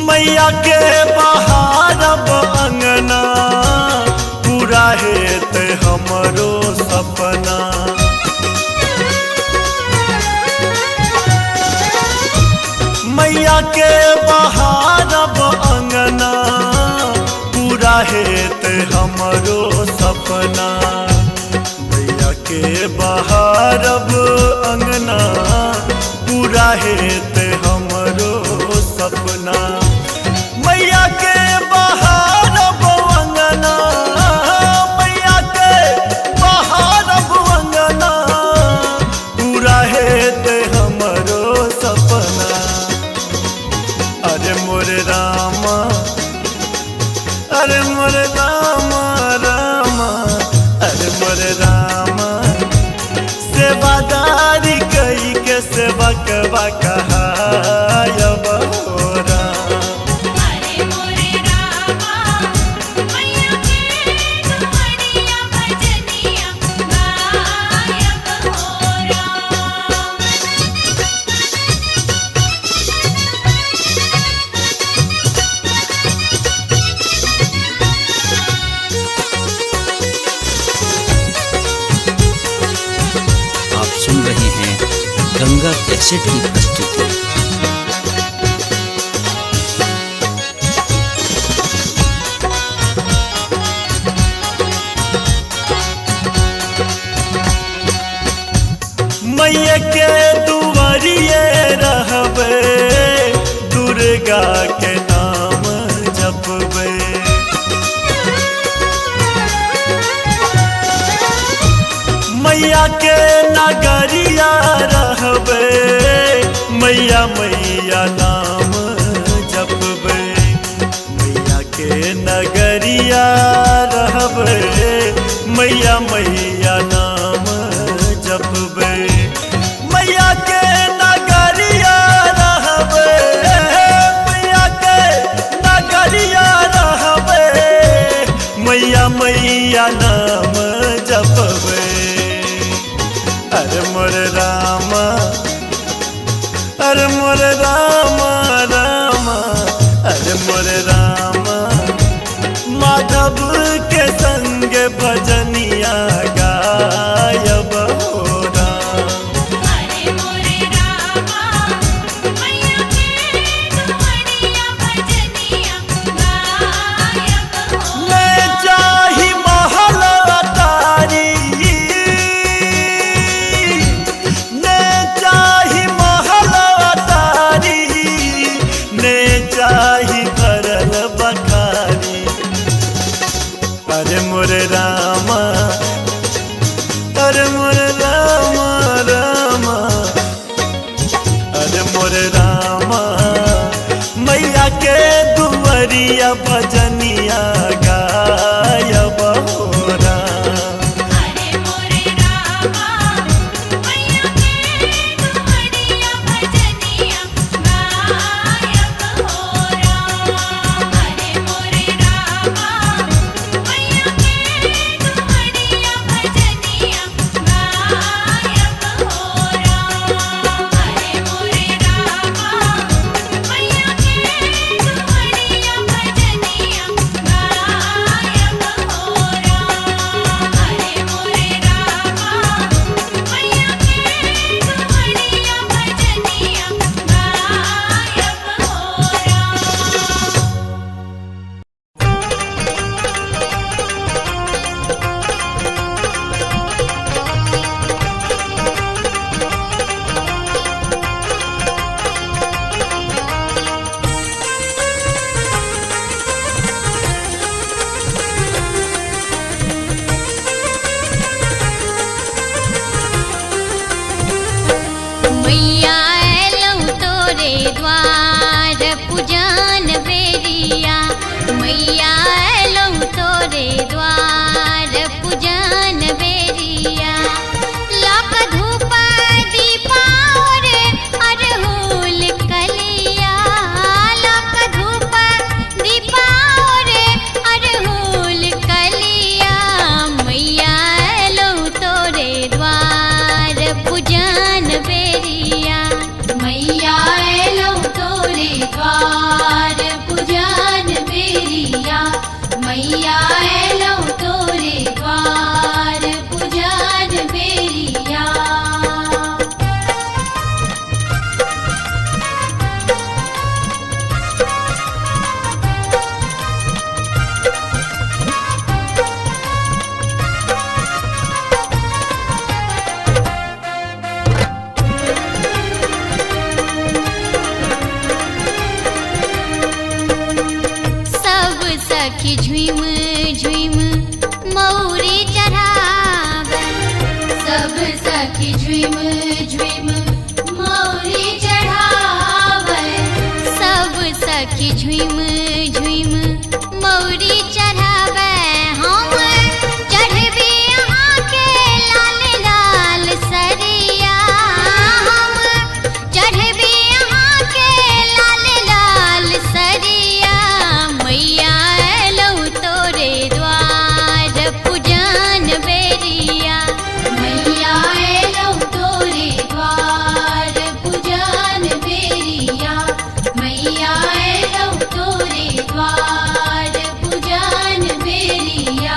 मैया के बहारब अंगना पूरा हेत हमरो सपना। मैया के बहारब अंगना पूरा हेत हमरो सपना। मैया के बहारब अंगना पूरा हेत हमरो सपना। मैया के बहारब अंगना, मैया के बहारब अंगना पूरा हेत हमरो सपना। अरे मोरे रामा, अरे मोरे रामा रामा, अरे मोरे रामा। सेवादारी कई के सेवक कहायब हो राम। अरे मोरे रामा मैया के दुआरिया भजनिया गायब हो राम। आप सुन रहे हैं गंगा कैसेट की प्रस्तुति। मैया के दुआरिये रहबे दुर्गा के नाम जपबे। मैया के नगरिया रहबे मैया मैया नाम जपबे। मैया के नगरिया रहबे मैया मैया नाम जपबे। मैया के नगरिया रहबे, मैया के नगरिया रहबे मैया मैया नाम जपबे। अरे मोरे रामा, अरे मोरे रामा रामा, अरे मोरे रामा। माधव के संग भजनिया गायब हो राम। अरे मोरे रामा मैया के दुआरिया भजनिया गायब हो ले जाहि महल अटारी, ने चाही महल अटारी, ने चाही भरल बखारी। द्वार पूजन बेरिया लाख धूप दीपा रे अरहुल कलिया लाख धूप दीपा रे अरहुल कलिया मैया लो तोरे द्वार पूजन बेरिया मैया लो तोरे द्वार पूजन बेरिया मैया लो तोरे द्वार पूजन बेरिया। सब सखी झुम झुम मौरी चढ़ावे सब सखी झुम झुम मौरी चढ़ावे सब सखी झुम झुम मौरी चढ़ावे हम चढ़बी यहाँ के लाल लाल सरिया हम चढ़बी यहाँ के लाल लाल सरिया मैया लो तोरे द्वार पूजन बेरिया मैया लो तोरे द्वार पूजन बेरिया मैया लो तोरे द्वार पूजन बेरिया।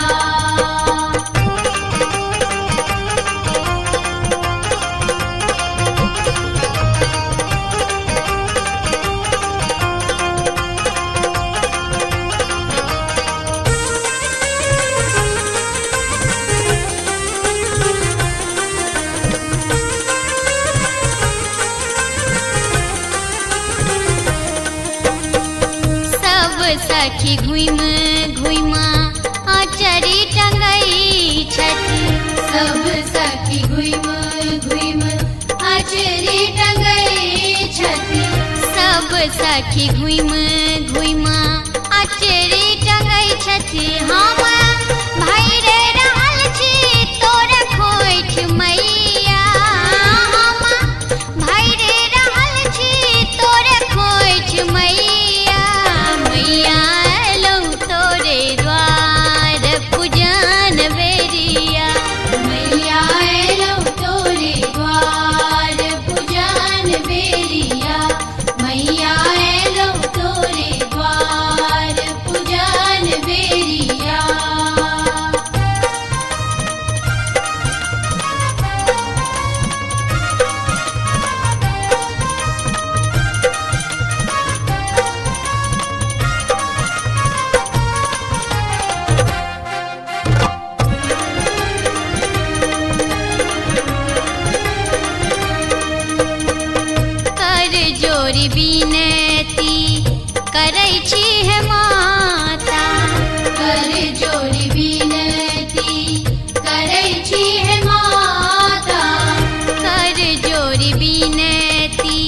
सब सखी घुम घुमा आचरी टंगई छथि सब सखी घुम घुम आचरी टंगई छथि सब सखी घुम घुमा आचरी टंगई छथि हम भैरे रहल छी तोर खोइठ मैया हम भैरे रहल छी तोर खोइठ मैया मैया लो तोरे द्वार पूजन बेरिया मैया लो तोरे द्वार पूजन बेरिया मैया लो तोरे द्वार पूजन बेरिया। कर जोरी बिनती करै छी हे माता कर जोरी बिनती करै छी हे माता कर जोरी बिनती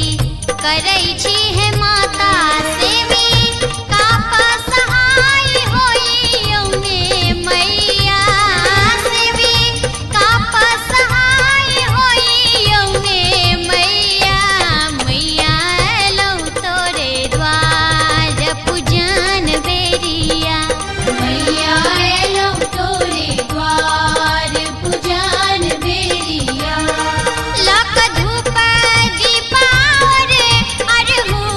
करै छी हे माता सेवी काप सहाय होई यौने मैया सेवी काप सहाय होई यौने मैया मैया लो तोरे द्वार पूजन बेरिया मैया लो तोरे द्वार पूजन बेरिया लाख धूप दीपा रे अरहुल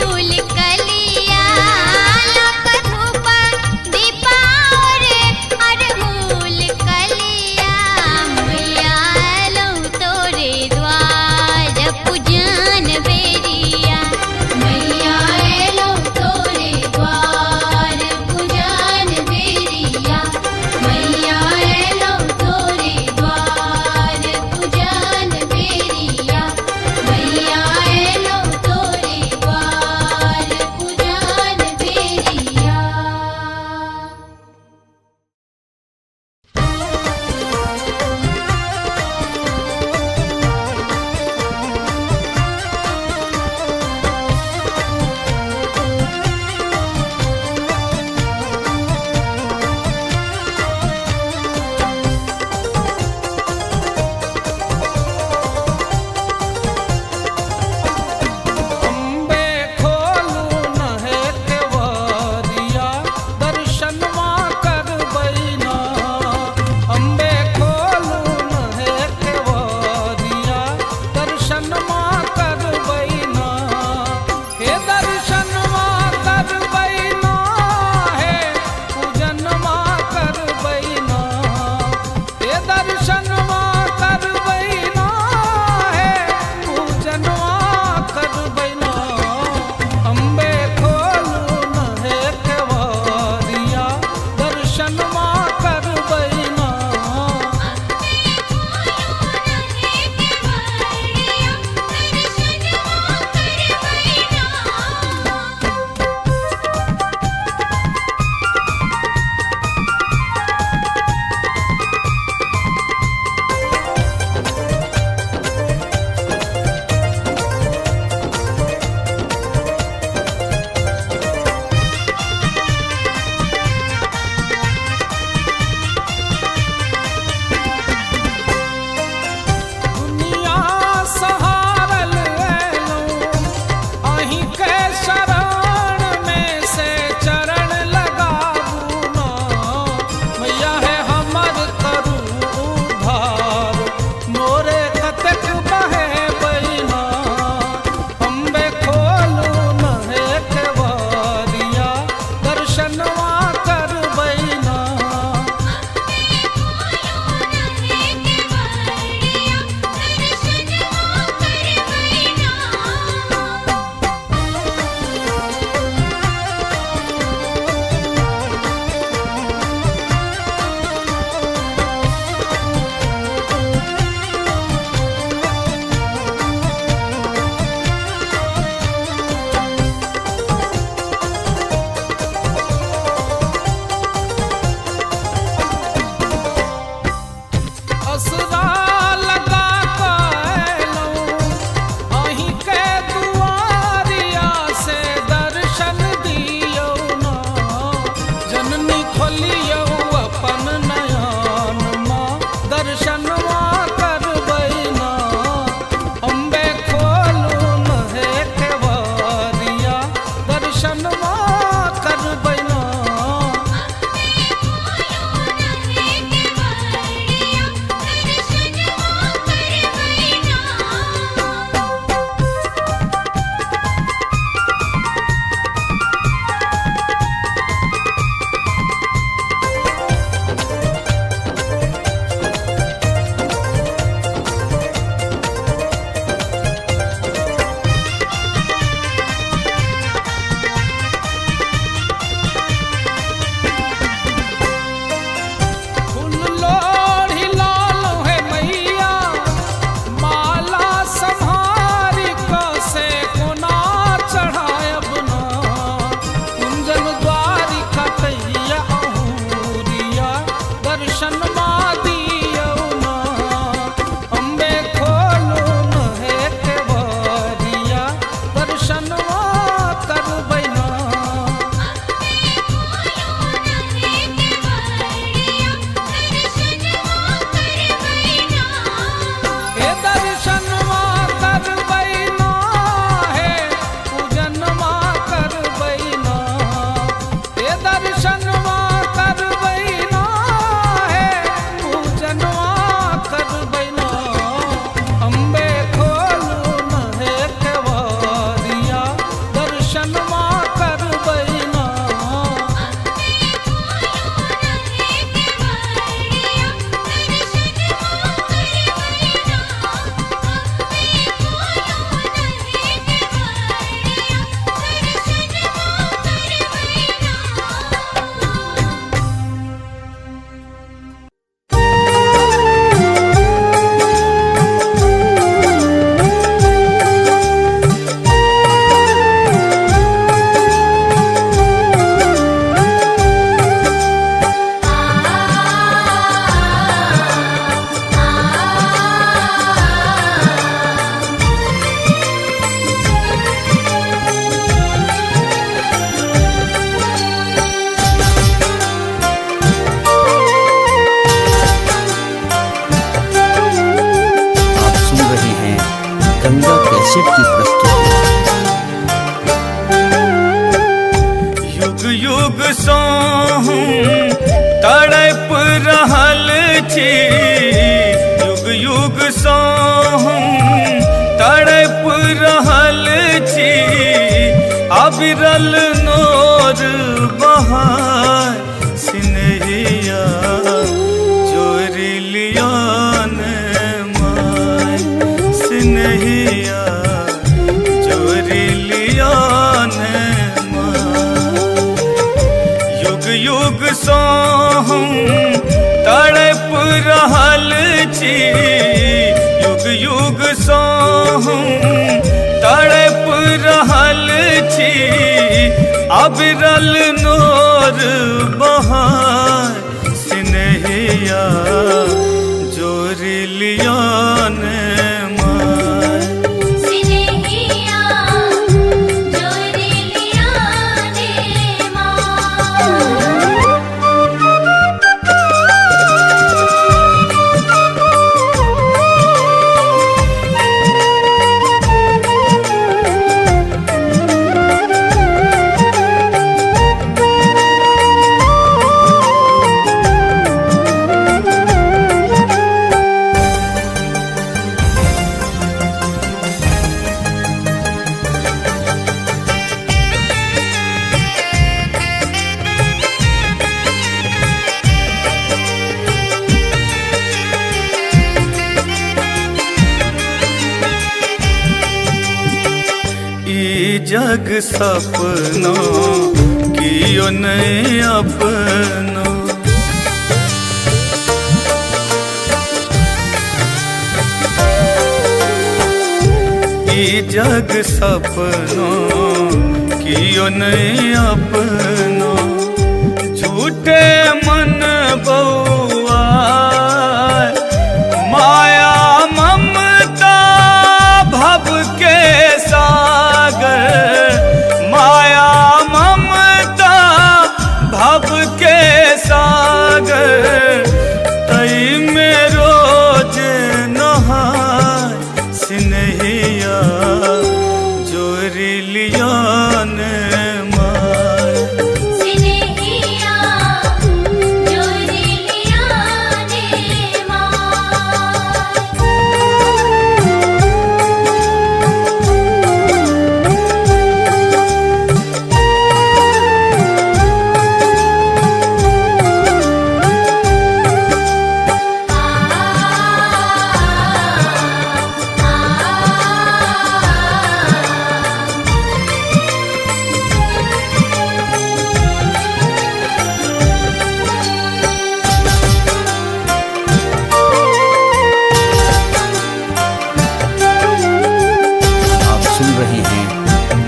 गंगा कैसेट की प्रस्तुति। युग युग सो तड़प रहल छी, युग युग सो तड़प रहल छी, अविरल नोर बहार सिनहिया चोरी लियान माय, सिनहिया चोरी लियान माय। युग युग सो तड़प रहल छी, युग युग सो तड़प रहल छी, अविरल नोर बहार सिनहिया जोरी लियान माय, सिनहिया चोरी लियान माय। ई जग सपनों कियो नहीं अपनो, ई जग सपनों कियो नहीं अपनो, झूठे मन बउआ माया ममता भव के सागर, माया ममता भव के सागर, तई में रोज नहाय सिनहिया जोरी लियान माय, सिनहिया चोरी लियान माय। आप सुन रहे हैं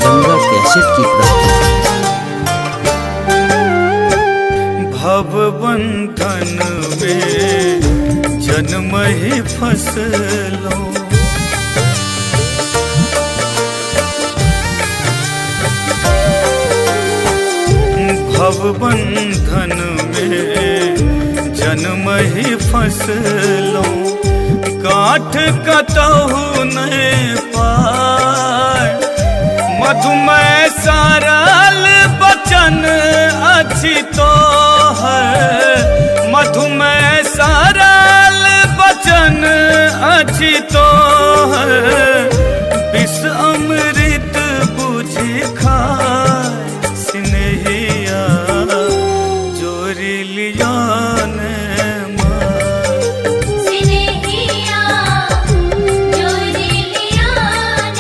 गंगा कैसेट की प्रस्तुति। भव बंधन में जन्म ही फसलो, भव बंधन में जन्म ही फसलो, काठ कतहु नहीं पाय, मधुमय सरल बचन अछि तोहर, मधुमय सरल बचन अछि तोहर, विष अमृत बुझि खाय सिनहिया जोरी लियान माय, सिनहिया चोरी लियान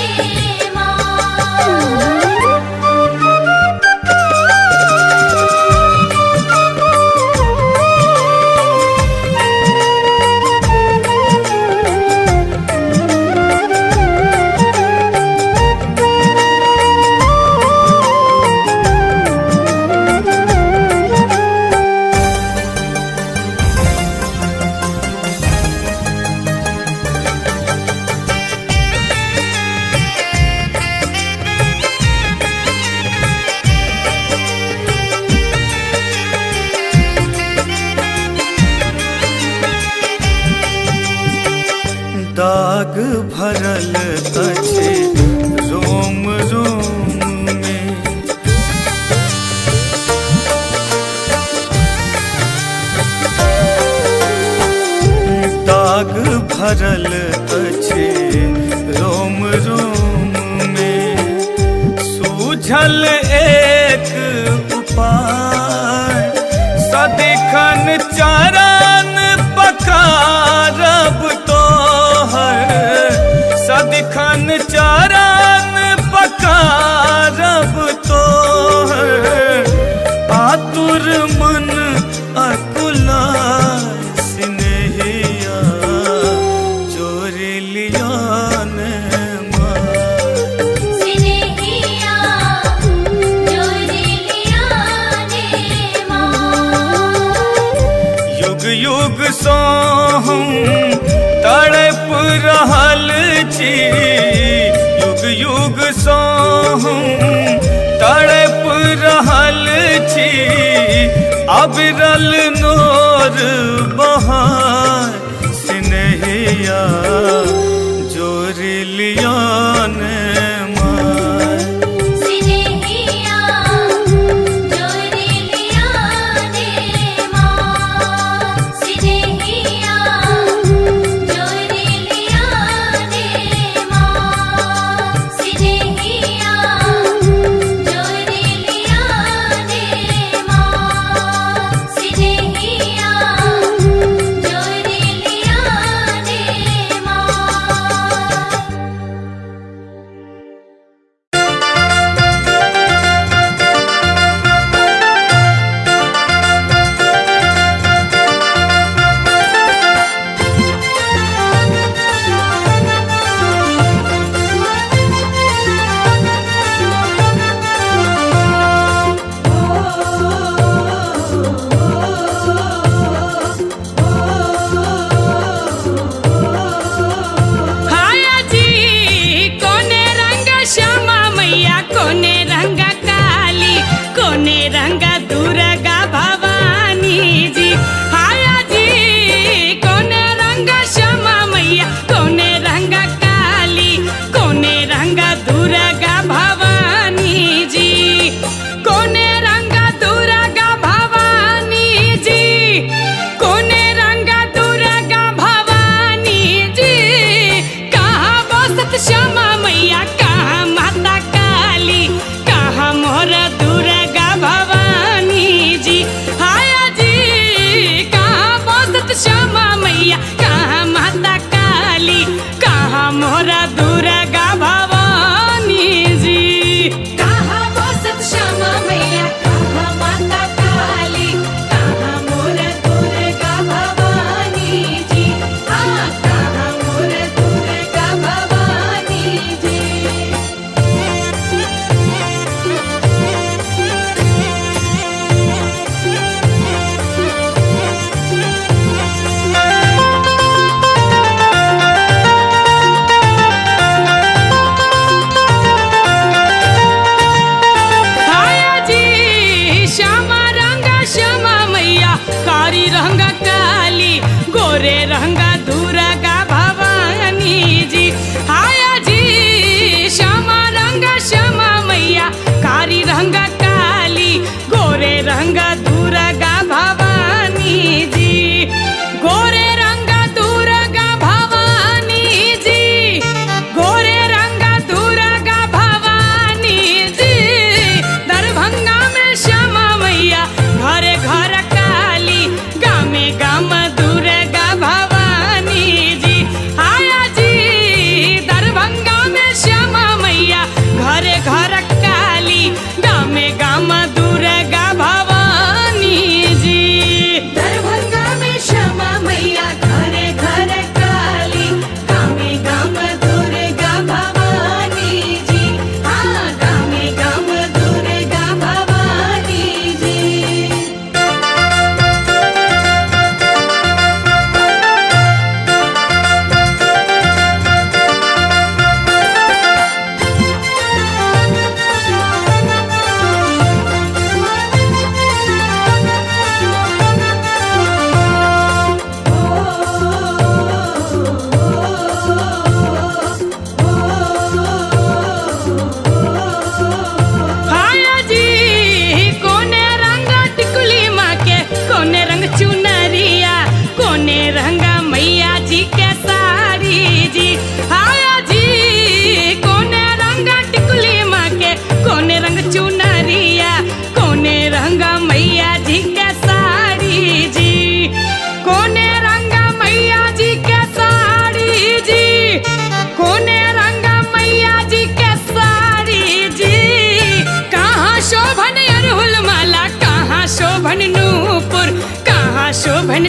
माय। अछि रोम रोम में। दाग भरल अछि रोम रोम में, सूझल एक उपाय सदिखन चरण पकारब तोहर, सदिखन चरण पकारब तोहर। आतुर मन अकुलाय स्नेहिया चोर लिया ने मार। स्नेहिया चोर लिया ने मार। युग युग सो हम तड़प रहल छी, युग युग सो हम तड़प रहल छी। अविरल नोर बहाय स्नेहिया जोर लिया ने मार। स्नेहिया चोर लिया ने मार। स्नेहिया चोर लिया ने मार। स्नेहिया चोर लिया ने मार। स्नेहिया चोर लिया ने मार। हाया जी कोने रंग श्यामा मैया, कोने रंग काली, कोने रंग दुर्गा भवानी जी। हाया जी कोने रंग श्यामा मैया, कोने रंग काली, कोने रंग दुर्गा भवानी जी। कोने रंग दुर्गा भवानी जी, कोने रंग दुर्गा भवानी जी। कहाँ बसत श्यामा मैया, कहाँ माता काली, कहाँ मोर दुर्गा भवानी जी। हाया जी कहाँ बसत श्यामा मैया, कहाँ माता काली, कहाँ मोर दुर्गा भवानी जी। कहाँ बसत श्यामा मैया, कहाँ माता काली, कहाँ मोर दुर्गा भवानी जी। हाँ कहाँ मोर दुर्गा भवानी जी।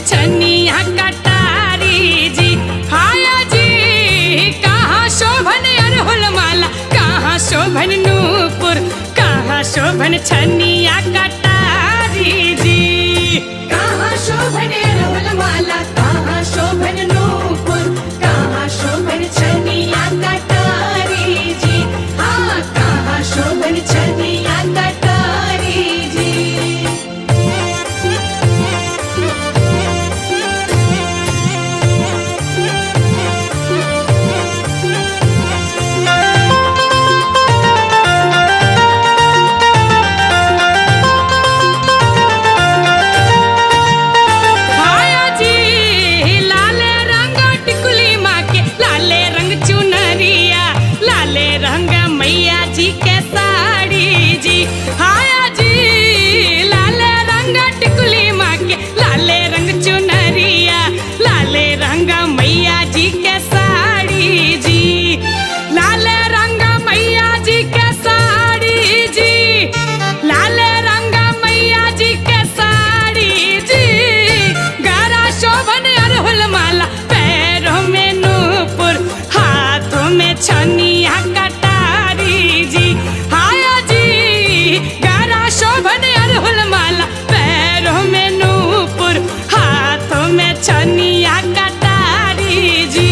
छनिया कटारी जी। हाया जी कहाँ शोभन अरहुल माला, कहाँ शोभन नूपुर, कहाँ शोभन छनिया कटारी जी। कहाँ शोभन अरहुल माला, कहाँ शोभन नूपुर, कहाँ शोभन छनिया कटारी जी। हाँ कहाँ शोभन छनिया कटारी जी। हाया जी लाले रंग टिकुली माँ के, लाले रंग चुनरिया, लाले रंग मैया जी के साड़ी जी। हाया जी लाले रंग टिकुली माँ के, लाले रंग चुनरिया, लाले रंग मैया जी के साड़ी जी। लाले रंग मैया जी के साड़ी जी, लाले रंग मैया जी के साड़ी जी। गारा शोभन अरहुल माला, पैरों में नूपुर, हाथों में छनिया कटारी जी। हाया जी गारा शोभन अरहुल माला, पैरों में नूपुर, हाथों में छनिया कटारी जी।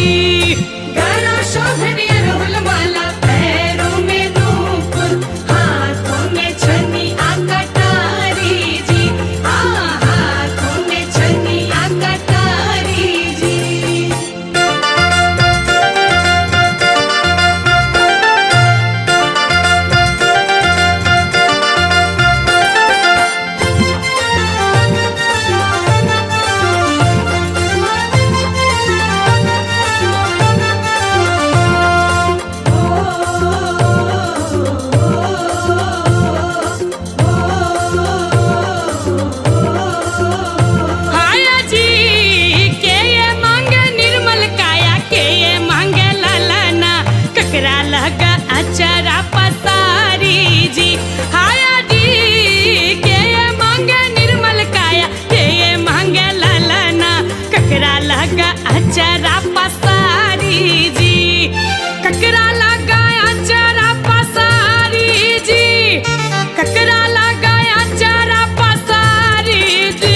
गारा शोभन अरहुल माला, पैरों में नूपुर, हाथों में छनिया कटारी जी। हाँ हाथों में छनिया कटारी जी। हाया जी के ये मांगे निर्मल काया, के ये मांगे ललना, ककरा लगा अचरा पसारी जी। हाया जी के ये मांगे निर्मल काया, के ये मांगे ललना, ककरा लगा अचरा पसारी जी। ककरा लगा अचरा पसारी जी, ककरा लगा अचरा पसारी जी।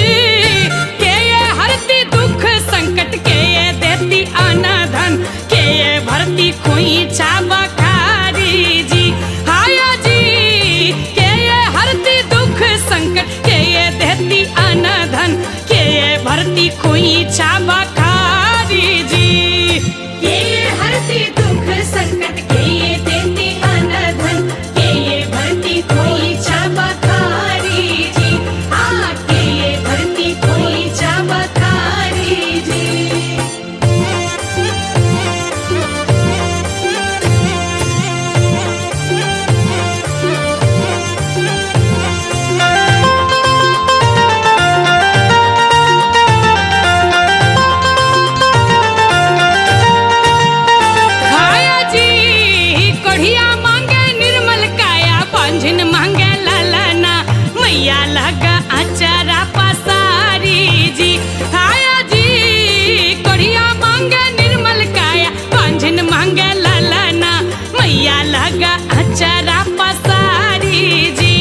के ये हरती दुख संकट, के ये देती अनधन, के ये भरती खोइछा बखारी जी। हाया जी के ये हरती दुख संकट, के ये देती अनधन, के ये भरती खोइछा बखारी जी। के ये हरती दुख संकट, के ये देती अनधन, के ये भरती खोइछा बखारी जी। हाँ के ये भरती खोइछा बखारी जी। हाया जी कोढ़िया मांगे निर्मल काया, बांझिन मांगे ललना, मैया लगा अचरा पसारी जी। हाया जी कोढ़िया मांगे निर्मल काया, बांझिन मांगे ललना, मैया लगा अचरा पसारी जी।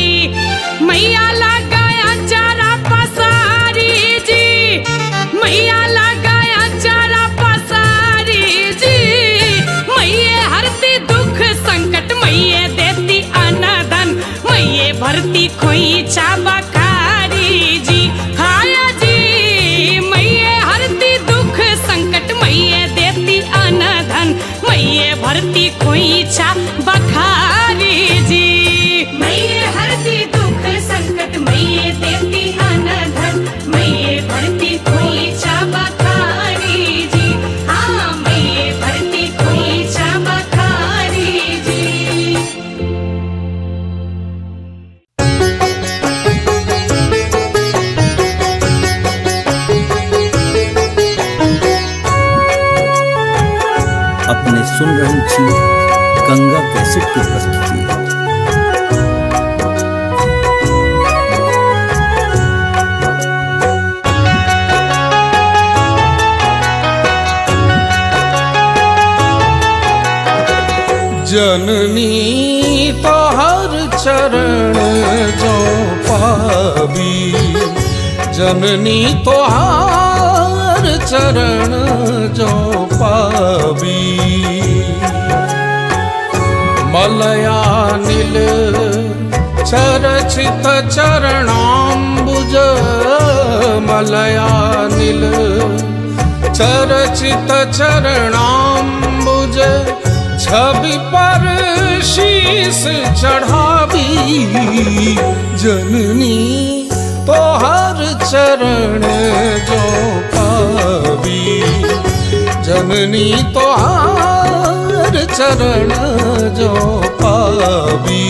मैया लगा अचरा पसारी जी, मैया लगा अचरा पसारी जी। मैये हरती दुख संकट, मैये देती अनधन, मैये भरती खोइछा बखारी जी। हाया जी मैये हरती दुख संकट, मैये देती अनधन, मैये भरती खोइछा बखारी जी। मैये हरती दुख संकट, मैये देती अनधन, मैये भरती खोइछा बखारी जी। हाँ मैये भरती खोइछा बखारी जी। अपने सुन रही थी गंगा कैसेट की प्रस्तुति। जननी तो हर चरण जो पावी, जननी तो हर चरण जो पावी। मलयानिल चरचित चरणाम्बुज, मलयानिल चरचित चरणाम्बुज, छवि पर शीस चढ़ावी। जननी तो हर चरण जो पावी, जननी तो हर चरण जो पावी।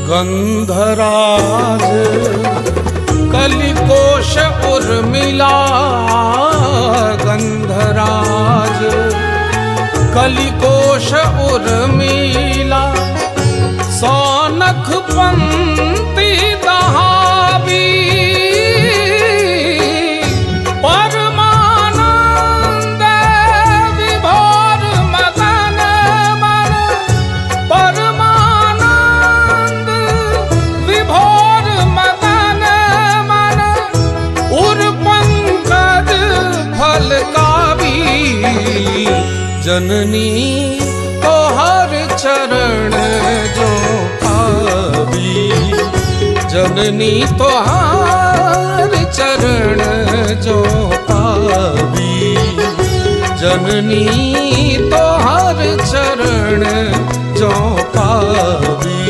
गंधराज कलिकोश उर्मिला, गंधराज कलिकोश उर्मिला, सौनख पंक्ति दहावी। परमानंद विभोर मदन मन, परमानंद विभोर मदन मन, उर पंकज फल कावी। जननी तो हर चरण जो पावी, जननी तो हर चरण जो पावी, जननी तो हर चरण जो पावी।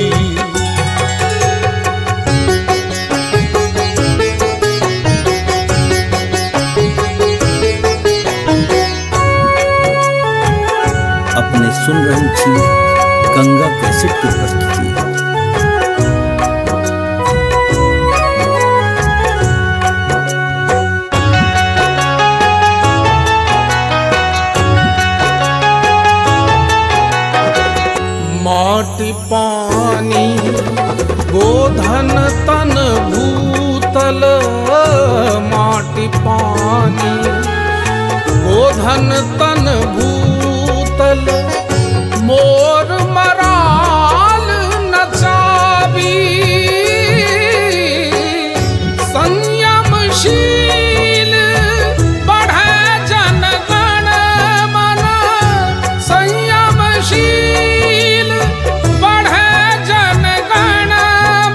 अपने सुन रही थी गंगा कैसेट की प्रस्तुति। माटी पानी गोधन तन भूतल, माटी पानी गोधन तन भूतल, मोर मराल नचावी। संयमशील बढ़े जनगण मन, संयमशील बढ़े जनगण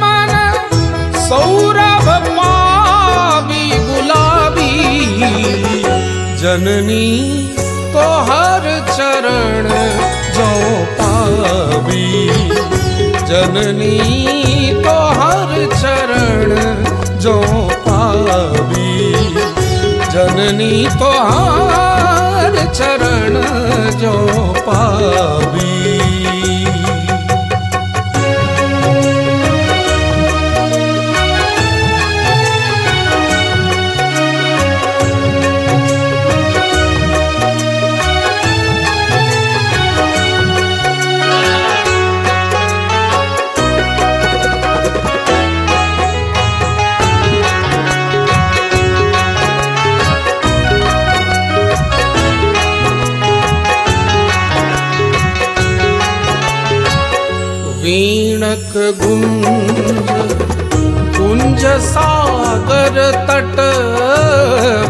मन, सौरभ पावी गुलाबी। जननी तो हर चरण जो पावी, जननी तो हर चरण जो पावी, जननी तो हर चरण जो पावी। वीणक गुंज कुंज सागर तट,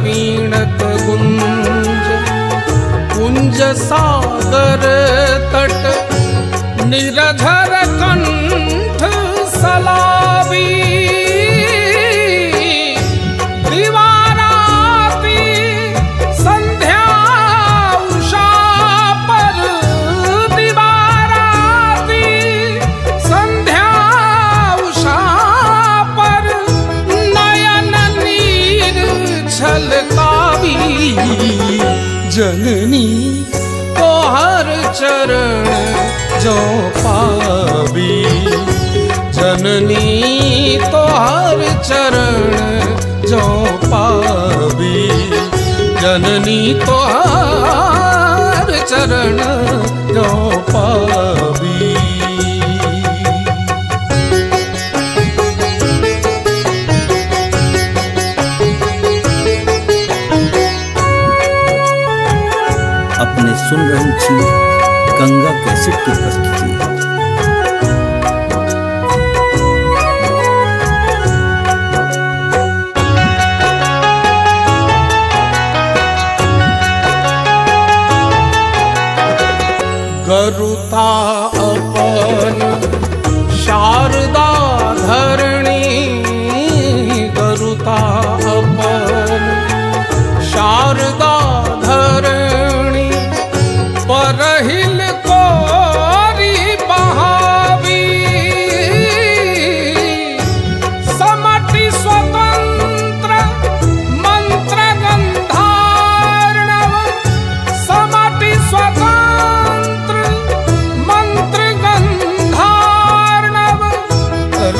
वीणक गुंज कुंज सागर तट, निरझर कंठ सलावी। दीवाराती संध्या उषा पर, दीवाराती संध्या उषा पर, नयन नीर छलकावी। जननी तो हर चरण जो पावी जननी तोहर चरण जो पावी जननी तोहर चरण जो पावी। अपने सुन रही थी गंगा कैसेट की प्रस्तुति। गरुता अपन शारदा धरणी गरुता अपन शारदा धरणी परहिल कोरी बहावी समटि स्वतंत्र मंत्र गंधार्णव समटि स्वतंत्र मंत्र गंधार्णव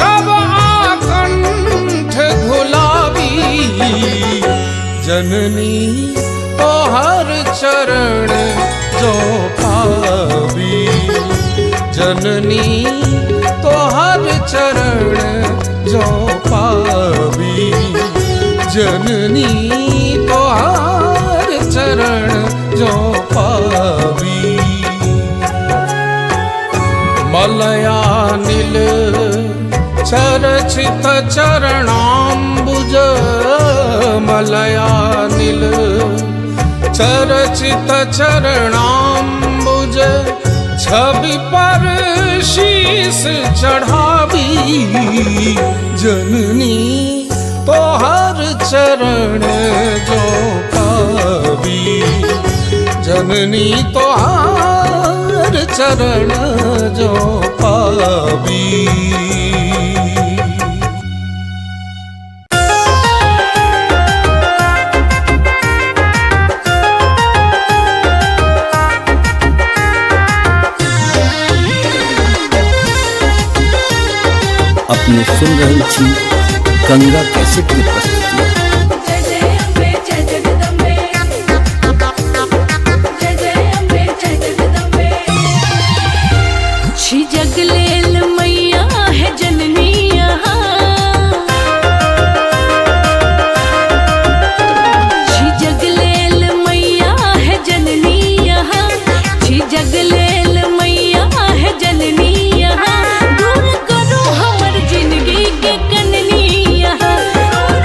रव आकंठ घुलावी जननी तोहर चरण जो पावी जननी तोहर चरण जो पावी जननी तोहर चरण जो पावी। मलया नील चरचित चरणाम्बुज मलया नील चरचित चरणाम्बुज छवि पर शीस चढ़ावी जननी तोहर चरण जो पावी जननी तोहर चरण जो पावी। अपने सुन रही थी गंगा कैसेट की प्रस्तुति। जय जय अम्बे जय जगदम्बे जय जय अम्बे जय जगदम्बे। छी जगलेल मैया है जननी यहाँ छी जगलेल मैया है जननी यहाँ छी जगलेल मैया है जननी यहाँ दूर करो हमर जिंदगी के कननी यहाँ दूर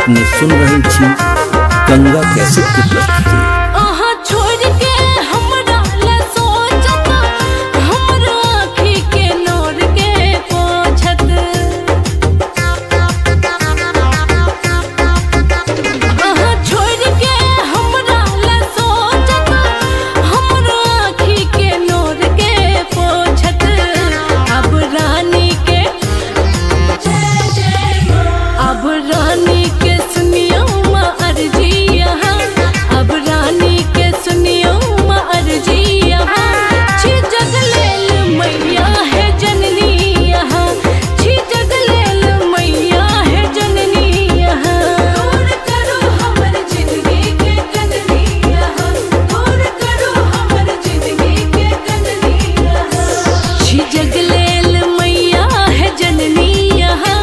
अपने सुन रहल छी गंगा कैसेट की प्रस्तुति। आहा छोड़ के हमरा ला सोचत, हमरा आँखी के नोर के पोछत। आहा छोड़ के हमरा ला सोचत, हमरा आँखी के नोर के पोछत। अब रानी के अब रानी के सुनियो माँ अर्जी यहाँ, अब रानी के सुनियो माँ अर्जी यहाँ। छी जग लेल मैया है जननी यहाँ, छी जग लेल मैया है जननी यहाँ। दूर करो हमर जिंदगी के कननी यहाँ, दूर करो हमर जिंदगी के कननी यहाँ। छी जग लेल मैया है जननी यहाँ,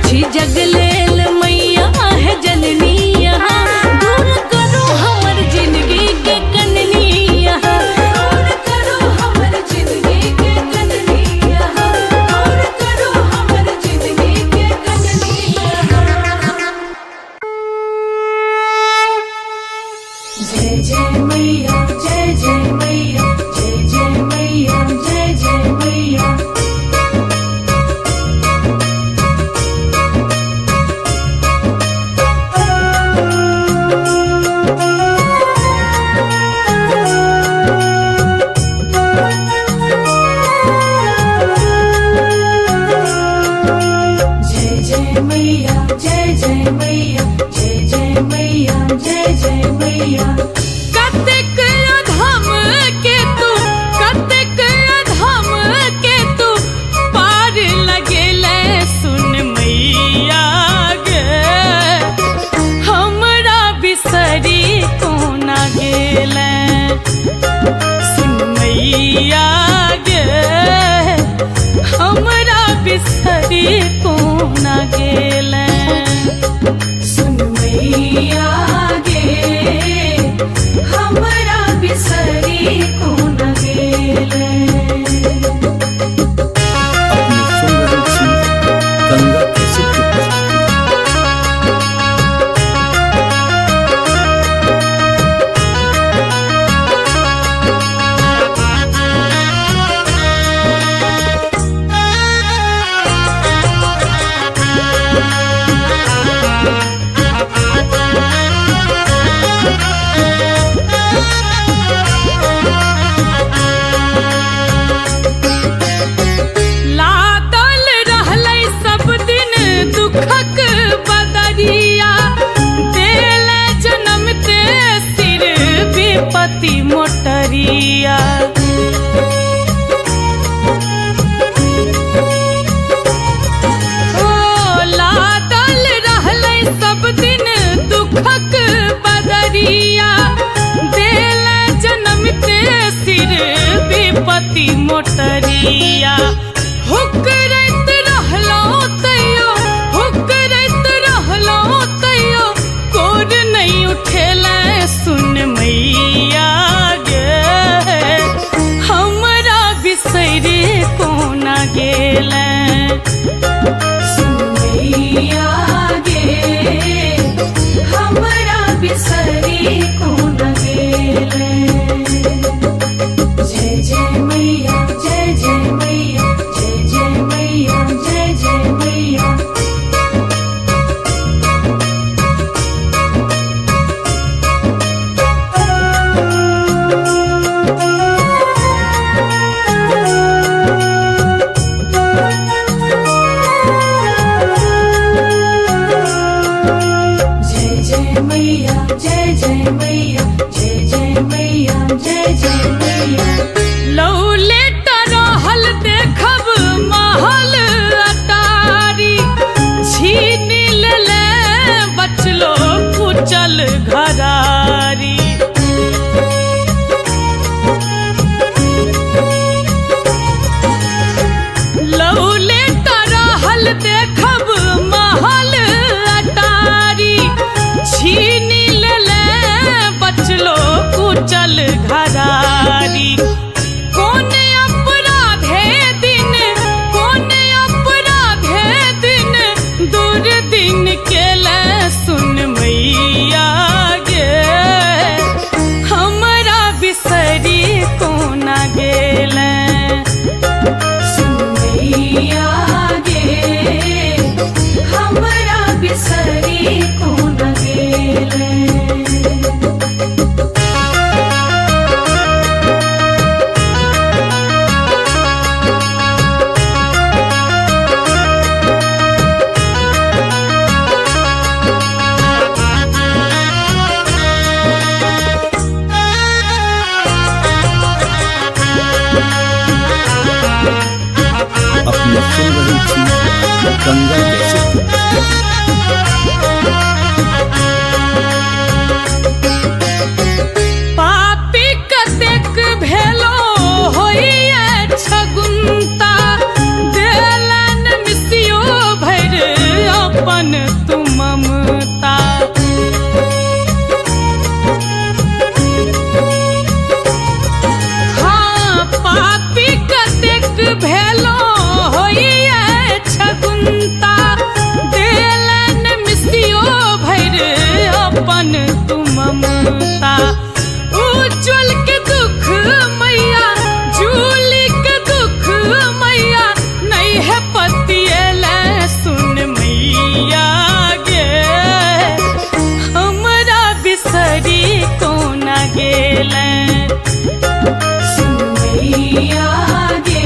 छी जग लेल मैया है जननी यहाँ। दूर करो हमर जिंदगी के कननी यहाँ, दूर करो हमर जिंदगी के कननी यहाँ, दूर करो हमर जिंदगी के कननी यहाँ। जय जय मैया, जय जय मैया, जय जय मैया, जय जय मैया। जय जय मैया, जय जय मैया, जय जय मैया, जय जय मैया। कतेक अधम के तू, कतेक अधम के तू पार लगेले सुन मैया गे। हमरा बिसरी कोना गेले सुन मैया गे, हमरा बिसरी कोना गेले सुन मैया गे, हमरा बिसरी कोना गेले। अपने सुन रहल छी गंगा कैसेट की प्रस्तुति। लादल रहलै सब दिन दुखक बदरिया, देले जन्मते सिर विपत्ति मोटरिया। ओ लादल रहलै सब दिन दुखक बदरिया, देले जन्मते सिर विपत्ति मोटरिया। हुकरैत रहलो तैयो, हुकरैत रहलो तैयो, कोर नहीं उठेले सुन मैया गे। हमरा बिसरि कोना गेले सुन मैया गे, हमरा बिसरि कोना गेले। जय जय मैया, जय जय मैया, जय जय मैया, जय जय मैया। जय जय मैया, जय जय मैया, जय जय मैया, जय जय मैया। लौले रहल देखब महल अटारी, छीन लेले बचलो कुचल घरारी। लौले रहल देखब महल अटारी, छीन लेले बचलो कुचल घरारी। कौन अपराधे दिन, कौन अपराधे दिन, दूर दिन केले सुन गंगा कैसेट की प्रस्तुति। पापी कतेक भेलो होइए छगुन्ता, देलन मिसियो भैर अपन तू ममता। हाँ, पापी कतेक भेलो होइए छगुन्ता, देलन मिसियो भैर अपन तू ममता। उज्जवल के दुख मैया, जूली के दुख मैया, नहीं है पतियले सुन मैया गे, हमरा बिसरी कोना गेले। सुन मैया गे,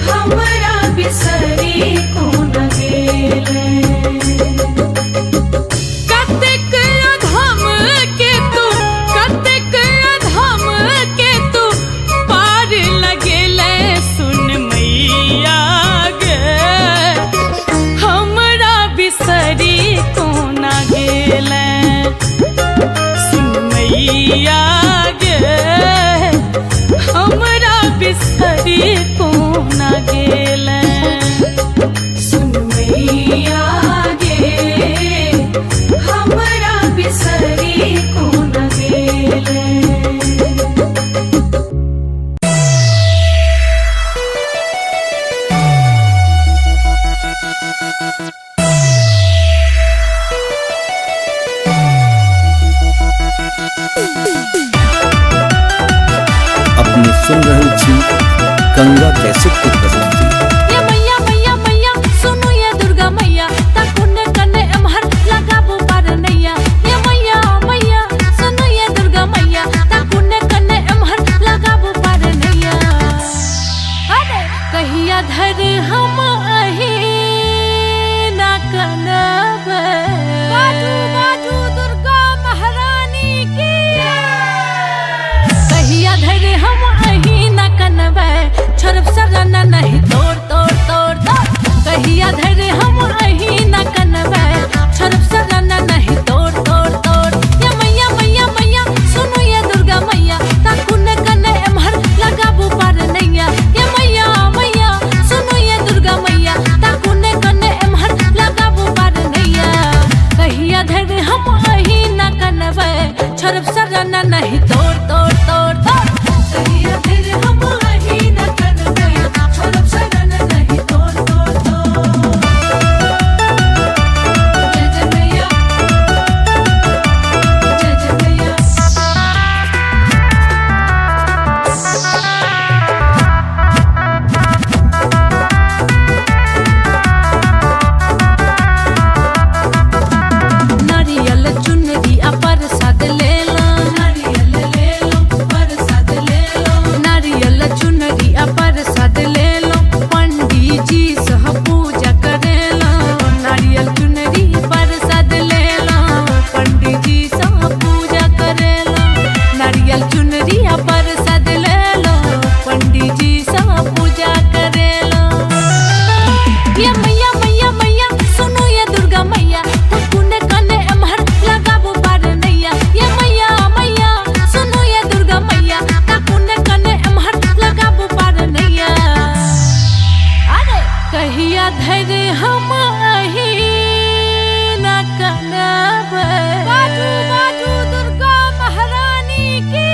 हमरा बिसरी कोना गेले। कतेक अधम के तू, कतेक अधम के तू पार लगेले सुन मैया गे, हमरा बिसरी कोना गेले। सुन मैया गे, हमरा बिसरी कोना गेले। सुन मैया गे, हमरा बिसरी कोना गेले। अपने सुन रहल छी गंगा कैसेट की प्रस्तुति। ये मैया मैया मैया सुनु ये दुर्गा मैया, ताकुने कने एम्हर लगाबू पार नैया। ये मैया मैया सुनु ये दुर्गा मैया, ताकुने कने एम्हर लगाबू पार नैया। अरे कहिया धर हम अही ना कनब, बाजू बाजू दुर्गा महारानी की। कहिया धर हम अही ना कनबै, छोड़ब सरना नहीं तोड़ तोड़ तोड़ तोड़। कहिया धर हम अही ना कनबै, छोड़ब सरना नहीं तोड़ तोड़ तोड़। ये मैया मैया मैया सुनु ये दुर्गा मैया, ताकुने कने एम्हर लगाबू पार नैया। ये मैया मैया सुनु ये दुर्गा मैया, ताकुने कने एम्हर लगाबू पार नैया। कहिया धर हम अही ना कनबै, छोड़ब सरना नहीं तोड़ तोड़ तोड़ तोड़। कहिया धर हम अही ना कनबै, छोड़ब सरना नहीं तोड़ तोड़ तोड़। जय जय मैया, जय जय मैया। नारियल चुनरी आ प्रसाद ले लो, नारियल ले लो प्रसाद ले लो। नारियल चुनरी आ प्रसाद ले लो, पंडित जी सह पूजा करे लो। नारियल चुनरी प्रसाद ले लो, पंडित जी सह पूजा करे लो। नारियल चुनरी आ प्रसाद ले लो, पंडित जी सह पूजा करे लो। ये मैया मैया मैया सुनु ये दुर्गा मैया, ताकुने कने एम्हर लगाबू पार नैया। ये मैया मैया सुनु ये दुर्गा मैया, ताकुने कने एम्हर लगाबू पार नैया। अरे कहिया धर हम अही ना कनब, बाजू बाजू दुर्गा महारानी की।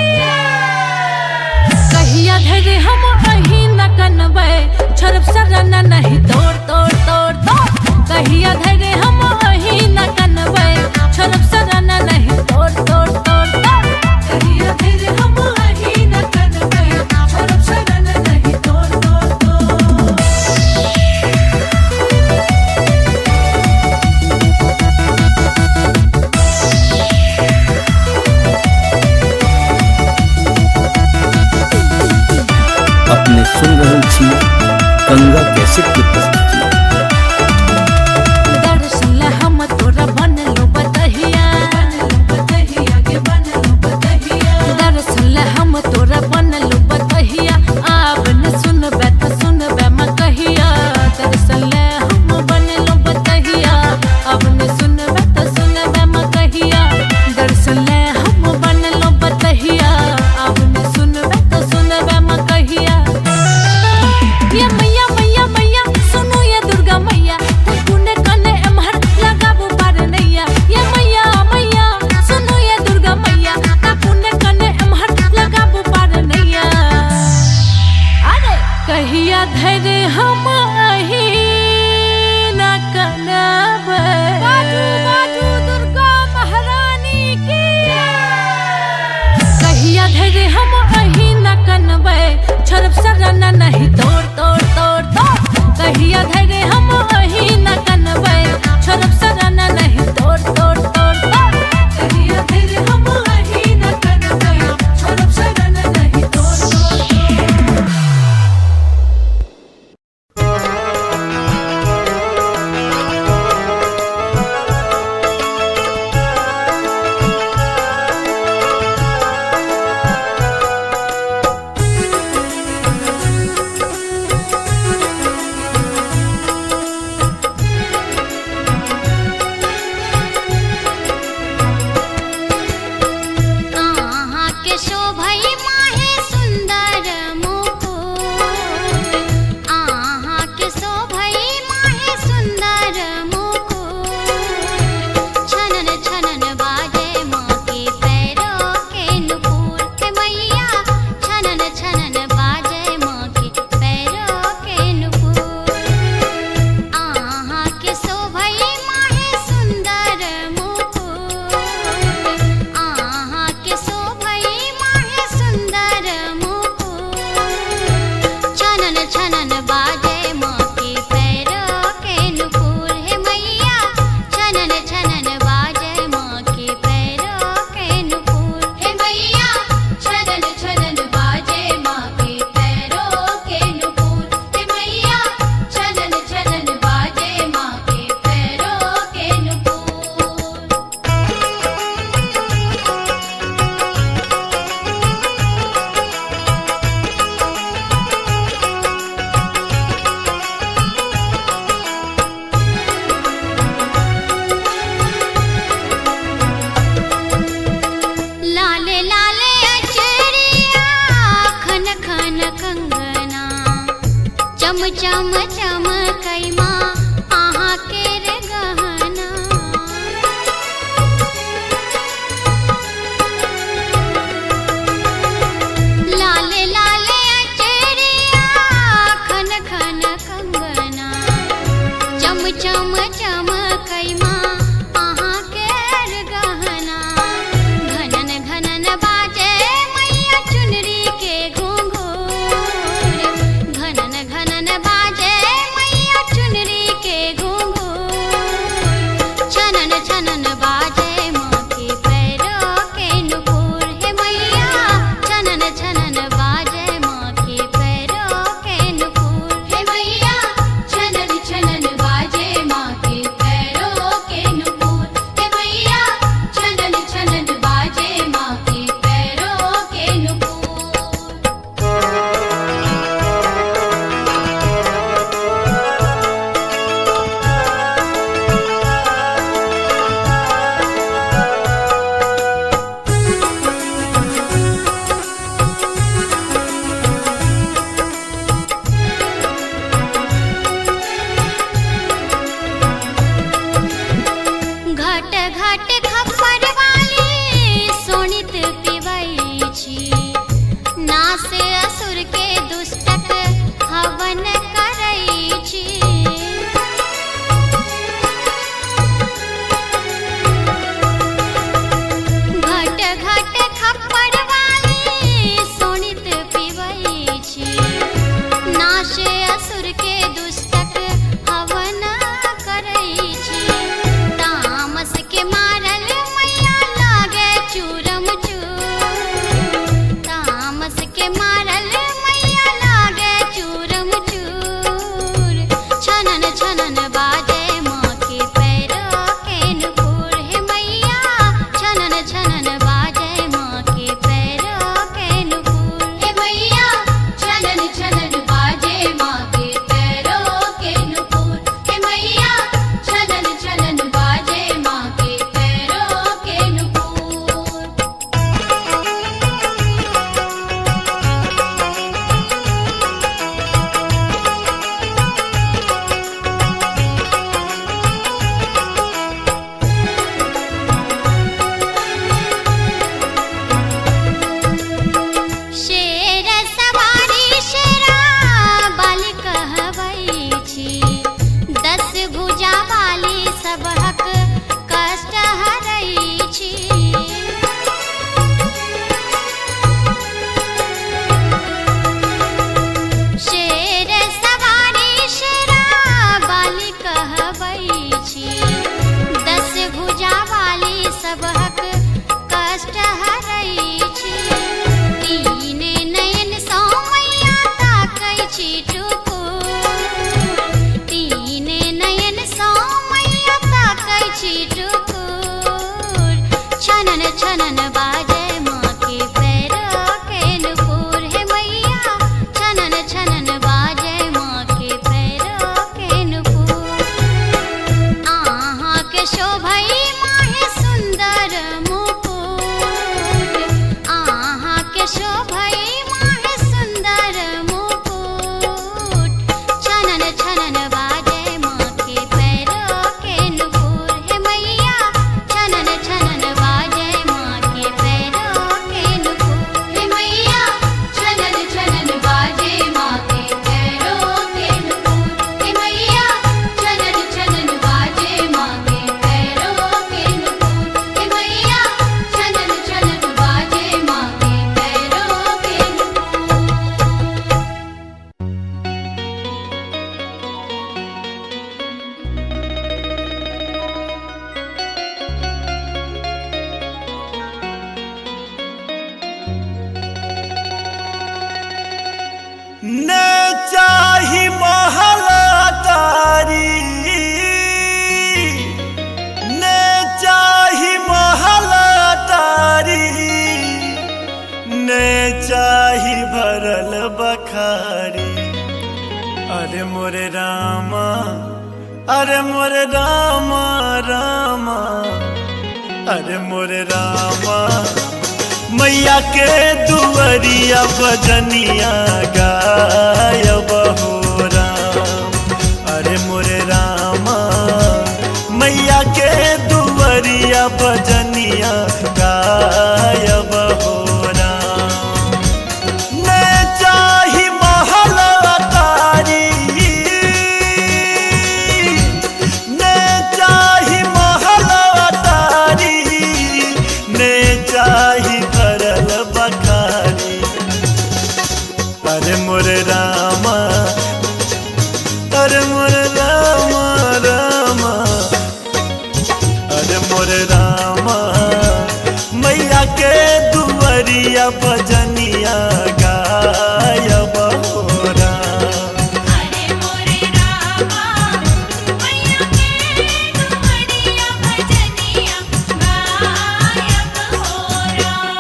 कहिया धर हम अही ना कनबै, छोड़ब सरना नहीं तोड़ तोड़ तोड़ तोड़। कहिया धर हम अही ना कनबै, छोड़ब सरना नहीं तोड़ तोड़ तोड़ तोड़। कहिया धर हम अही ना कनबै, छोड़ब सरना नहीं तोड़ तोड़ तोड़। अपने सुन रहल छी गंगा कैसेट की प्रस्तुति। दर्शन ला हम तोरा बनलो बतहिया, दर्शन ला हम तोरा बनलो बतहिया। आब न सुनबे त सुनबे म कहिया, दर्शन ला सराना नहीं तोड़ तोड़ तोड़ तोड़ कहिया धरे हम वही न कनबै छोड़ब सराना नहीं तोड़ तोड़ तोड़ तोड़ कहिया धरे हम वही न कनबै छोड़ब सराना नहीं तोड़ तोड़ तोड़ कहाँ के शोभई माहे सुंदर मुकुट आहाँ के शोभई माहे सुंदर मुकुट छनन छनन बाजे माँ के पैरों के नुपुर हे मैया छनन छनन बाजे माँ के पैरों के नुपुर आहाँ के शोभई माहे सुंदर मुकुट आहाँ के शोभई माहे सुंदर मुकुट छनन छनन बाजे माँ के पैरों के नुपुर हे मैया छनन छनन बाजे माँ के पैरों के नुपुर हे मैया छनन छनन बाजे माँ के पैरों के नुपुर हे मैया छनन छनन बाजे माँ के पैरों के नुपुर लाले लाले अचरिया खन खन कंगना चम चम चमकई माँ आहाँ के रे गहना लाले लाले अचरिया खन खन कंगना चम चम चमकई माँ आहाँ के रे गहना घनन घनन बाजे मैया चुनरी के घुंघूर घनन घनन बाजे मैया चुनरी के घुंघूर छनन छनन बाजे माँ के पैरों के नुपुर हे मैया छनन छनन बाजे माँ के पैरों के नुपुर हे मैया छनन छनन बाजे माँ के पैरों के शोभई माहे सुंदर मुकुट, आहा के शोभई माहे सुंदर मुकुट। छनन छनन बाजे माँ के पैरों के नुपुर, हे मैया छनन छनन बाजे माँ के पैरों के नुपुर, हे मैया छनन छनन बाजे माँ के पैरों के नुपुर, हे मैया छनन छनन बाजे माँ के पैरों के नुपुर, हे मैया छनन छनन बाजे माँ के पैरों के नुपुर। ने चाही महलतारी, ने चाही महलतारी, ने चाही भरल बखारी। अरे मोरे रामा, अरे मोरे रामा रामा, अरे मोरे रामा, मैया के दुवरिया भजनिया गायब हो राम। अरे मोरे रामा, मैया के दुवरिया भजनिया गायब हो राम। ने चाही महलतारी, ने चाही महलतारी, ने चाही भरल बखारी। अरे मोरे रामा, अरे मोरे रामा रामा, अरे मोरे रामा, मैया के दुवरिया भजनिया गायब हो राम। अरे मोरे रामा मैया के दुवरिया भजनिया गायब हो राम।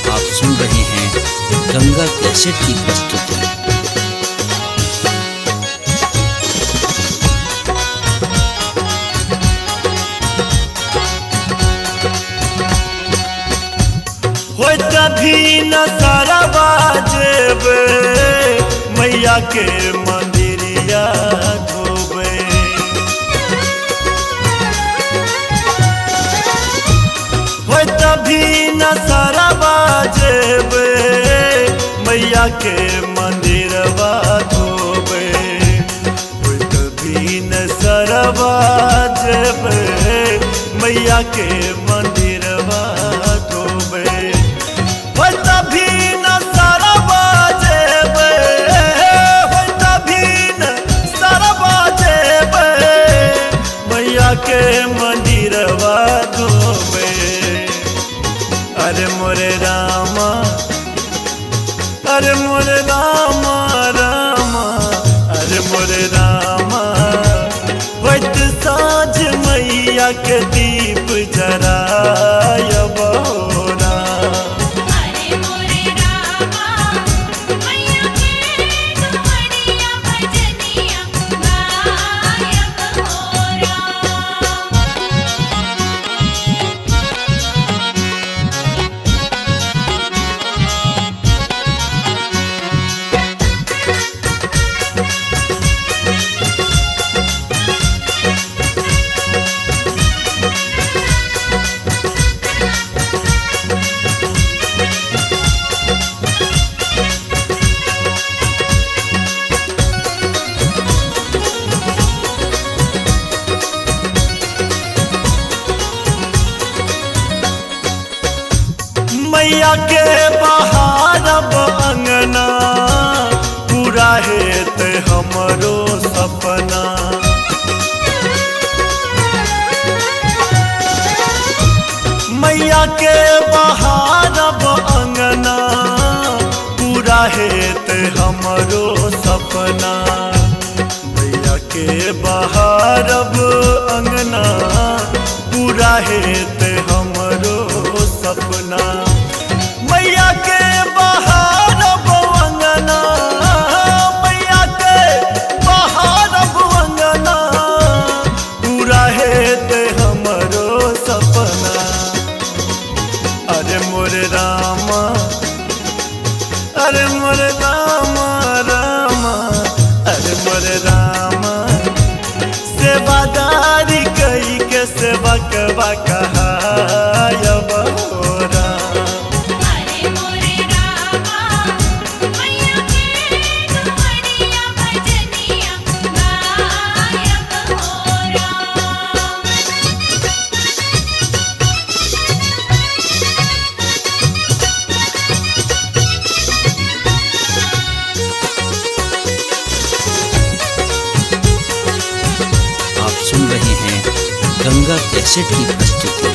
आप सुन रहे हैं गंगा कैसेट की प्रस्तुति। हो तभी न सरवा जेबे, मैया के मंदिरिया धोबे। हो तभी न सरवा जेबे, मैया के मंदिरवा धोबे। हो तभी न सरवा जेबे, मैया के मंदिरवा धोबे। हो तभी न सरवा जेबे, हो तभी न सरवा जेबे, मैया के मंदिरवा धोबे। अरे मोरे रामा, अरे मोरे रामा रामा, अरे मोरे रामा, होइत साँझ मैया के दीप जरायब हो राम। अरे मोरे रामा मैया के दुवरिया भजनिया गायब हो राम। मैया के बहारब अंगना, पूरा हेत हमरो सपना। मैया के बहारब अंगना, पूरा हेत हमरो सपना। मैया के बहारब अंगना, पूरा हेत हमरो सपना मैया के बहार बवंगना मैया के बहार बवंगना पूरा हेत हमरो सपना अरे मोरे रामा अरे मोरे रामा रामा अरे मोरे रामा सेवादारी कई के सेवा कबा कहायब हो राम अरे मोरे रामा मैया के दुआरिया भजनिया गायब हो राम। आप सुन रहे हैं गंगा कैसेट की प्रस्तुति।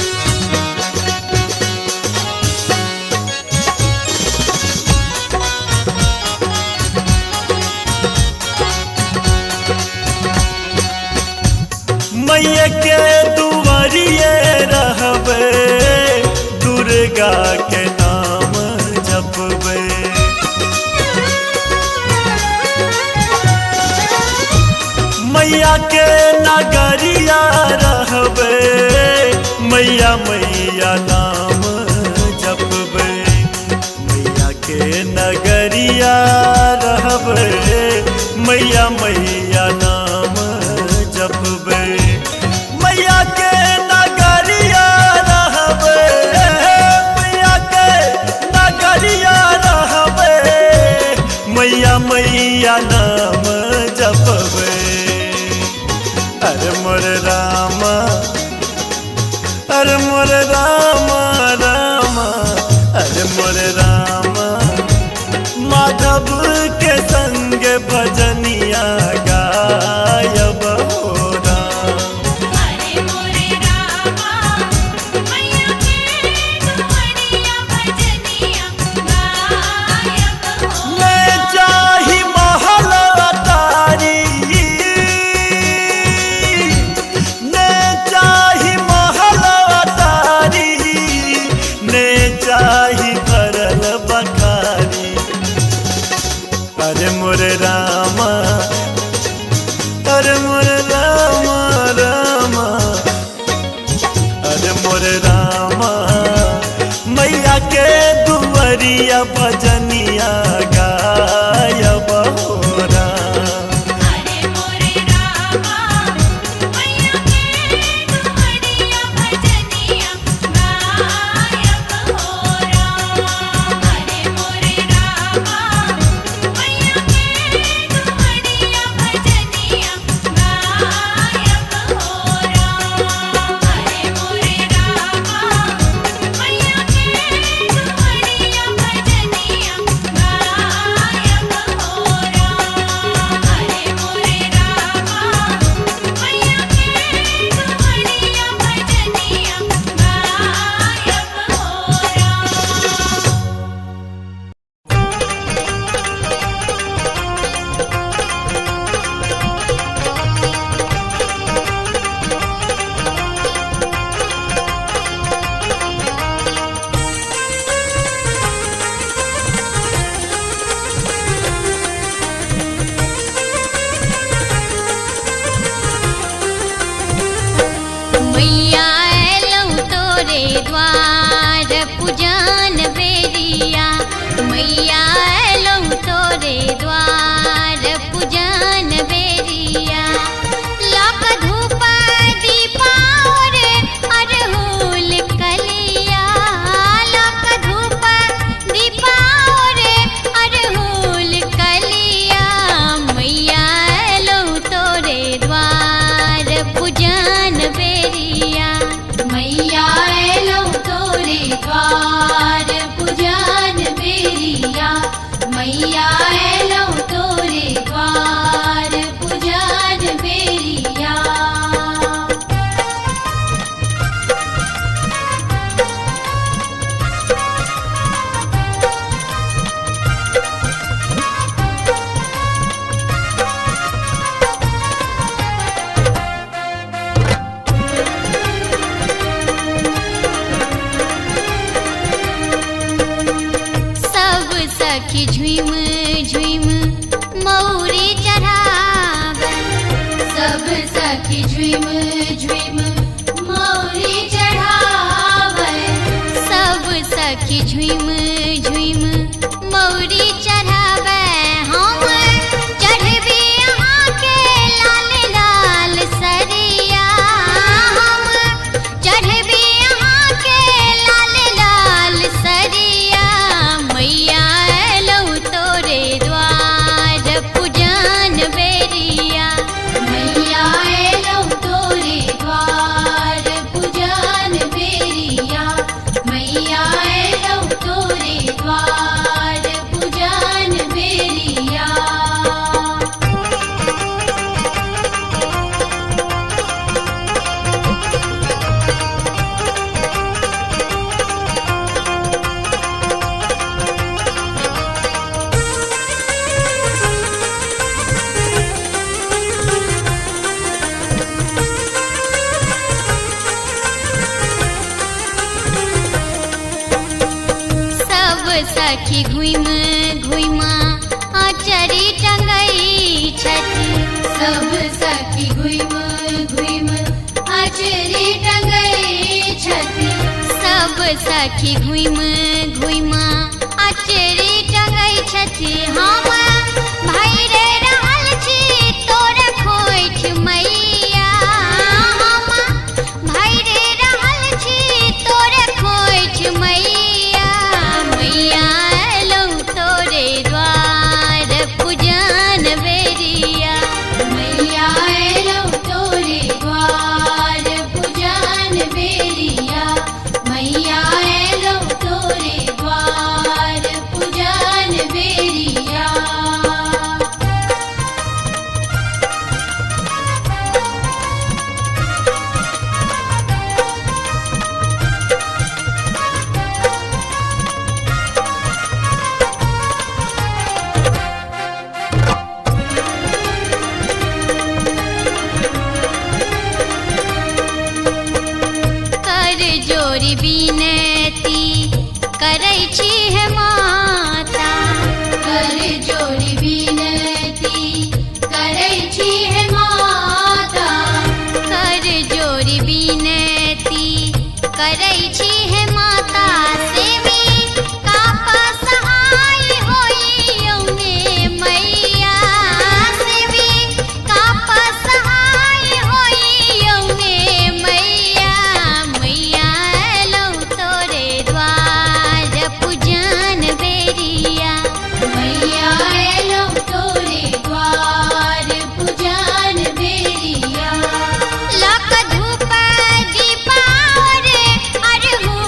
मैया के दुआरिये रहबे दुर्गा के नाम जपबे मैया के नगरिया रहबे मैया मैया नाम जपबे मैया के नगरिया रहबे मैया मैया नाम जपबे मैया के नगरिया रहबे मैया के नगरिया रहबे मैया मैया नाम जपबे अरे मोरे रामा अरे मोरे रामा रामा अरे मोरे रामा माधव के संग भजनिया गायब हो राम अरे मोरे रामा मैया के दुआरिया भजनिया गायब हो मैं चाही महल अटारी ने चाही महल अटारी ने चाही भरल बखारी अरे मोरे रामा अरे मोरे रामा रामा अरे मोरे रामा मैया के दुआरिया भजनिया गायब हो राम अरे मोरे रामा मैया के दुआरिया भजनिया गायब हो राम। अरे मोरे रामा मैया के दुआरिया भजनिया गायब हो राम। अरे मोरे रामा मैया के दुआरिया भजनिया गायब हो राम। अरे मोरे रामा मैया के दुआरिया भजनिया गायब हो राम। मैया एलौं तोरे द्वार पूजन बेरिया मैया एलौं तोरे द्वार पूजन बेरिया लक धूप दीपा रे अरहुल कलिया लक धूप दीपा रे अरहुल कलिया मैया एलौं तोरे द्वार पूजन बेरिया मैया एलौं तोरे द्वार पूजन बेरिया मैया एलौं तोरे द्वार पूजन बेरिया। सखी झुम झुम मौरी चढ़ावे सब सखी झुम झुम मौरी चढ़ावे सब सखी झुम झुम मौरी चढ़ावे हम चढ़बी यहाँ के लाल लाल सरिया हम चढ़बी यहाँ के लाल लाल सरिया मैया लौ तोरे द्वार पूजन बेरिया मैया एलौ तोरे द्वार पूजन बेरिया मैया एलौ तोरे द्वार पूजन बेरिया सब सखी घुम घुम आचरी टंगई छथि सब सखी घुम घुम आचरी टंगई छथि सब सखी घुम घुम आचरी टंगई छथि हम भैरे रहल छी तोरा खोइठ मैया हम भैरे रहल छी तोरा खोइठ मैया मैया लौ तोरे द्वार पूजन बेरिया मैया एलौ तोरे द्वार पूजन बेरिया मैया एलौ तोरे द्वार पूजन बेरिया कर जोरी बिनती करै छी हे माता कर जोड़ी विनती करै छी हे माता कर जोरी बिनती करै छी हे माता सेवी कापा सहाय होई औने मैया सेवी कापा सहाय होई औने मैया मैया लौ तोरे द्वार पूजन बेरिया मैया एलौ तोरे द्वार पूजन बेरिया लक धूप दीपा और अरहु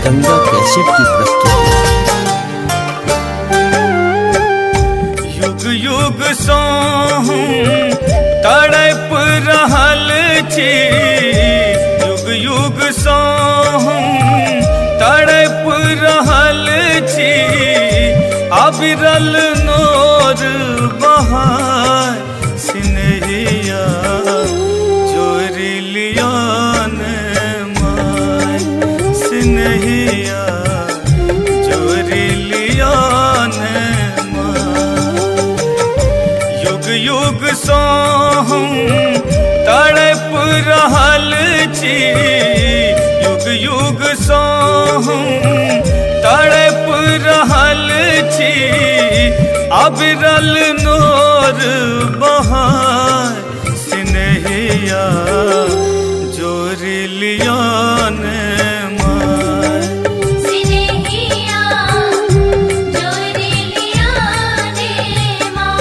गंगा कैसेट की प्रस्तुति। युग युग सो तड़प रहल छी, युग युग सो तड़प रहल छी, अविरल नोर बहाय सिनहिया जोरी लियान माय, सिनहिया जोरी लियान माय। युग युग सो तड़प रहल छी, युग युग सो तड़प रहल छी, अविरल नोर बहाय सिनहिया जोरी लियान माय, सिनहिया जोरी लियान माय।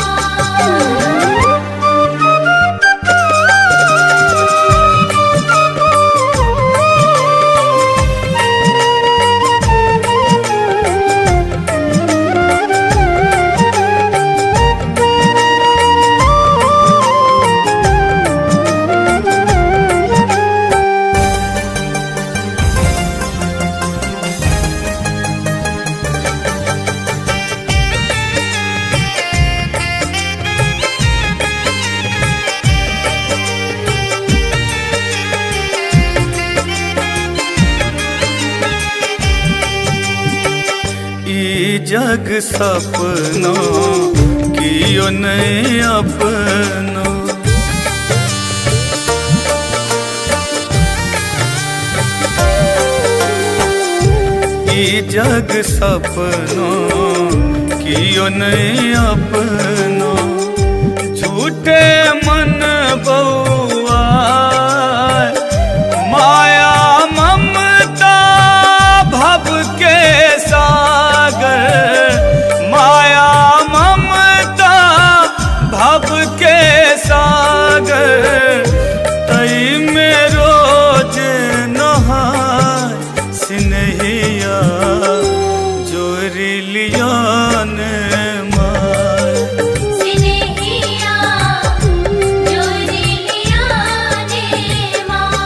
जग सपनों कियो नहीं अपनो, ई जग सपनों कियो नहीं अपनो, झूठे मन बउआ माया ममता भव के सागर, माया ममता भव के सागर, तई में रोज नहाय सिनहिया जोरी लियान माय, सिनहिया जोरी लियान माय।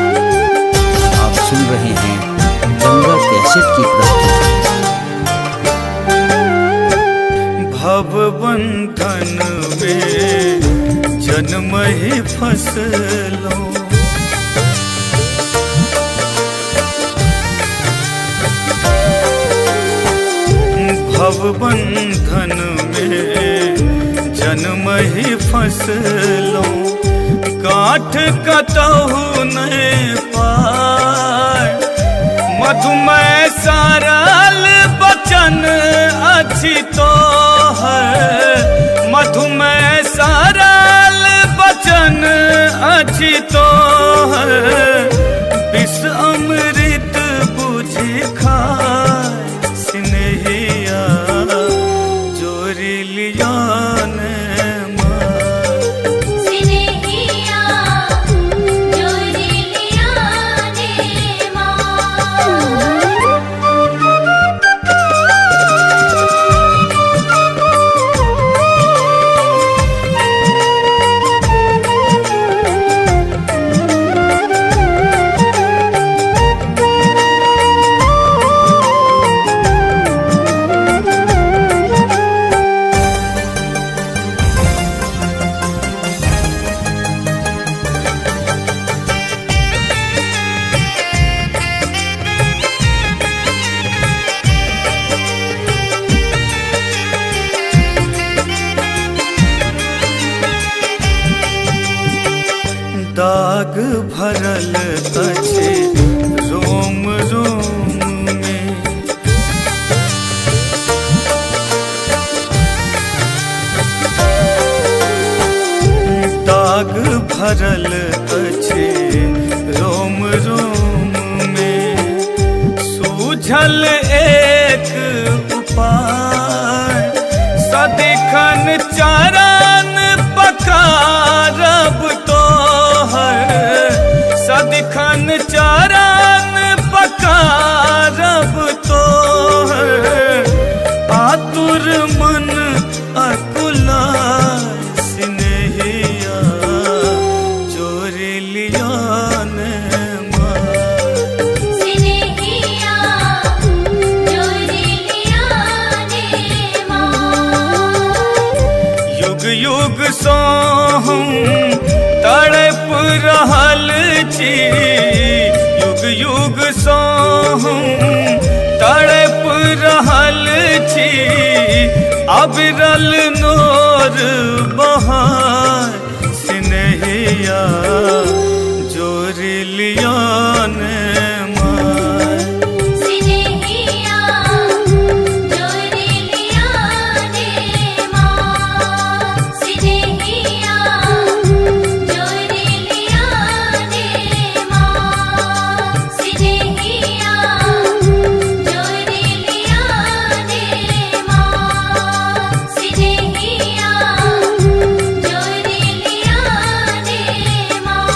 आप सुन रहे हैं गंगा कैसेट की प्रस्तुति। भव बंधन में जन्म ही फसलो, भव बंधन में जन्म ही फसलो, काठ कतहु नहीं पाय, मधुमय सरल बचन अछि तोहर, मधुमय सरल बचन अछि तोहर, विष अमृत बुझि खाय सिनहिया जोरी लियान माय, सिनहिया जोरी लियान माय। भरल अछि रोम रोम में। दाग भरल अछि रोम रोम में, सूझल एक उपाय सदिखन चरण पकारब तोहर, सदिखन चरण पकारब तोहर। आतुर मन अकुलाय स्नेहिया चोरी लिया ने सिनेहिया चोरी लिया ने माँ। युग युग सो हम तड़प रहल छी, युग युग सो हम तड़प रहल छी। अविरल नोर बहाय स्नेहिया जोरी लिया ने माय। सिनेहिया चोरी लिया ने माँ। सिनेहिया चोरी लिया ने माँ। सिनेहिया चोरी लिया ने माँ। सिनेहिया चोरी लिया ने माँ।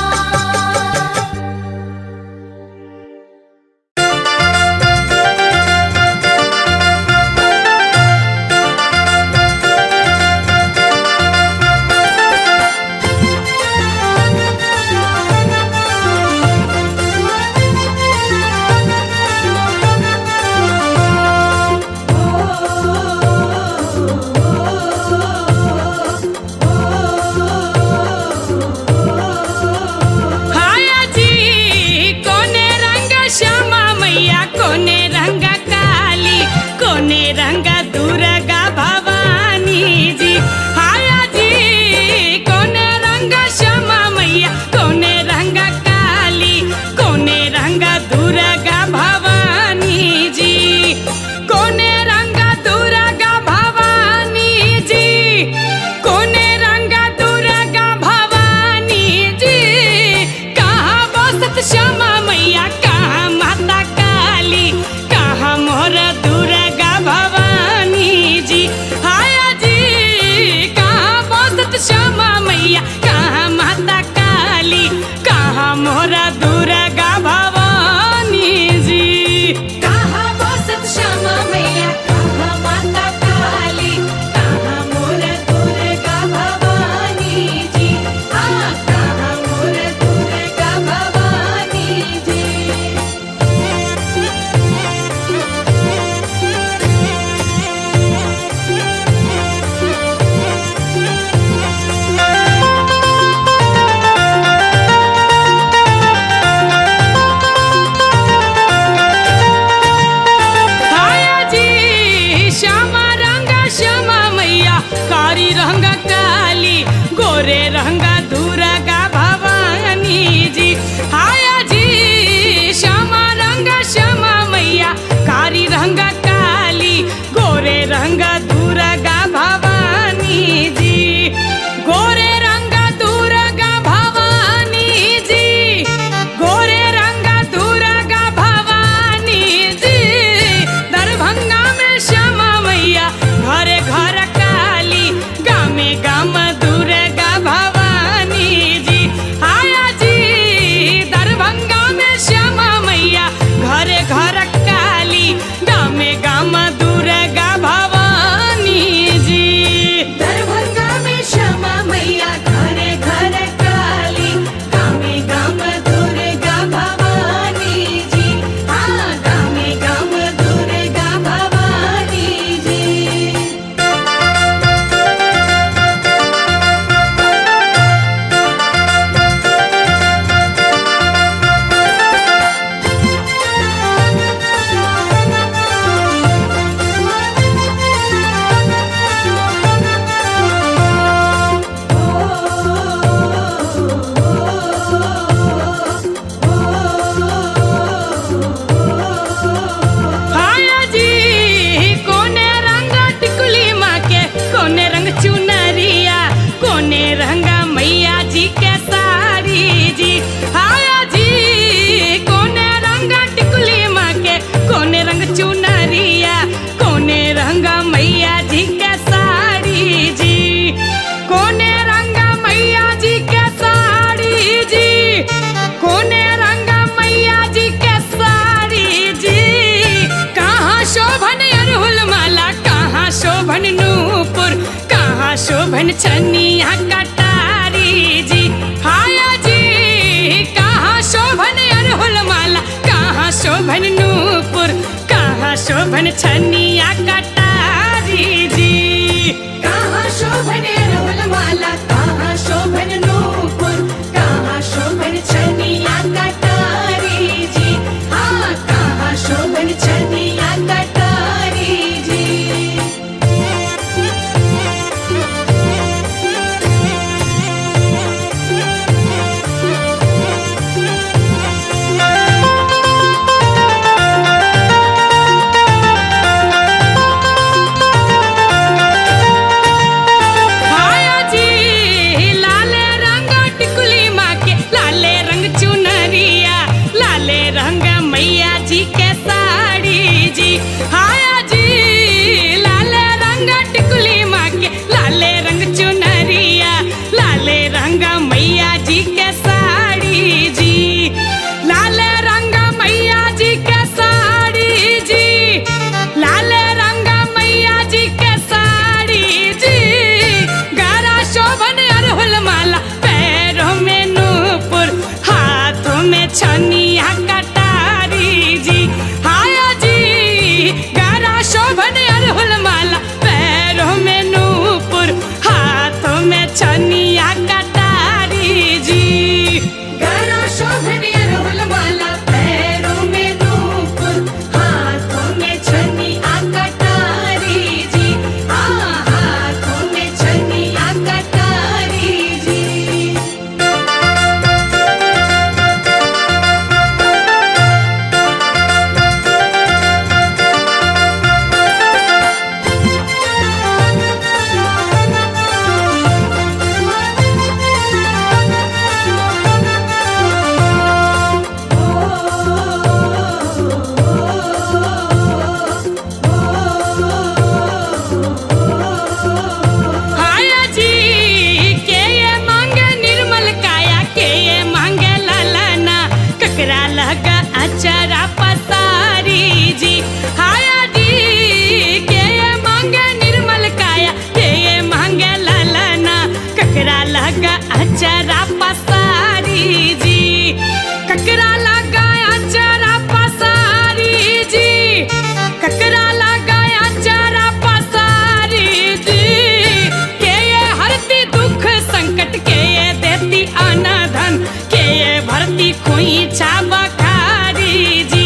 हाया जी कोने रंग श्यामा मैया, कोने रंग काली, कोने रंग दुर्गा भवानी जी। हाया जी कोने रंग श्यामा मैया, कोने रंग काली, कोने रंग दुर्गा भवानी जी। कोने रंग दुर्गा भवानी जी, कोने रंग दुर्गा भवानी जी। कहाँ बसत श्यामा मैया, कहाँ माता काली, कहाँ मोर दुर्गा भवानी जी। हाया जी कहाँ बसत श्यामा मैया, कहाँ माता काली, कहाँ मोर दुर्गा भवानी जी। कहाँ बसत श्यामा मैया, कहाँ माता काली, कहाँ मोर दुर्गा भवानी जी। हाँ कहाँ मोर दुर्गा भवानी जी। हाया जी श्यामा रंग श्यामा मैया, कारी रंग काली, गोरे रंग दुर्गा भवानी जी। हाया जी श्यामा रंग श्यामा मैया, कारी रंग काली, गोरे रंग दुर्गा भवानी जी। गोरे रंग दुर्गा भवानी जी, गोरे रंग दुर्गा भवानी जी। दरभंगा में श्यामा मैया, घरे घर काली, गामे गाम दुर्गा भवानी शोभन छनिया कटारी जी। कहाँ शोभन अरहुल माला, कहाँ शोभन नूपुर, कहाँ शोभन छनिया कटारी जी। हाँ, कहाँ शोभन छनिया कटारी जी। आया जी लाले रंग टिकुली माँ के, लाले रंग चुनरिया, लाले रंग मैया जी के साड़ी जी। आया जी लाले रंग टिकुली माँ के, लाले रंग चुनरिया, लाले रंग मैया जी के साड़ी जी। लाले रंग मैया जी के साड़ी जी, लाले रंग मैया जी के साड़ी जी। गरा शोभन अरहुल माला, पैरों में नूपुर, हाथों में छनिया कटारी जी। आया जी गरा शोभन अरहुल माला, पैरों में नूपुर, हाथों में छनिया कटारी जी। गरा शोभन अरहुल माला, पैरों में नूपुर, हाथों में छनिया कटारी जी। हाँ, हाथों में छनिया कटारी जी। आया जी के ये मांगे निर्मल काया, के ये मांगे ललना, ककरा लगा अचरा पसारी जी। आया जी के ये मांगे निर्मल काया, के ये मांगे ललना, ककरा लगा अचरा पसारी जी। ककरा लगा अचरा पसारी जी, ककरा लगा अचरा पसारी जी। के ये हरती दुख संकट, के ये देती अनधन, के ये भरती खोइछा बखारी जी।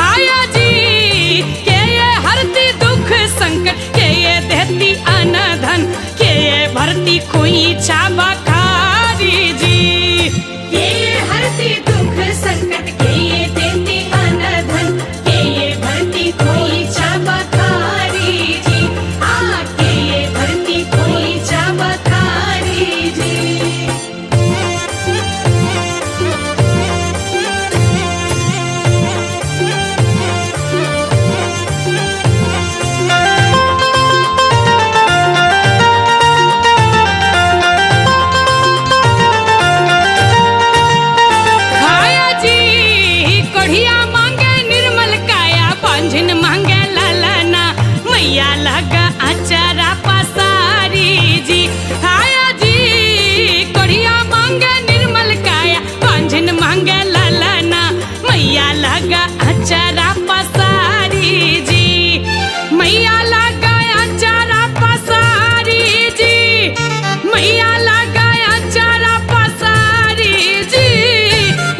आया जी के ये हरती दुख संकट, के ये देती अनधन, के ये भरती खोइछा बखारी जी। के ये हरती दुख संकट, के ये देती अनधन, के ये भरती खोइछा बखारी जी। हाँ, के ये भरती खोइछा बखारी जी। आया जी कोढ़िया मांगे निर्मल काया, पांझिन मांगे ललना, मैया लगा अचरा पसारी जी। आया जी कोढ़िया मांगे निर्मल काया, पांझिन मांगे ललना, मैया लगा अचरा पसारी जी। मैया लगा अचरा पसारी जी, मैया लगा अचरा पसारी जी।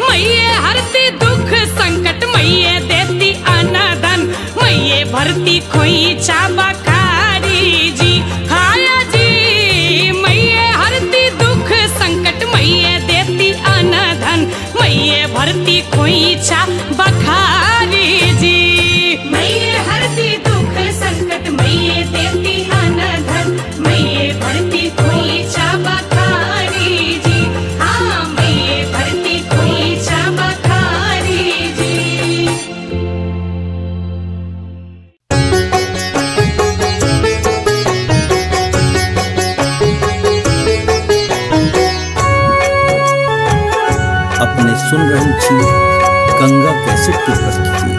मैये हरती दुख संकट, मैये देती अनधन, मैये भरती खोइछा बखारी जी। आया जी मैये हरती दुख संकट, मैये देती अनधन, मैये भरती खोइछा बखारी जी। मैये हरती दुख संकट, मैये देती अनधन, मैये भरती खोइछा बखारी जी। हाँ, मैये भरती खोइछा बखारी जी। अपने सुन रही थी गंगा कैसेट की प्रस्तुति।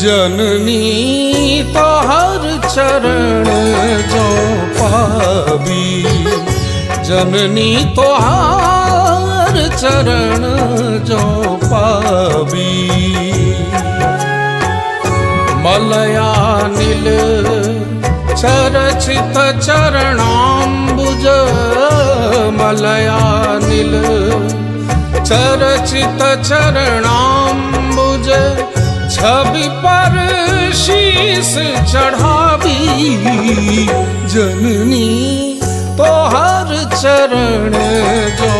जननी तो हर चरण जो पावी, जननी तो हर चरण जो पावी। मलयानिल चरचित चरणाम्बुज, मलयानिल चरचित चरणाम्बुज, छवि पर शीस चढ़ावी। जननी तो हर चरण जो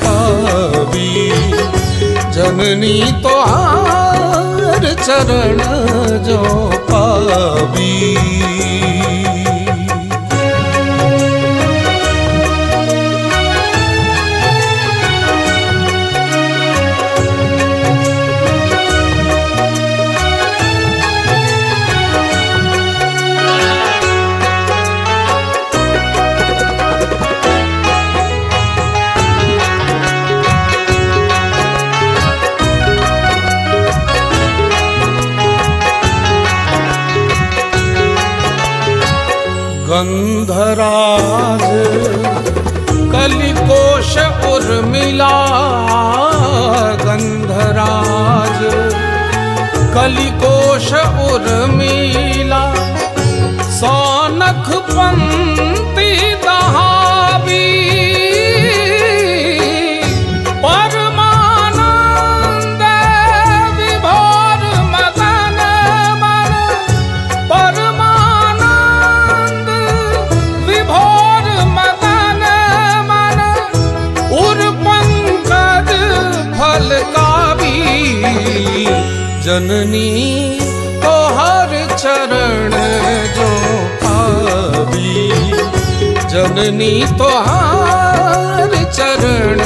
पावी, जननी तो हर चरण जो पावी। गंधराज कलिकोश उर्मिला, गंधराज कलिकोश उर्मिला, सौनख पंक्ति दहावी। परमानंद विभोर मदन मन, परमानंद विभोर मदन मन, उर पंकज फल कावी। जननी तो हर चरण जो पावी, जननी तो हर चरण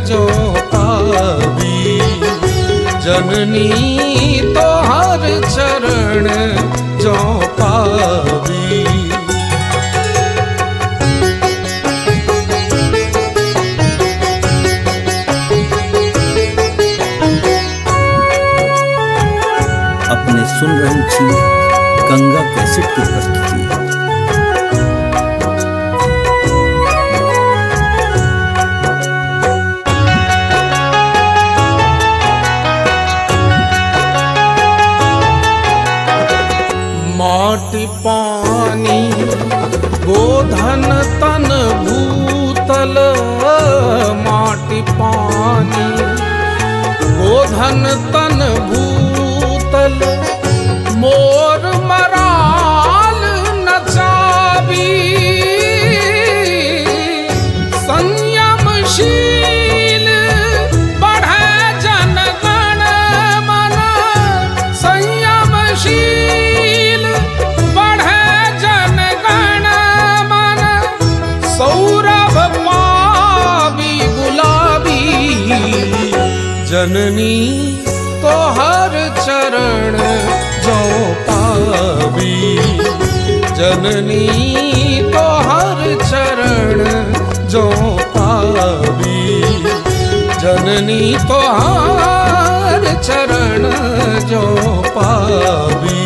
जो पावी, जननी तो हर चरण जो पावी। अपने सुन रही थी गंगा कैसेट की प्रस्तुति। माटी पानी गोधन तन भूतल, माटी पानी गोधन तन भूतल, मोर मराल नचावी। संयमशील बढ़े जन गण मन, संयमशील बढ़े जन गण मन, सौरभ पावी गुलाबी। जननी तो हर चरण जो पावी, जननी तो हर चरण जो पावी, जननी तो हर चरण जो पावी।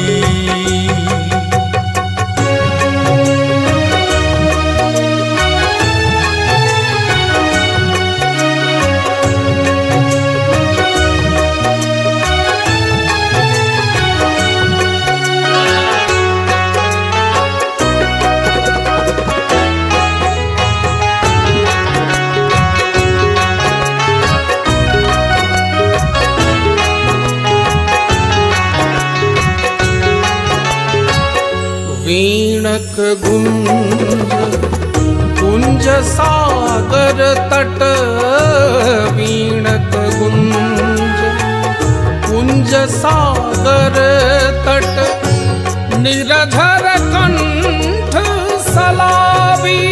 वीणक गुंज कुंज सागर तट, वीणक गुंज कुंज सागर तट, निरझर कंठ सलावी।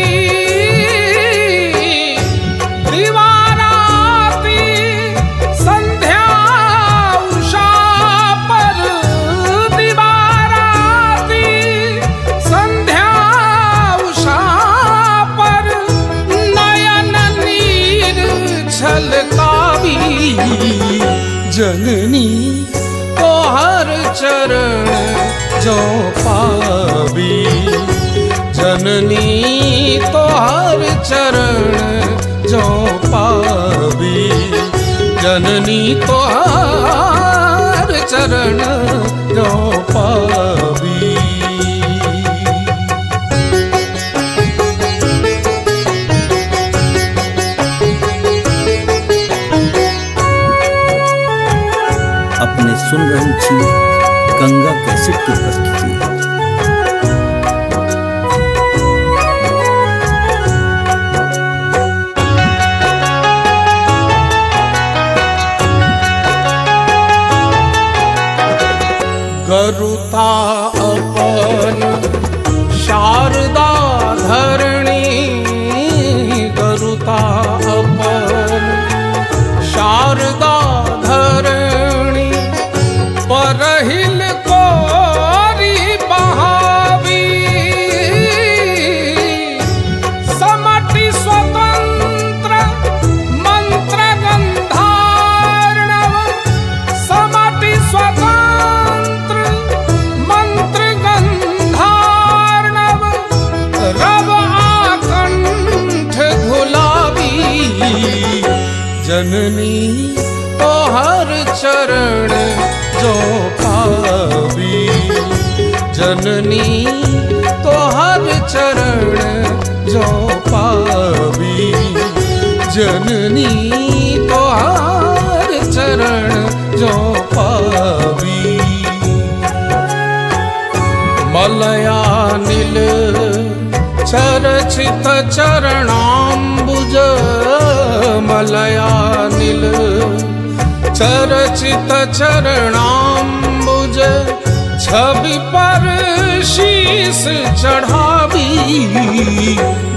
दिवाराती संध्या उषा पर, दिवाराती संध्या उषा पर, नयन नीर छलकावी। जननी तो हर चरण जो पावी जननी तोहर चरण जो पावी जननी तोहर चरण जो पावी। अपने सुन रही थी गंगा कैसेट की प्रस्तुति। गरुता अपन शारदा धरणी गरुता अपन शारदा धरणी परहिल कोरी बहावी समटि स्वतंत्र मंत्र गंधार्णव समटि स्वतंत्र मंत्र गंधार्णव रव आकंठ घुलावी जननी तोहर चरण जो पावी जननी तोहर चरण जो पावी जननी तोहर चरण जो पावी। मलया नील चरचित चरणाम्बुज मलया नील चरचित चरणाम्बुज छवि पर शीस चढ़ावी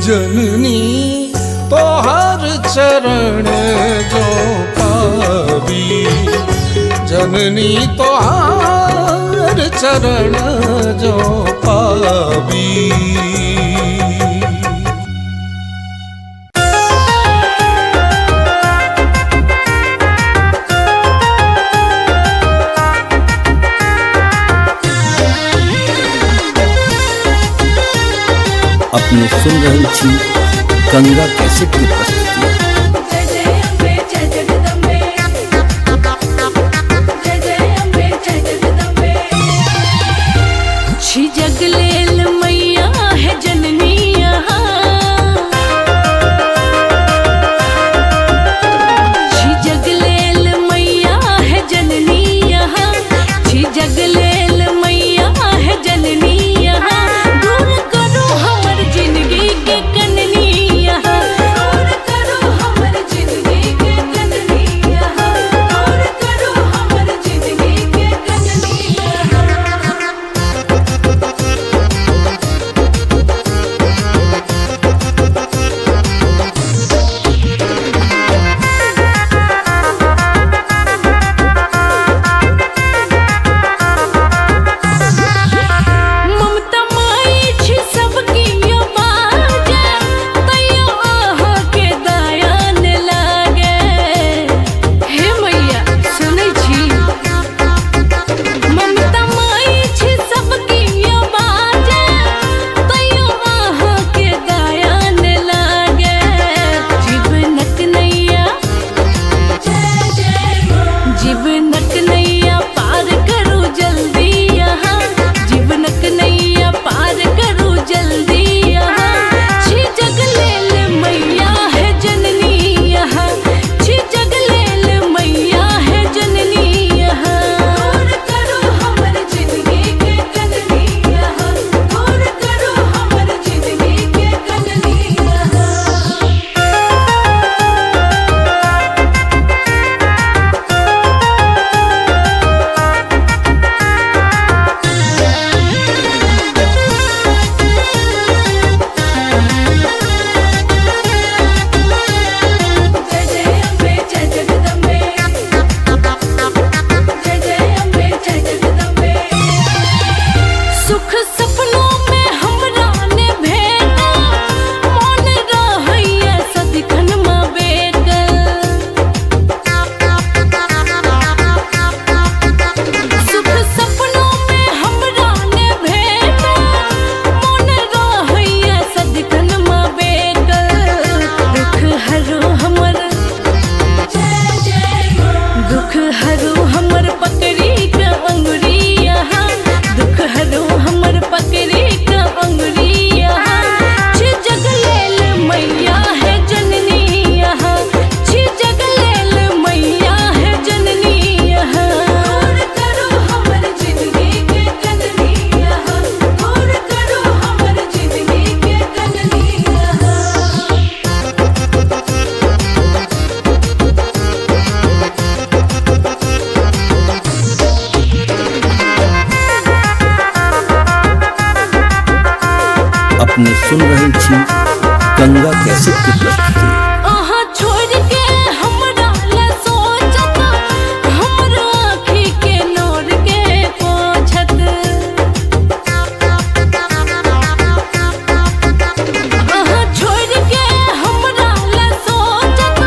जननी तोहर चरण जो पावी जननी तोहर चरण जो पावी। अपने सुन रही थी गंगा कैसेट की प्रस्तुति। जय जय अम्बे जय जगदम्बे जय जय अम्बे जय जगदम्बे। छी जगलेल मैया है जननी यहाँ छी जगलेल मैया है जननी यहाँ छी जगलेल मैया है जननी यहाँ दूर करो हमर जिंदगी के कननी यहाँ दूर करो हमर जिंदगी के कननी यहाँ दूर करो हमर जिंदगी के कननी यहाँ। अपने सुन रहल छी गंगा कैसेट की प्रस्तुति। आहा छोड़ के हमरा ला सोचत, हमरा आँखी के नोर के पोछत। आहा छोड़ के हमरा ला सोचत,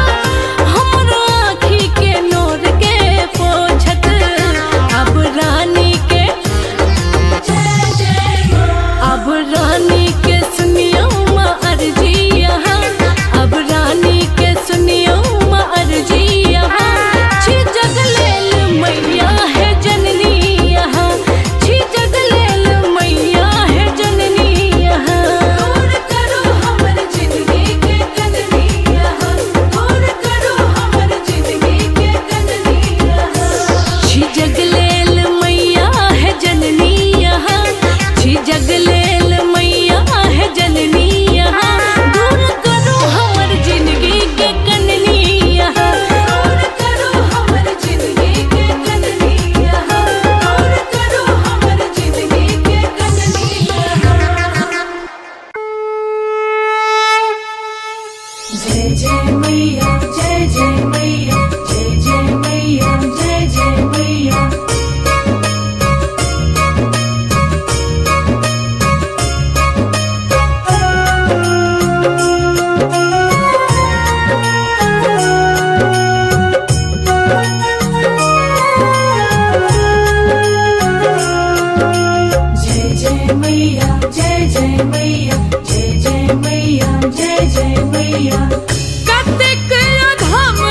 हमरा आँखी के नोर के पोछत। अब रानी के सुनियो माँ अर्जी यहाँ, अब रानी के सुनियो माँ अर्जी यहाँ। छी जग लेल मैया है जननी यहाँ, छी जग लेल मैया है जननी यहाँ। दूर करो हमर जिंदगी के कदनी यहाँ, दूर करो हमर जिंदगी के कदनी यहाँ। छी जग लेल मैया है जननी यहाँ, छी जग लेल मैया है जननी यहाँ। दूर करो हमर जिंदगी के कननी यहाँ, दूर करो हमर जिंदगी के कननी यहाँ, दूर करो हमर जिंदगी के कननी यहाँ। जय जय मैया, जय जय मैया, जय जय मैया, जय जय मैया। जय जय मैया, जय जय मैया, जय जय मैया, जय जय मैया। कतेक अधम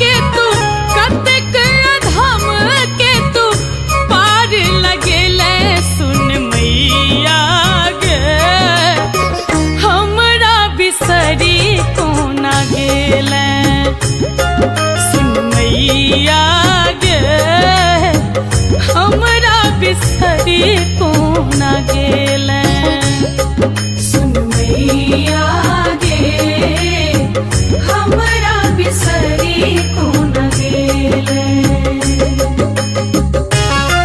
के तू, कतेक अधम के तू पार लगेले सुन मैया गे। हमरा बिसरी कोना गेले सुन मैया गे, हमरा बिसरी कोना गेले सुन मैया गे, हमरा बिसरी कोना गेले।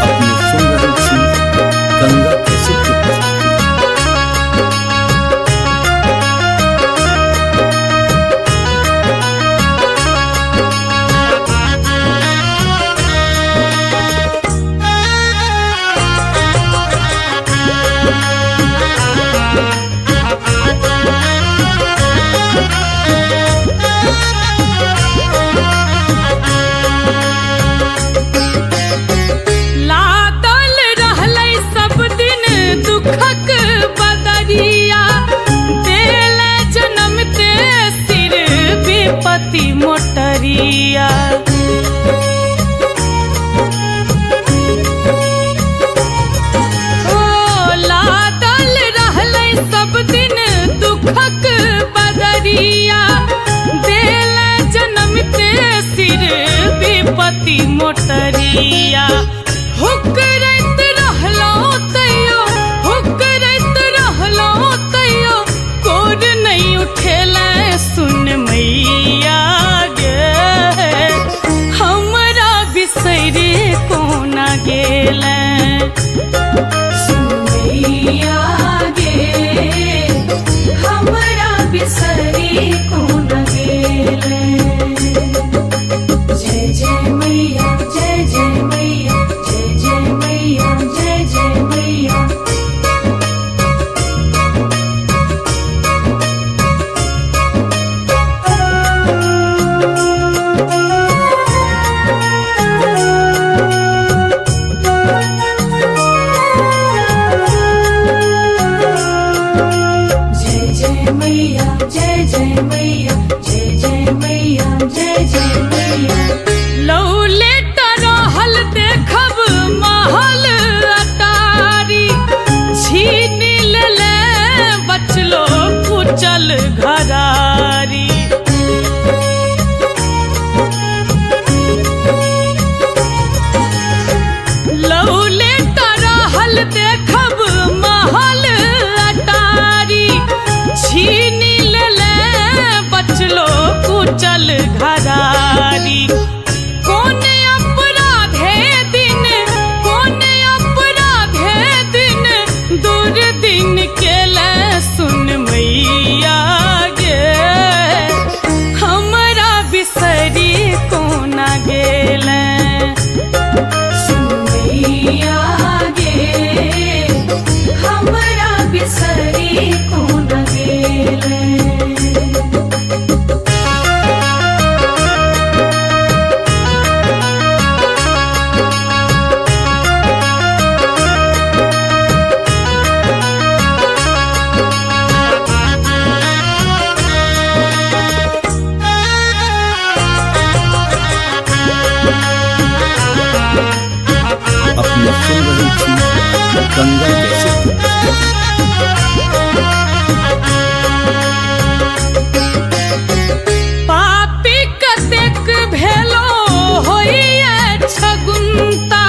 अपने सुन रहल छी गंगा कैसेट की प्रस्तुति। लादल रहलै सब दिन दुखक बदरिया, देले जनमते सिर विपत्ति मोटरिया। ओ लादल रहलै सब दिन दुखक बदरिया, देले जनमते सिर विपत्ति मोटरिया। हुकरैत रहलो तैयो, हुकरैत रहलो तैयो, कोर नहीं उठेले सुन मैया गे। हमरा बिसरि कोना गेले सुन मैया गे, हमरा बिसरि कोना गेले। जय जय मैया, जय जय मैया, जय जय मैया, जय जय मैया। जय जय मैया, जय जय मैया, जय जय मैया, जय जय मैया। लौले रहल देखब महल अटारी, छीन लेले बचलो कुचल घरारी। लौले रहल देखब महल अटारी, छीन लेले बचलो कुचल घरारी। कोन अपराधे दिन, कोन अपराधे दिन, दूर दिन केले सुन गंगा कैसे की प्रस्तुति। पापी कतेक भेलो होइए छगुन्ता,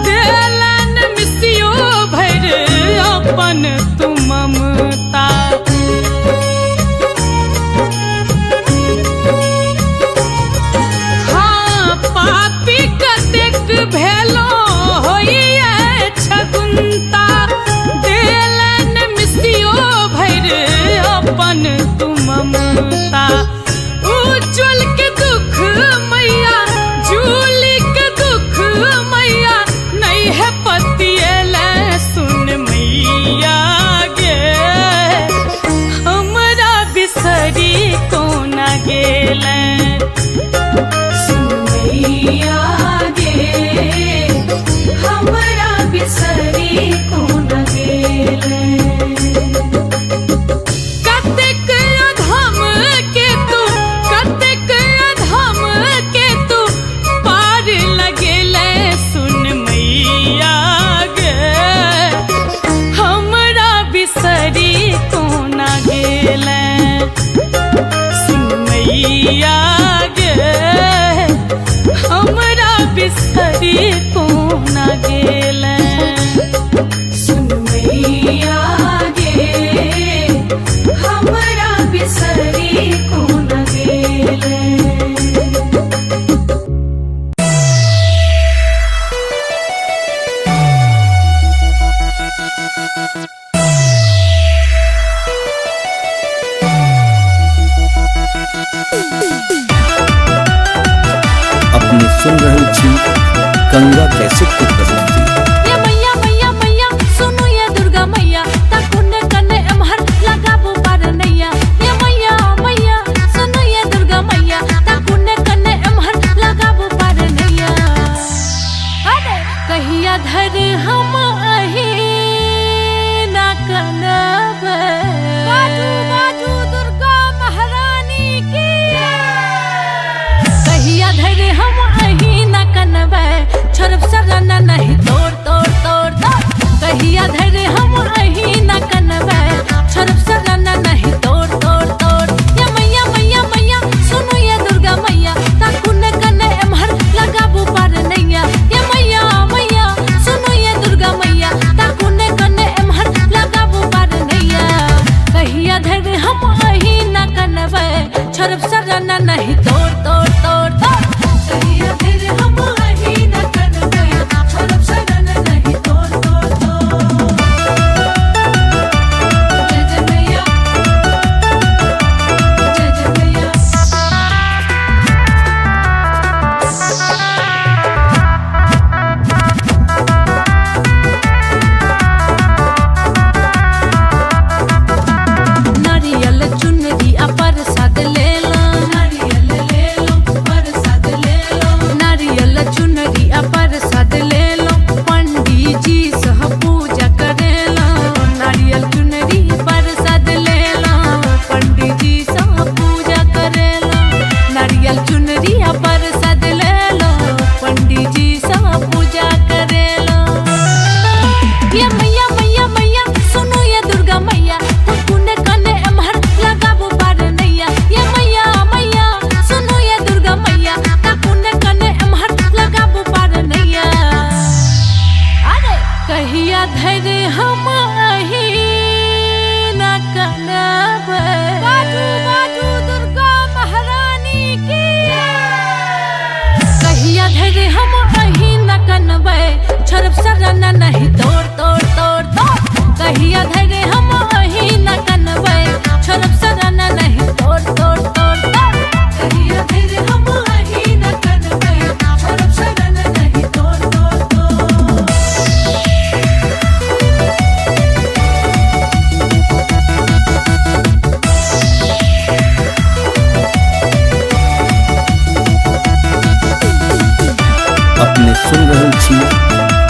देलन मिसियो भैर अपन तू ममता। हाँ पापी कतेक भेलो होइए छगुन्ता, देलन मिसियो भैर अपन तू ममता। उज्जवल के दुख मैया, जूली के दुख मैया, नहीं है पतियले सुन मैया गे, हमरा बिसरी कोना गेले। सुन मैया गे, हमरा बिसरी कोना गेले। कतेक अधम के तू, कतेक अधम के तू पार लगेले सुन मैया गे, हमरा बिसरी कोना गेले। सुन मैया गे, हमरा बिसरी कोना गेले। सुन मैया गे, हमरा बिसरी कोना गेले। अपने सुन रही थी गंगा कैसे की प्रस्तुति। ये मैया मैया मैया सुनो ये दुर्गा मैया, तकुने कने एमहर लगाबू पार नैया। ये मैया मैया सुनो ये दुर्गा मैया, तकुने कने एमहर लगाबू पार नैया। अरे कहिया धर हम अही ना कनब, बाजू बाजू दुर्गा महारानी की। कहिया धर हम अही ना कनब, छोड़ब सरना नहीं तोड़ तोड़ तोड़ तोड़। कहिया धर हम अही ना कनब, छोड़ब सरना नहीं तोड़ तोड़ तोड़। ये मैया मैया मैया सुनो ये दुर्गा मैया, तकुने कने एमहर लगाबू पार नैया। ये मैया मैया सुनो ये दुर्गा मैया, तकुने कने एमहर लगाबू पार नैया। कहिया धर हम अही ना कनब, छोड़ब सरना नहीं तोड़ तोड़ तोड़ तोड़। कहिया धर हम अही ना कनब, छोड़ब सरना नहीं तोड़ तोड़ तोड़। जय जय मैया, जय जय मैया। नारियल चुनरी आ प्रसाद ले लो, नारियल ले लो प्रसाद ले लो। नारियल चुनरी आ प्रसाद ले लो, पंडित जी सह पूजा करे लो। नारियल चुनरी प्रसाद ले लो, पंडित जी सह पूजा करे लो। नारियल चुनरी आ प्रसाद ले लो, पंडित जी सह पूजा करे लो। ये मैया मैया मैया सुनो ये दुर्गा मैया, तकुने कने एमहर लगाबू पार नैया। ये मैया मैया सुनो ये दुर्गा मैया, तकुने कने एमहर लगाबू पार नैया। अरे कहिया धर हम अही ना कनब, बाजू बाजू दुर्गा महारानी की। कहिया धर हम अही ना कनब, छोड़ब सरना नहीं तोड़ तोड़ तोड़ तोड़। कहिया धर हम अही ना कनब, छोड़ब सरना नहीं तोड़ तोड़ तोड़ तोड़। कहिया धर हम अही ना कनब, छोड़ब सरना नहीं तोड़ तोड़ तोड़। अपने सुन रही थी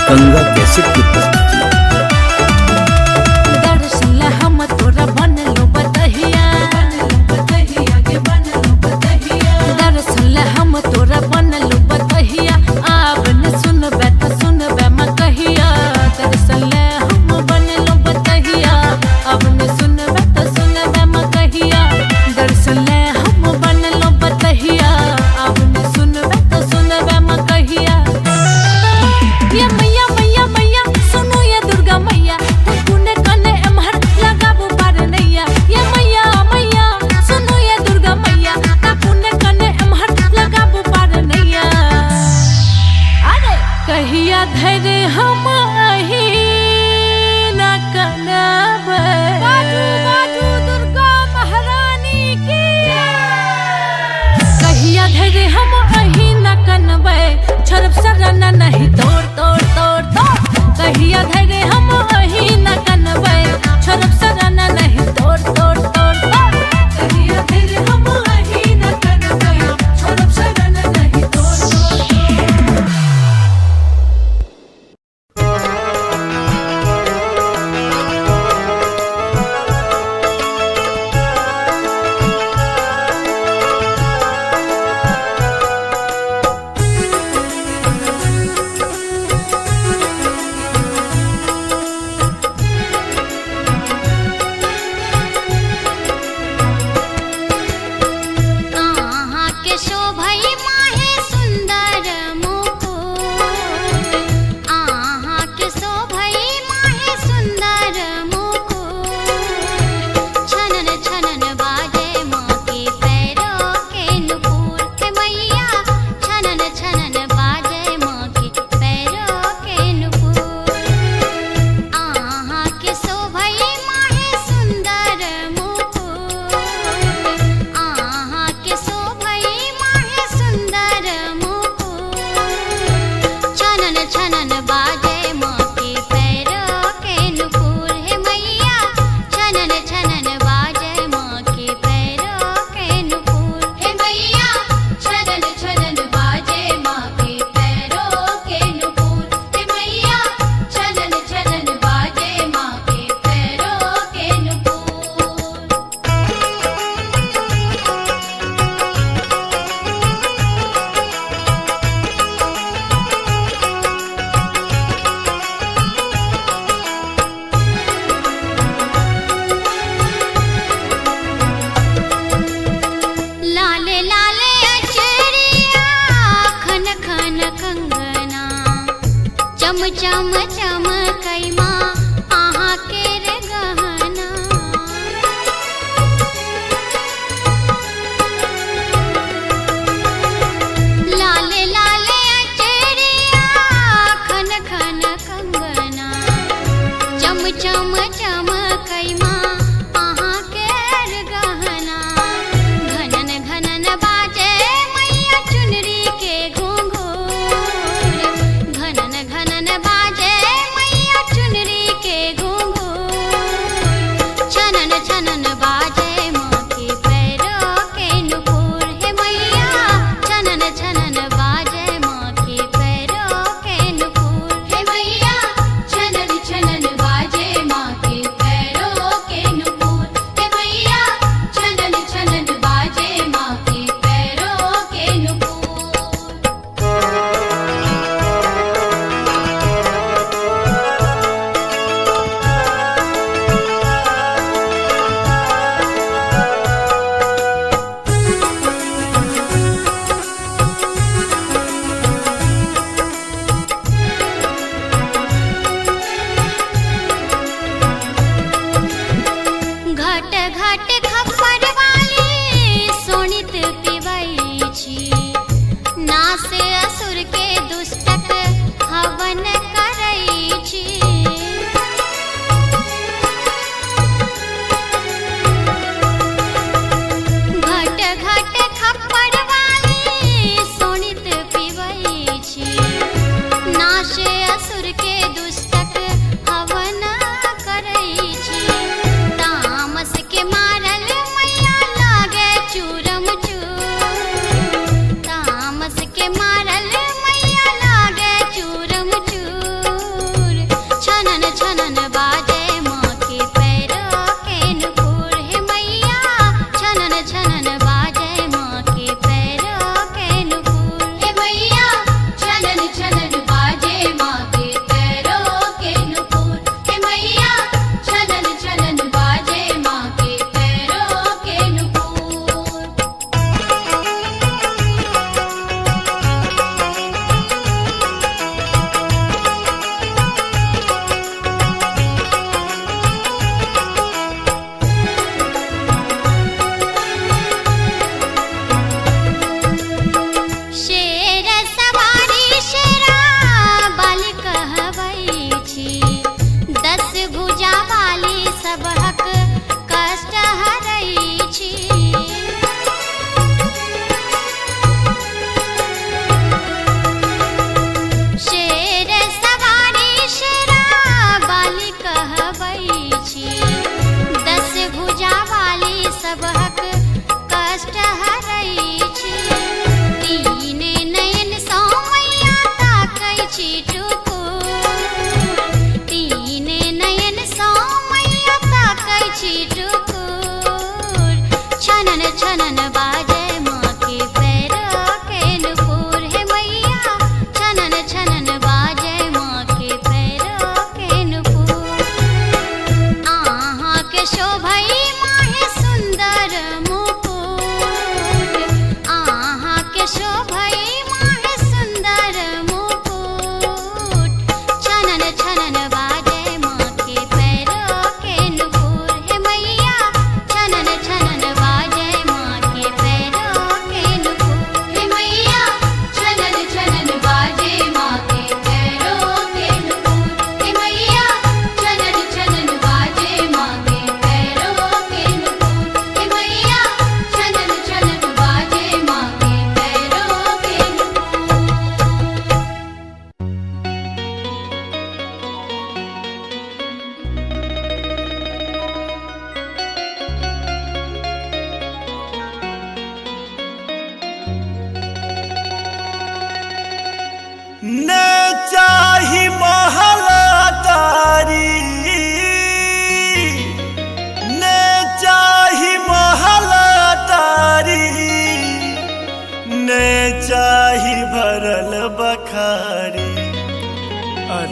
गंगा कैसे की प्रस्तुति। दर्शन ला हम तोरा बनलो बतहिया, दर्शन ला हम तोरा बनलो बतहिया। आब न सुनबे त सुनबे म कहिया, दर्शन ला सराना नहीं तोड़ तोड़ तोड़ तोड़ कहिया धरे हम वही न कनबै छोड़ब सराना नहीं तोड़ तोड़ तोड़ तोड़ कहिया धरे हम वही न कनबै छोड़ब सराना नहीं तोड़ तोड़ तोड़। कहाँ के शोभई माहे सुंदर मुकुट, आहाँ के शोभई माहे सुंदर मुकुट। छनन छनन बाजे माँ के पैरों के नुपुर हे मैया, छनन छनन बाजे माँ के पैरों के नुपुर। आहाँ के शोभई माहे सुंदर मुकुट, आहाँ के शोभई माहे सुंदर मुकुट। छनन छनन बाजे माँ के पैरों के नुपुर हे मैया, छनन छनन बाजे माँ के पैरों के नुपुर हे मैया, छनन छनन बाजे माँ के पैरों के नुपुर हे मैया, छनन छनन बाजे माँ के पैरों के नुपुर। लाले लाले अचरिया खन खन कंगना, चम चम चमकई माँ आहाँ के रे गहना। लाले लाले अचरिया खन खन कंगना, चम चम चमकई माँ आहाँ के रे गहना। घनन घनन बाजे मैया चुनरी के घुंघरूर, घनन घनन बाजे मैया चुनरी के घुंघरूर। छनन छनन बाजे माँ के पैरों के नुपुर हे मैया, छनन छनन बाजे माँ के पैरों के नुपुर हे मैया, छनन छनन बाजे माँ के पैरों के नुपुर हे मैया, छनन छनन बाजे माँ के पैरों के नुपुर। घट घट खप्पर वाली सोनित पिबई छी, नासे असुर के दुष्टक हवन करई छी। घट घट खप्पर वाली सोनित पिबई छी, नाशे असुर के दुष्टक हवन करई छी। तामस के मारल मैया लागे चूरम चूर, तामस के मारल मैया लागे चूरम चूर। छनन छनन बाजे माँ के पैरों के नुपुर हे मैया, छनन छनन बाजे माँ के पैरों के नुपुर हे मैया, छनन छनन बाजे माँ के पैरों के नुपुर हे मैया, छनन छनन बाजे माँ के पैरों के नुपुर। शेर सवारी शेरा बाली कहवई छी, 10 भुजा वाली सबहक कष्ट हरई छी।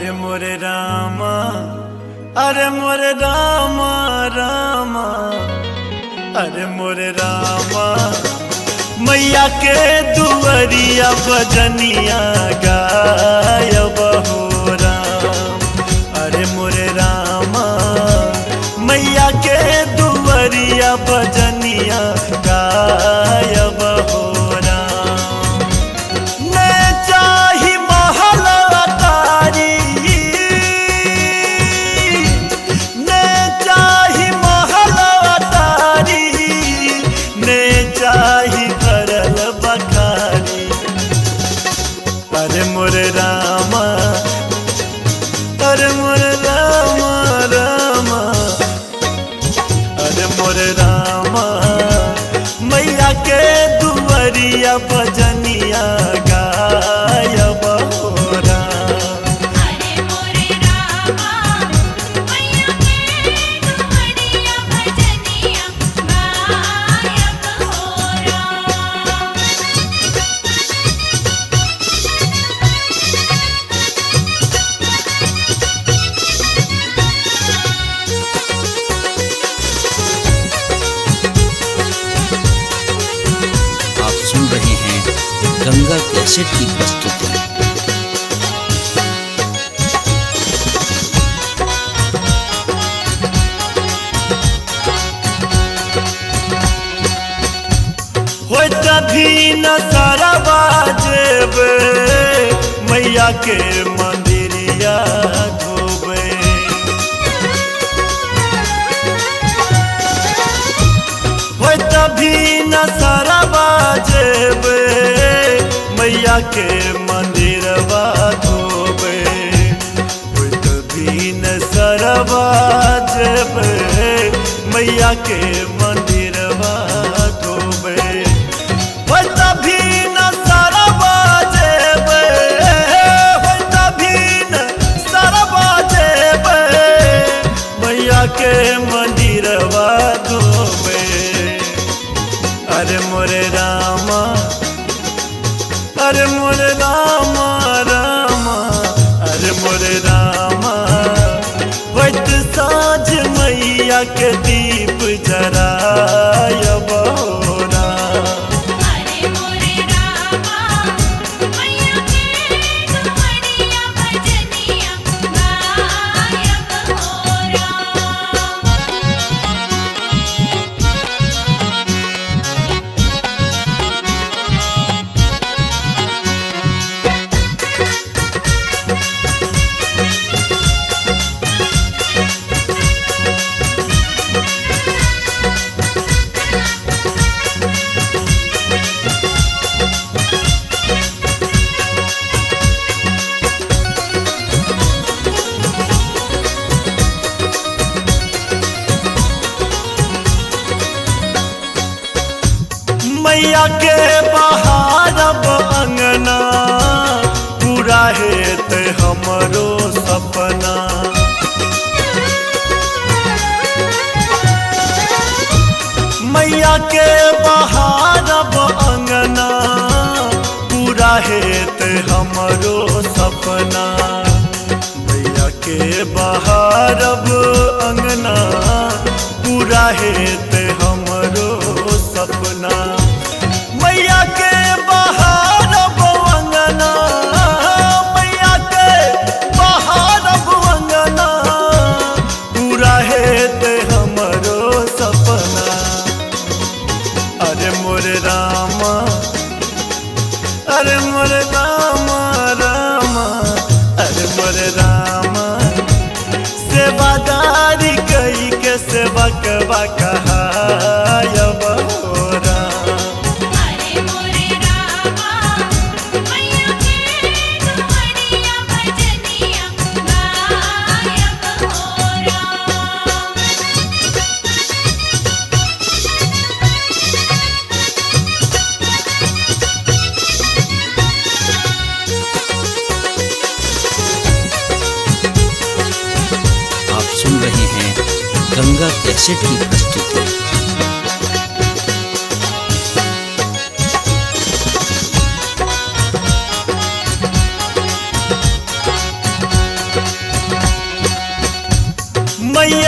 अरे मोरे रामा, अरे मोरे रामा रामा, अरे मोरे रामा, मैया के दुवरिया बजनिया गायब हो राम। अरे मोरे रामा, मैया के दुवरिया बजनिया गायब हो राम। ने चाही महल अटारी, ने चाही महल अटारी, ने चाही भरल बखारी। अरे मोरे रामा, अरे मोरे रामा रामा, अरे मोरे रामा, मैया के दुवरिया बजनिया गायब हो राम। अरे मोरे रामा, मैया के दुवरिया बजनिया गायब हो राम। आप सुन रहे हैं गंगा कैसेट की प्रस्तुति। हो तभी न सारा बाजेबे, मैया के मंदिरिया धोबे। हो तभी न सारा बाजेबे, मैया के मंदिरवा धोबे। हो तभी न सारा बाजेबे, मैया के मंदिरवा धोबे। हो तभी न सारा बाजेबे, हो तभी न सारा बाजेबे, मैया के मंदिरवा धोबे। अरे मोरे रामा, अरे मोरे रामा रामा, अरे मोरे रामा, वैत साँझ मैया के दीप जरायब हो राम। अरे मोरे रामा, मैया के दुवरिया बजनिया गायब हो राम। मैया के बहारब अंगना, पूरा हेत हमरो सपना। मैया के बहारब अंगना, पूरा हेत हमरो सपना। मैया के बहारब अंगना, पूरा हेत हमरो सपना। मैया के बहारब अंगना, मैया के बहारब अंगना, पूरा हेत हमरो सपना। अरे मोरे रामा, अरे मोरे रामा रामा, अरे मोरे रामा, सेवादारी कई के सेवकवा कहायब हो राम। अरे मोरे रामा, मैया के दुवरिया बजनिया गायब हो राम। आप सुन रहे हैं गंगा कैसेट की प्रस्तुति।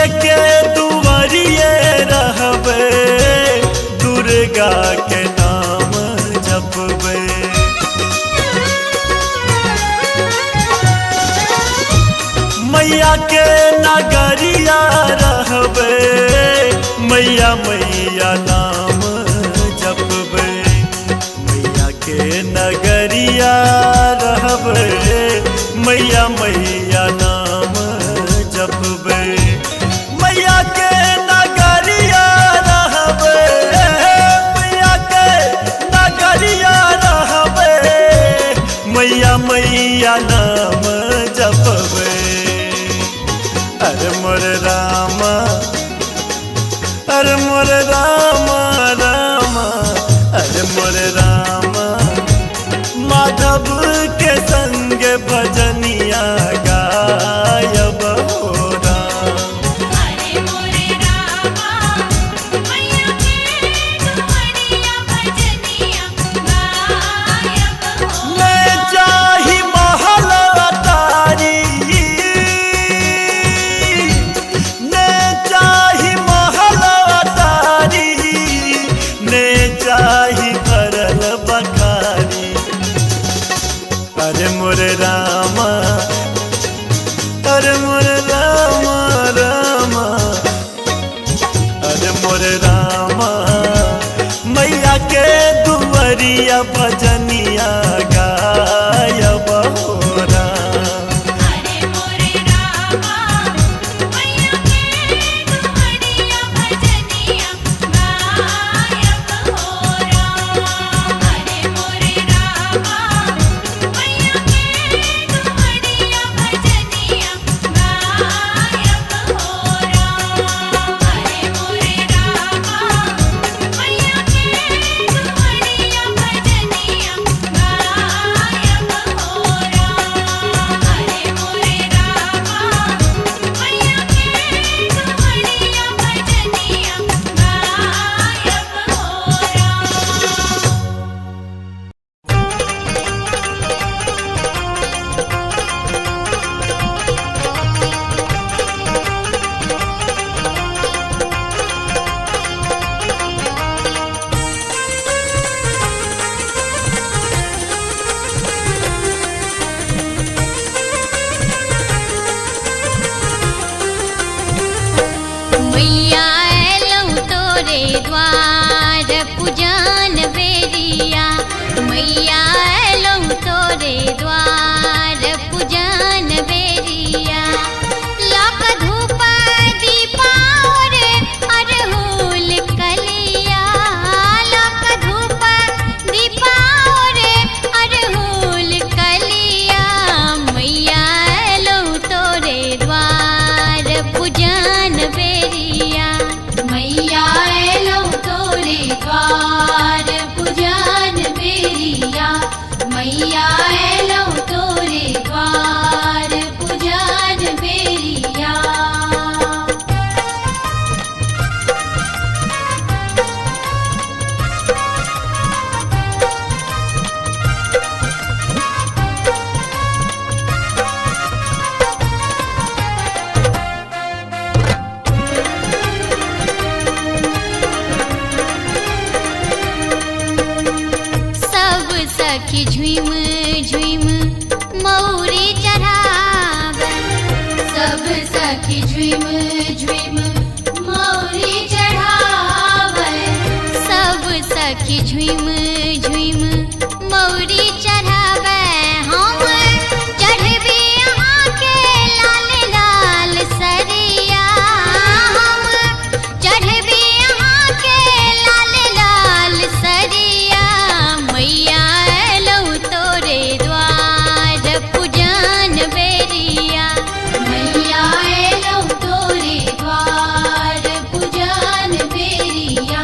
मैया के दुआरिये रहबे दुर्गा के नाम जपबे। मैया के नगरिया रहबे मैया मैया नाम जपबे। मैया के नगरिया रहबे मैया मैया नाम जपबे। मैया के नगरिया रहबे मैया के नगरिया रहबे मैया मैया नाम जपबे। अरे मोर रामा अरे मोर रामा रामा अरे मोर रामा माधव के संग भजनिया गायब हो राम। अरे मोरे रामा मैया के दुआरिया भजनिया गायब हो। मैं चाही महल अटारी ने चाही महल अटारी ने चाही भरल बखारी। अरे मोरे रामा अरे मोरे रामा रामा अरे मोरे रामा मैया के दुआरिया भजनिया गायब हो राम। अरे मोरे रामा मैया के दुआरिया भजनिया गायब हो राम। अरे मोरे रामा मैया के दुआरिया भजनिया गायब हो राम। अरे मोरे रामा मैया के दुआरिया भजनिया गायब हो राम। अरे मोरे रामा मैया के दुआरिया भजनिया मैया एलौं तोरे द्वार पूजन बेरिया। मैया एलौं तोरे द्वार पूजन बेरिया। लक धूप दीपार अरहुल कलिया। लक धूप दीपार अरहुल कलिया। मैया एलौं तोरे द्वार पूजन बेरिया। मैया एलौं तोरे द्वार पूजन बेरिया। मैया एलौं तोरे द्वार पूजन बेरिया। सब सखी झुम झुम मौरी चढ़ावे। सब सखी झुम झुम मौरी चढ़ावे। सब सखी झुम झुम मौरी चढ़ावे। हम चढ़बी यहाँ के लाल लाल सरिया। हम चढ़बी यहाँ के लाल लाल सरिया। मैया एलौं तोरे द्वार पूजन बेरिया। मैया एलौं तोरे द्वार पूजन बेरिया।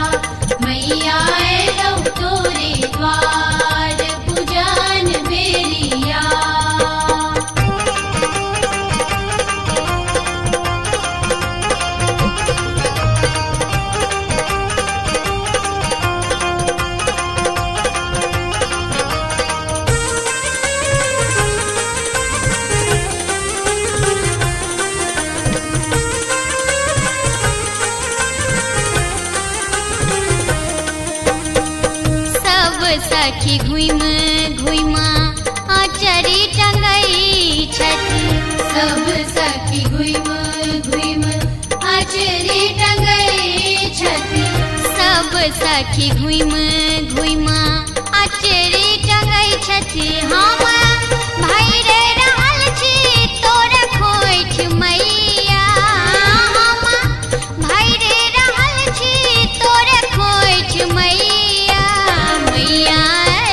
मैया एलौं तोरे सखी घुम घुमा आचरी टंगई छथि सब सखी घुम घुम आचरी टंगई छथि सब सखी घुम घुमा आचरी टंगई छथि हम भैरे रहल छी तोरा खोइठ मैया हम भैरे रहल छी तोरा खोइठ मैया मैया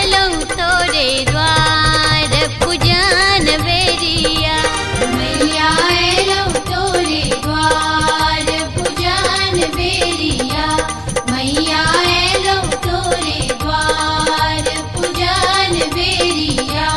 एलौ तोरे द्वार पूजन बेरिया मैया एलौ तोरे द्वार पूजन बेरिया मैया एलौ तोरे द्वार पूजन बेरिया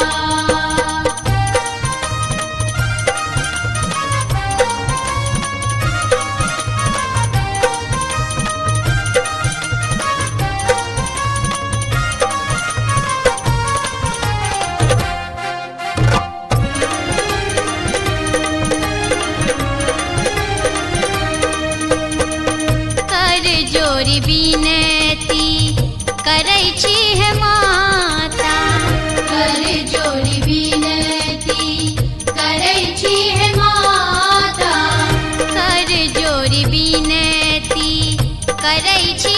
कर जोरी बिनती करै छी हे माता कर जोड़ी विनती करै छी हे माता कर जोरी बिनती करै छी